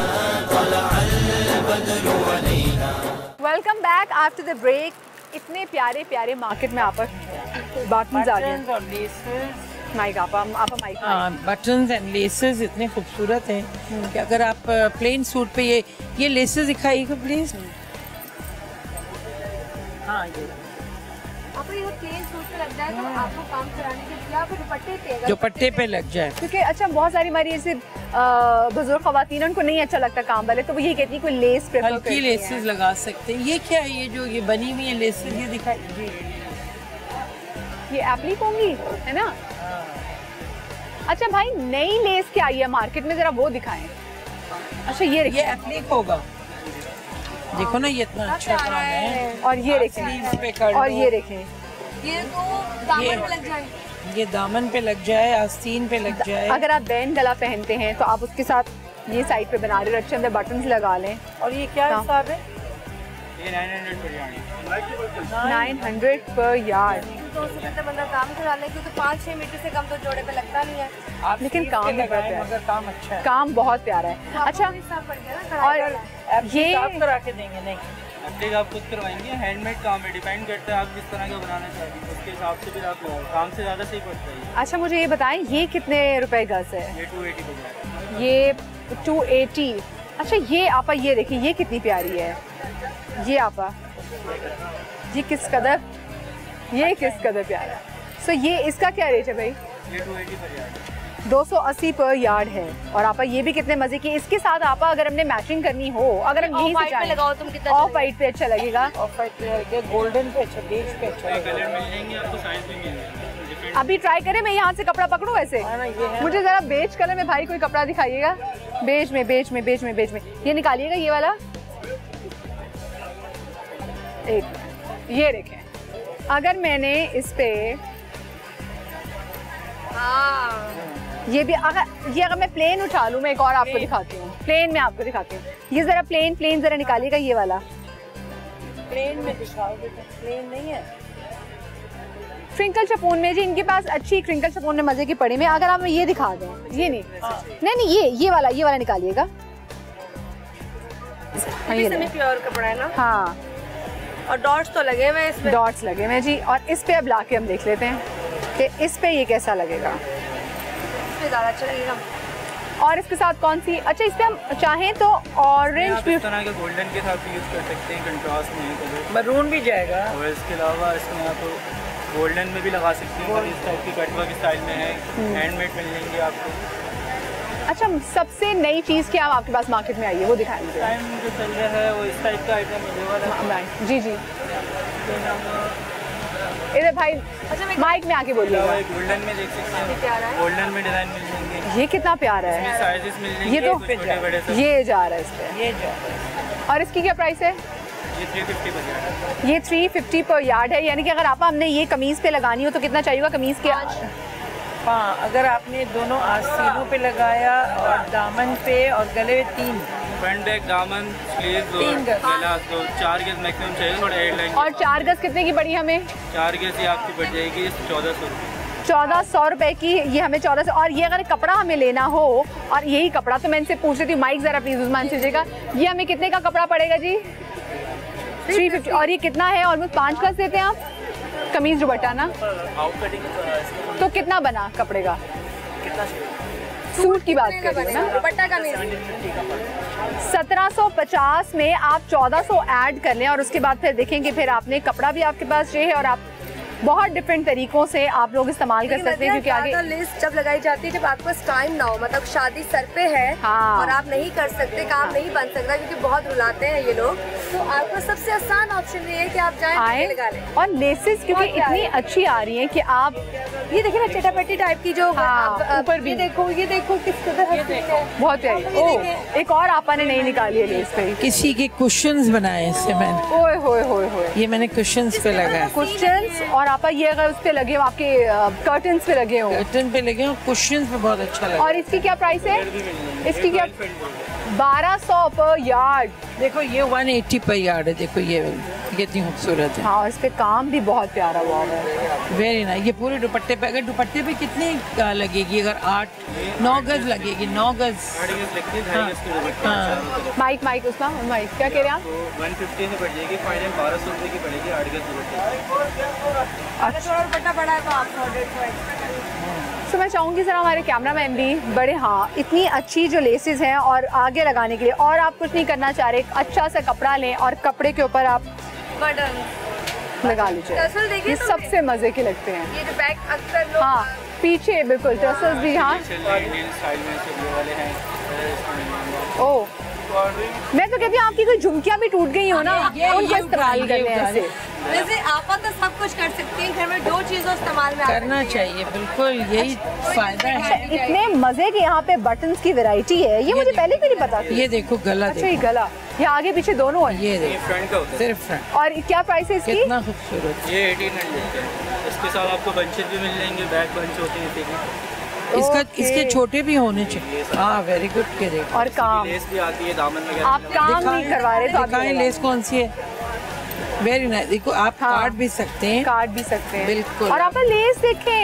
Speaker 2: Welcome back after the break. इतने प्यारे प्यारे मार्केट में आप बटन्स आ गए।
Speaker 6: बटन्स एंड लेसेस इतने खूबसूरत हैं कि अगर आप प्लेन सूट पे ये लेसेस दिखाइएगा प्लीज। हाँ,
Speaker 2: आपको ये प्लेन सूट पे लग जाए तो आपको काम कराने के लिए आपको
Speaker 6: दुपट्टे पे लग जाए।
Speaker 2: क्योंकि अच्छा बहुत सारी हमारी ऐसे बुजुर्ग खवातीन उनको नहीं अच्छा लगता काम वाले, तो वो ये कहती है कोई लेस प्रेफर करती
Speaker 6: हल्की लेसेस लगा सकते हैं। ये क्या है? ये जो ये बनी हुई है लेसेस, ये दिखाई,
Speaker 2: ये एप्लिक होंगी है ना? अच्छा भाई, नई लेस क्या आई है मार्केट में, जरा वो दिखाएं। अच्छा ये
Speaker 6: एप्लिक होगा, देखो ना ये इतना अच्छा काम है।
Speaker 2: और ये देखें, और ये देखें,
Speaker 7: ये तो दामन में लग जाए।
Speaker 6: ये दामन पे लग जाए, आस्तीन पे लग जाए।
Speaker 2: अगर आप बैन गला पहनते हैं तो आप उसके साथ ये साइड पे बनारसी और अच्छे अंदर बटन्स लगा लें।
Speaker 6: और ये क्या हिसाब है?
Speaker 11: ये 900 पर यार्ड।
Speaker 2: 900 पर यार्ड।
Speaker 7: तो उससे कितना बंदा काम करा ले, क्योंकि 5-6 मीटर से कम तो जोड़े पे लगता नहीं है।
Speaker 2: लेकिन काम भी बहुत प्यारा
Speaker 6: मगर काम अच्छा है।
Speaker 2: काम बहुत प्यारा है। अच्छा, और ये
Speaker 6: करा के देंगे? नहीं,
Speaker 11: एप्लिक आप खुद करवाएंगे। हैंडमेड काम है, डिपेंड करता है आप किस तरह का बनाना चाहते हैं, उसके हिसाब से फिर आप काम से ज़्यादा सही पड़ता है।
Speaker 2: अच्छा, मुझे ये बताएं, ये कितने रुपए गज है?
Speaker 11: ये 280 पर यार्ड।
Speaker 2: ये 280। अच्छा, ये आपा ये देखिए, ये कितनी प्यारी है। ये आपा ये किस कदर प्यारा है। सो ये इसका क्या रेट है भाई?
Speaker 11: ये 280 पर यार्ड।
Speaker 2: 280 पर यार्ड है। और आपा ये भी कितने मजे की। इसके साथ आपा अगर हमने मैचिंग करनी हो, अगर हम यहीं से
Speaker 7: लगाओ तुम कितना
Speaker 2: ऑफ वाइट पे अच्छा लगेगा।
Speaker 6: ऑफ वाइट पे, गोल्डन पे अच्छा, बेज पे अच्छा।
Speaker 11: कलर मिल जाएंगे आपको, साइज भी मिल जाएंगे।
Speaker 2: अभी ट्राई करें, मैं यहाँ से कपड़ा पकड़ूं ऐसे? मुझे जरा बेज कलर में भाई कोई कपड़ा दिखाइएगा। बेज में ये निकालिएगा, ये वाला। एक ये देखें, अगर मैंने इस पे ये भी अगर मैं प्लेन उठा लूँ, मैं एक और आपको दिखाती हूँ। प्लेन में आपको दिखाती हूँ। ये जरा प्लेन जरा निकालिएगा, ये वाला।
Speaker 6: प्लेन में दिखाओगे तो प्लेन नहीं है।
Speaker 2: क्रिंकल शपून में जी, इनके पास अच्छी क्रिंकल शपून में मजे की पड़ी में। अगर आप ये दिखा दें, ये नहीं ये वाला निकालिएगा।
Speaker 7: प्योर कपड़ा है ना।
Speaker 2: हाँ,
Speaker 7: और डॉट्स तो लगे हुए इसमें।
Speaker 2: डॉट्स लगे हुए जी। और इस पे अब लाके हम देख लेते हैं कि इस पे ये कैसा लगेगा।
Speaker 7: इस पे ज़्यादा चलेगा।
Speaker 2: और इसके साथ कौन सी? अच्छा, इस पे हम चाहें तो ऑरेंज भी,
Speaker 11: इस तरह के गोल्डन के साथ भी यूज़ कर सकते हैं, कंट्रास्ट में कलर।
Speaker 6: मरून भी जाएगा।
Speaker 11: और इसके अलावा इसमें आप गोल्डन में भी लगा सकते हैं। इस टाइप की कटवर्क स्टाइल में है, हैंडमेड मिल जाएंगे आपको।
Speaker 2: अच्छा, सबसे नई चीज़ क्या आपके पास मार्केट में आई है, वो दिखाएं मुझे।
Speaker 11: टाइम जो चल रहा है वो इस टाइप का आइटम मिलने वाला है।
Speaker 2: जी इधर भाई, अच्छा माइक में आके बोलिए।
Speaker 11: गोल्डन में देख सकते हैं, गोल्डन में डिजाइन मिल जाएंगे।
Speaker 2: ये कितना प्यारा है।
Speaker 11: साइजेस मिल जाएंगे।
Speaker 2: ये तो
Speaker 11: बड़े से
Speaker 2: ये जा रहा है इस पे। और इसकी क्या प्राइस है?
Speaker 11: ये 350 पर यार्ड।
Speaker 2: ये 350 पर यार्ड है। यानी कि अगर आप हमने ये कमीज पे लगानी हो तो कितना चाहिएगा कमीज के?
Speaker 6: हाँ, अगर आपने दोनों आस्तीनों पे लगाया और दामन पे और गले में 3
Speaker 11: फ्रंट बैक, दामन, स्लीव, गला, तो 4 गज मैक्सिमम चाहिए। और एयरलाइन।
Speaker 2: और 4 गज कितने की पड़ी हमें?
Speaker 11: 4 गज ही आपकी पड़ जाएगी 1400 रुपये।
Speaker 2: 1400 रुपए की ये हमें 1400। और ये अगर कपड़ा हमें लेना हो, और यही कपड़ा तो मैं इनसे पूछ रही थी, माइक जरा प्लीज उस्मान दीजिएगा, ये हमें कितने का कपड़ा पड़ेगा जी? 350। और ये कितना है? ऑलमोस्ट 5 गज देते हैं आप कमीज दुपट्टा ना? तो कितना बना कपड़े का? सूट की बात कर रही हो ना?
Speaker 7: दुपट्टा का
Speaker 2: 1750 में आप 1400 ऐड कर लें और उसके बाद फिर देखेंगे, फिर आपने कपड़ा भी आपके पास ये है और आप बहुत डिफरेंट तरीकों से आप लोग इस्तेमाल कर सकते हैं। क्योंकि आगे
Speaker 7: लिस्ट जब लगाई जाती है जब आपके पास टाइम ना हो, मतलब शादी सर पे है और आप नहीं कर सकते, काम नहीं बन सकता क्योंकि बहुत रुलाते हैं ये लोग, तो आपको सबसे आसान ऑप्शन ये है कि आप जाएं लगा लें।
Speaker 2: और लेसेस क्योंकि इतनी अच्छी आ रही हैं कि आप
Speaker 7: ये देखिए ना, चटापट्टी टाइप की जो
Speaker 2: ऊपर भी
Speaker 7: ये देखो किस कदर
Speaker 2: बहुत प्यारी। एक और आपा ने नहीं निकाली है लेस पे,
Speaker 6: किसी के कुशन्स बनाए इससे मैंने।
Speaker 2: ओए होए होए होए,
Speaker 6: ये मैंने कुशन्स पे लगाया।
Speaker 2: कुशन्स। और आपा ये अगर उस पे लगे हो, आपके कर्टन्स पे लगे हो,
Speaker 6: कर्टन पे लगे हो, कुशन्स पे बहुत अच्छा लगा।
Speaker 2: और इसकी क्या प्राइस है? इसकी क्या? 1200 पर यार्ड।
Speaker 6: देखो ये 180 पर यार्ड है। देखो ये कितनी खूबसूरत है।
Speaker 2: हाँ, इस पे काम भी बहुत प्यारा हुआ है।
Speaker 6: Very nice. ये पूरे दुपट्टे पे, अगर दुपट्टे पे कितनी लगेगी? अगर 8-9 गज लगेगी। 9 गज।
Speaker 2: माइक उसका माइक क्या कह रहे हैं आप?
Speaker 11: 150 से बढ़ जाएगी, फाइनल 1200 रुपये की पड़ेगी 8 गज दुपट्टे।
Speaker 7: अच्छा, दुपट्टा बड़ा है तो आप 100
Speaker 2: तो मैं चाहूँगी ज़रा हमारे कैमरामैन भी बड़े, हाँ, इतनी अच्छी जो लेसेस हैं और आगे लगाने के लिए, और आप कुछ नहीं करना चाह रहे, अच्छा सा कपड़ा लें और कपड़े के ऊपर आप
Speaker 7: बटन
Speaker 2: लगा लीजिए। ये सबसे मज़े के लगते हैं।
Speaker 7: ये जो बैक अक्सर लोग
Speaker 2: हाँ, पीछे बिल्कुल टर्सल्स भी। हाँ, ओह, मैं तो कहती हूँ आपकी कोई झुमकियाँ भी टूट गई हो ना, उनका इस्तेमाल करने ऐसे।
Speaker 7: वैसे आप तो सब कुछ कर सकती हैं, घर में 2 चीज़ों इस्तेमाल में
Speaker 6: करना चाहिए। बिल्कुल यही फायदा है।
Speaker 2: इतने मजे के यहाँ पे बटन्स की वैरायटी है, ये मुझे पहले भी नहीं पता थी।
Speaker 6: ये देखो गला।
Speaker 2: अच्छा, ये गला। ये आगे पीछे दोनों है?
Speaker 6: ये
Speaker 8: फ्रंट का होता है,
Speaker 6: सिर्फ फ्रंट।
Speaker 2: और क्या प्राइस है इसकी?
Speaker 6: कितना खूबसूरत।
Speaker 8: ये 1800 का है। इसके साथ आपको बंचेस भी मिल जाएंगे, बैक बंच होते हैं देखिए।
Speaker 6: इसका इसके छोटे भी होने चाहिए। हाँ वेरी गुड के देख।
Speaker 2: और काम
Speaker 8: लेस भी आती है दामन वगैरह।
Speaker 2: आप काम नहीं करवा रहे तो
Speaker 6: दिखाएं लेस कौन सी है। Very nice. देखो आप काट भी सकते हैं,
Speaker 2: काट भी सकते हैं
Speaker 6: बिल्कुल।
Speaker 2: और आप लेस देखें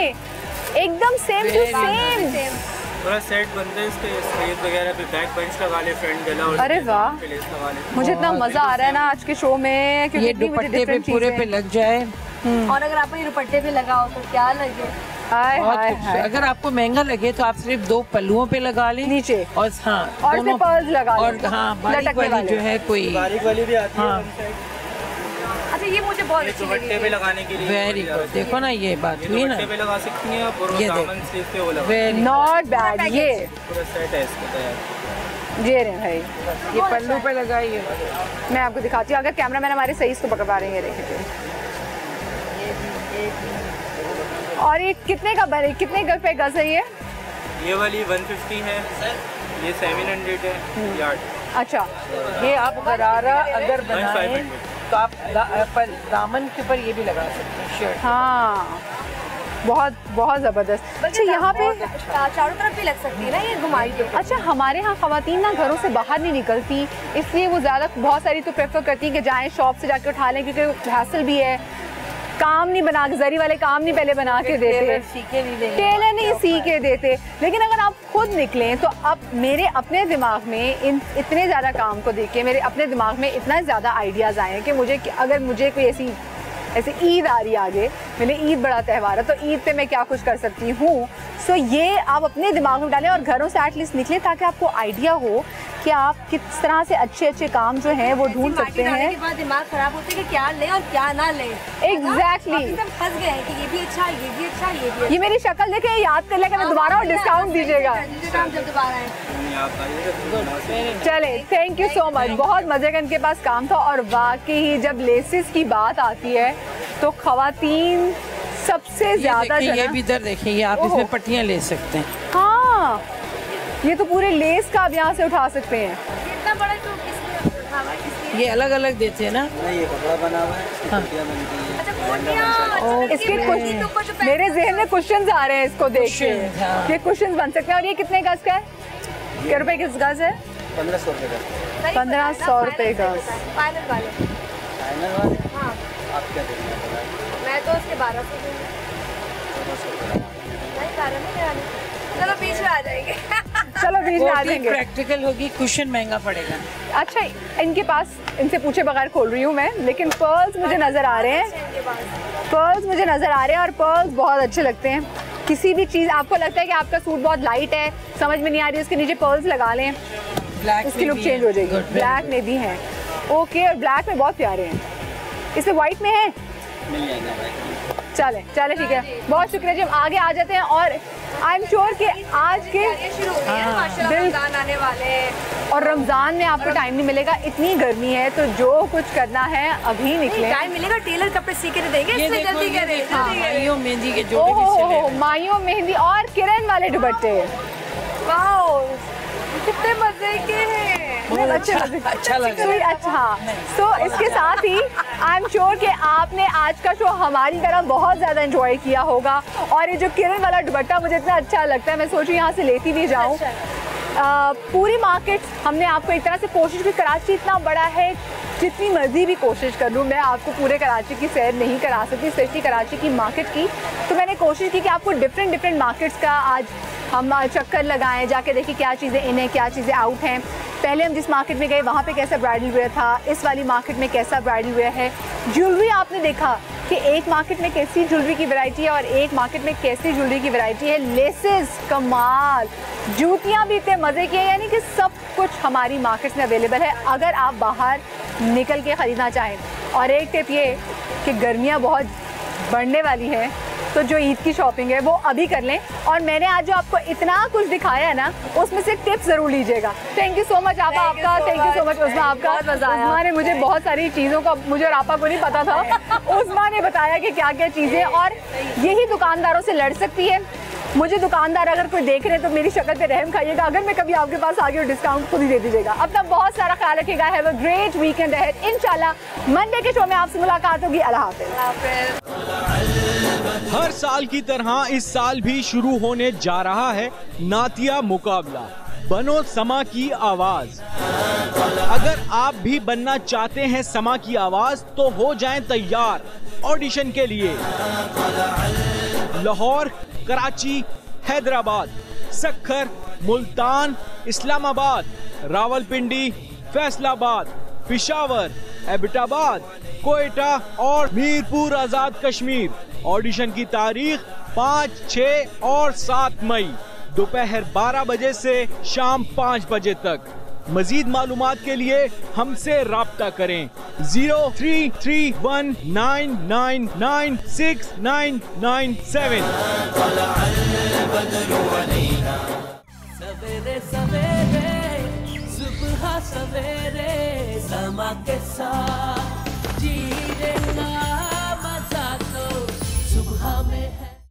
Speaker 2: एकदम सेम टू सेम।
Speaker 8: पूरा सेट बनते हैं इसके, स्लीव वगैरह पे बैक बेंच लगा ले, फ्रंट गला और
Speaker 2: अरे वाह,
Speaker 8: लेस लगा ले।
Speaker 2: मुझे इतना मजा आ रहा है ना आज के शो में, क्योंकि
Speaker 6: ये दुपट्टे पे पूरे पे लग जाए।
Speaker 7: और अगर आपको ये दुपट्टे पे लगा हो तो क्या लगे।
Speaker 2: हाय हाय हाय।
Speaker 6: अगर आपको महंगा लगे तो आप सिर्फ 2 पल्लुओं पे लगा लें
Speaker 2: नीचे, और
Speaker 6: हाँ
Speaker 2: और इसमें पर्ल्स लगा लें।
Speaker 6: और हाँ बारीक वाली जो है कोई
Speaker 8: बारीक वाली भी आती है।
Speaker 7: अच्छा ये मुझे बहुत अच्छी
Speaker 8: दुपट्टे पे लगाने के लिए
Speaker 6: वेरी गुड। देखो ना ये बात हुई ना,
Speaker 8: दुपट्टे पे लगा सकती हैं आप, और
Speaker 6: ये
Speaker 8: दामन स्लीव पे वो लगा।
Speaker 6: Very
Speaker 2: not bad. ये
Speaker 8: पूरा सेट है इसका तैयार।
Speaker 2: ये रहे भाई,
Speaker 6: ये पल्लू पे लगाइए।
Speaker 2: मैं आपको दिखाती हूँ, अगर कैमरामैन हमारे सही इसको पकड़ पा रहे हैं। देखिए और ये कितने का बने, कितने पे गज है
Speaker 8: ये वाली 150 है, ये 700 है यार्ड।
Speaker 2: अच्छा,
Speaker 6: ये आप गरारा अगर बनाएं तो आप दामन के ऊपर ये भी लगा सकते हैं शर्ट।
Speaker 2: हाँ बहुत बहुत ज़बरदस्त। अच्छा यहाँ पे
Speaker 7: चारों तरफ भी लग सकती है ना ये घुमाई पे।
Speaker 2: अच्छा हमारे यहाँ ख़वातीन ना घरों से बाहर नहीं निकलती, इसलिए वो ज़्यादा बहुत सारी तो प्रेफर करती हैं कि जाएं शॉप से जाके उठा लें, क्योंकि हैसल भी है, काम नहीं बना के, जरी वाले काम नहीं पहले बना के देते, टेलर नहीं सी के देते। लेकिन अगर आप खुद निकलें तो अब मेरे अपने दिमाग में इतने ज़्यादा काम को देख के मेरे अपने दिमाग में इतना ज़्यादा आइडियाज़ आए हैं कि मुझे अगर मुझे कोई ऐसे ईद आ रही है आगे, मेरे ईद बड़ा त्यौहार है, तो ईद पे मैं क्या कुछ कर सकती हूँ। सो ये आप अपने दिमाग में डालें और घरों से एटलीस्ट निकलें, ताकि आपको आइडिया हो कि आप किस तरह से अच्छे अच्छे काम जो हैं वो ढूंढ सकते हैं।
Speaker 7: के बाद दिमाग खराब होते हैं कि क्या लें और क्या ना लें।
Speaker 2: एग्जैक्टली
Speaker 7: फंस गए हैं कि ये भी अच्छा, ये भी अच्छा, ये भी।
Speaker 2: ये मेरी शक्ल देखे याद कर लेकर मैं दोबारा और डिस्काउंट दीजिएगा।
Speaker 7: जब दोबारा
Speaker 2: चले, थैंक यू सो मच। बहुत मजे का इनके पास काम था, और वाकई जब लेसेस की बात आती है तो खवातीन सबसे ज्यादा
Speaker 6: ये भी इधर देखिए, ये आप इसमें पट्टियाँ ले सकते हैं।
Speaker 2: हाँ ये तो पूरे लेस का आप यहाँ से उठा सकते हैं।
Speaker 7: इतना बड़ा तो
Speaker 6: ये अलग अलग देते हैं ना।
Speaker 8: ये कपड़ा बना हुआ है,
Speaker 6: हाँ।
Speaker 2: इसके कुछ मेरे जहन में क्वेश्चंस आ रहे हैं इसको देख के। ये क्वेश्चंस बन सकते हैं। और ये कितने गज का है, क्या रुपए किस गज है?
Speaker 8: 1500 रुपये का।
Speaker 2: 1500 रुपये गज।
Speaker 7: फाइनल वाले।
Speaker 8: फाइनल वाले
Speaker 7: हाँ
Speaker 8: आप क्या देंगे?
Speaker 7: मैं तो उसके 1200 दूंगी। नहीं 12 में क्या, चलो बीच में आ जाएंगे।
Speaker 2: चलो बीच में आ जाएंगे।
Speaker 6: प्रैक्टिकल होगी, कुशन महंगा पड़ेगा।
Speaker 2: अच्छा इनके पास, इनसे पूछे बगैर खोल रही हूँ मैं, लेकिन पर्ल्स मुझे नज़र आ रहे हैं, पर्ल्स मुझे नज़र आ रहे हैं, और पर्ल्स बहुत अच्छे लगते हैं। किसी भी चीज़ आपको लगता है कि आपका सूट बहुत लाइट है, समझ में नहीं आ रही, उसके नीचे पर्ल्स लगा लें, उसकी लुक चेंज हो जाएगी। ब्लैक में भी हैं, ओके, और ब्लैक में बहुत प्यारे हैं। इसमें वाइट में है,
Speaker 8: मिल जाएगा।
Speaker 2: चले चले ठीक है, बहुत शुक्रिया जी। हम आगे आ जाते हैं, और आई एम श्योर कि आज के
Speaker 7: रमजान आने वाले हैं,
Speaker 2: और रमजान में आपको टाइम नहीं मिलेगा, इतनी गर्मी है, तो जो कुछ करना है अभी निकले।
Speaker 7: टाइम मिलेगा, टेलर कपड़े सी के देंगे, इसलिए जल्दी करें।
Speaker 6: माइयों मेहंदी के जोड़े भी
Speaker 2: ओहो, माइयों मेहंदी और किरण वाले दुपट्टे,
Speaker 7: वाओ कितने मजे के हैं।
Speaker 6: बहुत अच्छा लग रहा है।
Speaker 2: अच्छा, तो इसके साथ ही आई एम श्योर कि आपने आज का शो हमारी तरह बहुत ज़्यादा एंजॉय किया होगा। और ये जो किरण वाला दुपट्टा मुझे इतना अच्छा लगता है, मैं सोचूं यहाँ से लेती भी जाऊँ। पूरी मार्केट हमने आपको एक तरह से कोशिश भी, कराची इतना बड़ा है, जितनी मर्जी भी कोशिश कर लूँ मैं आपको पूरे कराची की सैर नहीं करा सकती, स्पेशली कराची की मार्केट की। तो मैंने कोशिश की कि आपको डिफरेंट मार्केट्स का आज हम चक्कर लगाएं, जाके देखिए क्या चीज़ें इन हैं, क्या चीज़ें आउट हैं। पहले हम जिस मार्केट में गए वहाँ पे कैसा ब्राइडल वेयर था, इस वाली मार्केट में कैसा ब्राइडल वेयर है। ज्वेलरी आपने देखा कि एक मार्केट में कैसी ज्वेलरी की वैरायटी है और एक मार्केट में कैसी ज्वेलरी की वैरायटी है। लेसेस कमाल, जूतियाँ भी इतने मज़े की हैं, यानी कि सब कुछ हमारी मार्केट में अवेलेबल है अगर आप बाहर निकल के ख़रीदना चाहें। और एक टिप ये कि गर्मियाँ बहुत बढ़ने वाली हैं, तो जो ईद की शॉपिंग है वो अभी कर लें। और मैंने आज जो आपको इतना कुछ दिखाया है ना, उसमें से टिप्स ज़रूर लीजिएगा। थैंक यू सो मच आपा, आपका थैंक यू सो मच उस्मा, आपका। उस्मा ने मुझे बहुत सारी चीज़ों का, मुझे और आपा को नहीं पता था, उस्मा ने बताया कि क्या क्या चीज़ें, और यही दुकानदारों से लड़ सकती है, मुझे दुकानदार अगर कोई देख रहे हैं तो मेरी शक्ल पे रहम खाइएगा, अगर मैं कभी आपके पास आ गई और डिस्काउंट खुद ही दे दीजिएगा। अपना बहुत सारा ख्याल रखिएगा। Have a great weekend ahead. इंशाल्लाह मंडे के शो में आपसे मुलाकात होगी। अल्लाह हाफ़िज़।
Speaker 5: हर साल की तरह इस साल भी शुरू होने जा रहा है नातिया मुकाबला बनो समा की आवाज। अगर आप भी बनना चाहते हैं समा की आवाज तो हो जाएं तैयार ऑडिशन के लिए। लाहौर, कराची, हैदराबाद, सक्खर, मुल्तान, इस्लामाबाद, रावलपिंडी, फैसलाबाद, पिशावर, एबटाबाद, कोयटा और मीरपुर आजाद कश्मीर। ऑडिशन की तारीख 5, 6 और 7 मई दोपहर 12 बजे से शाम 5 बजे तक। मजीद मालूमात के लिए हमसे राब्ता करें 0331999697।
Speaker 4: सवेरे सवेरे सुबह सवेरे समा के साथ।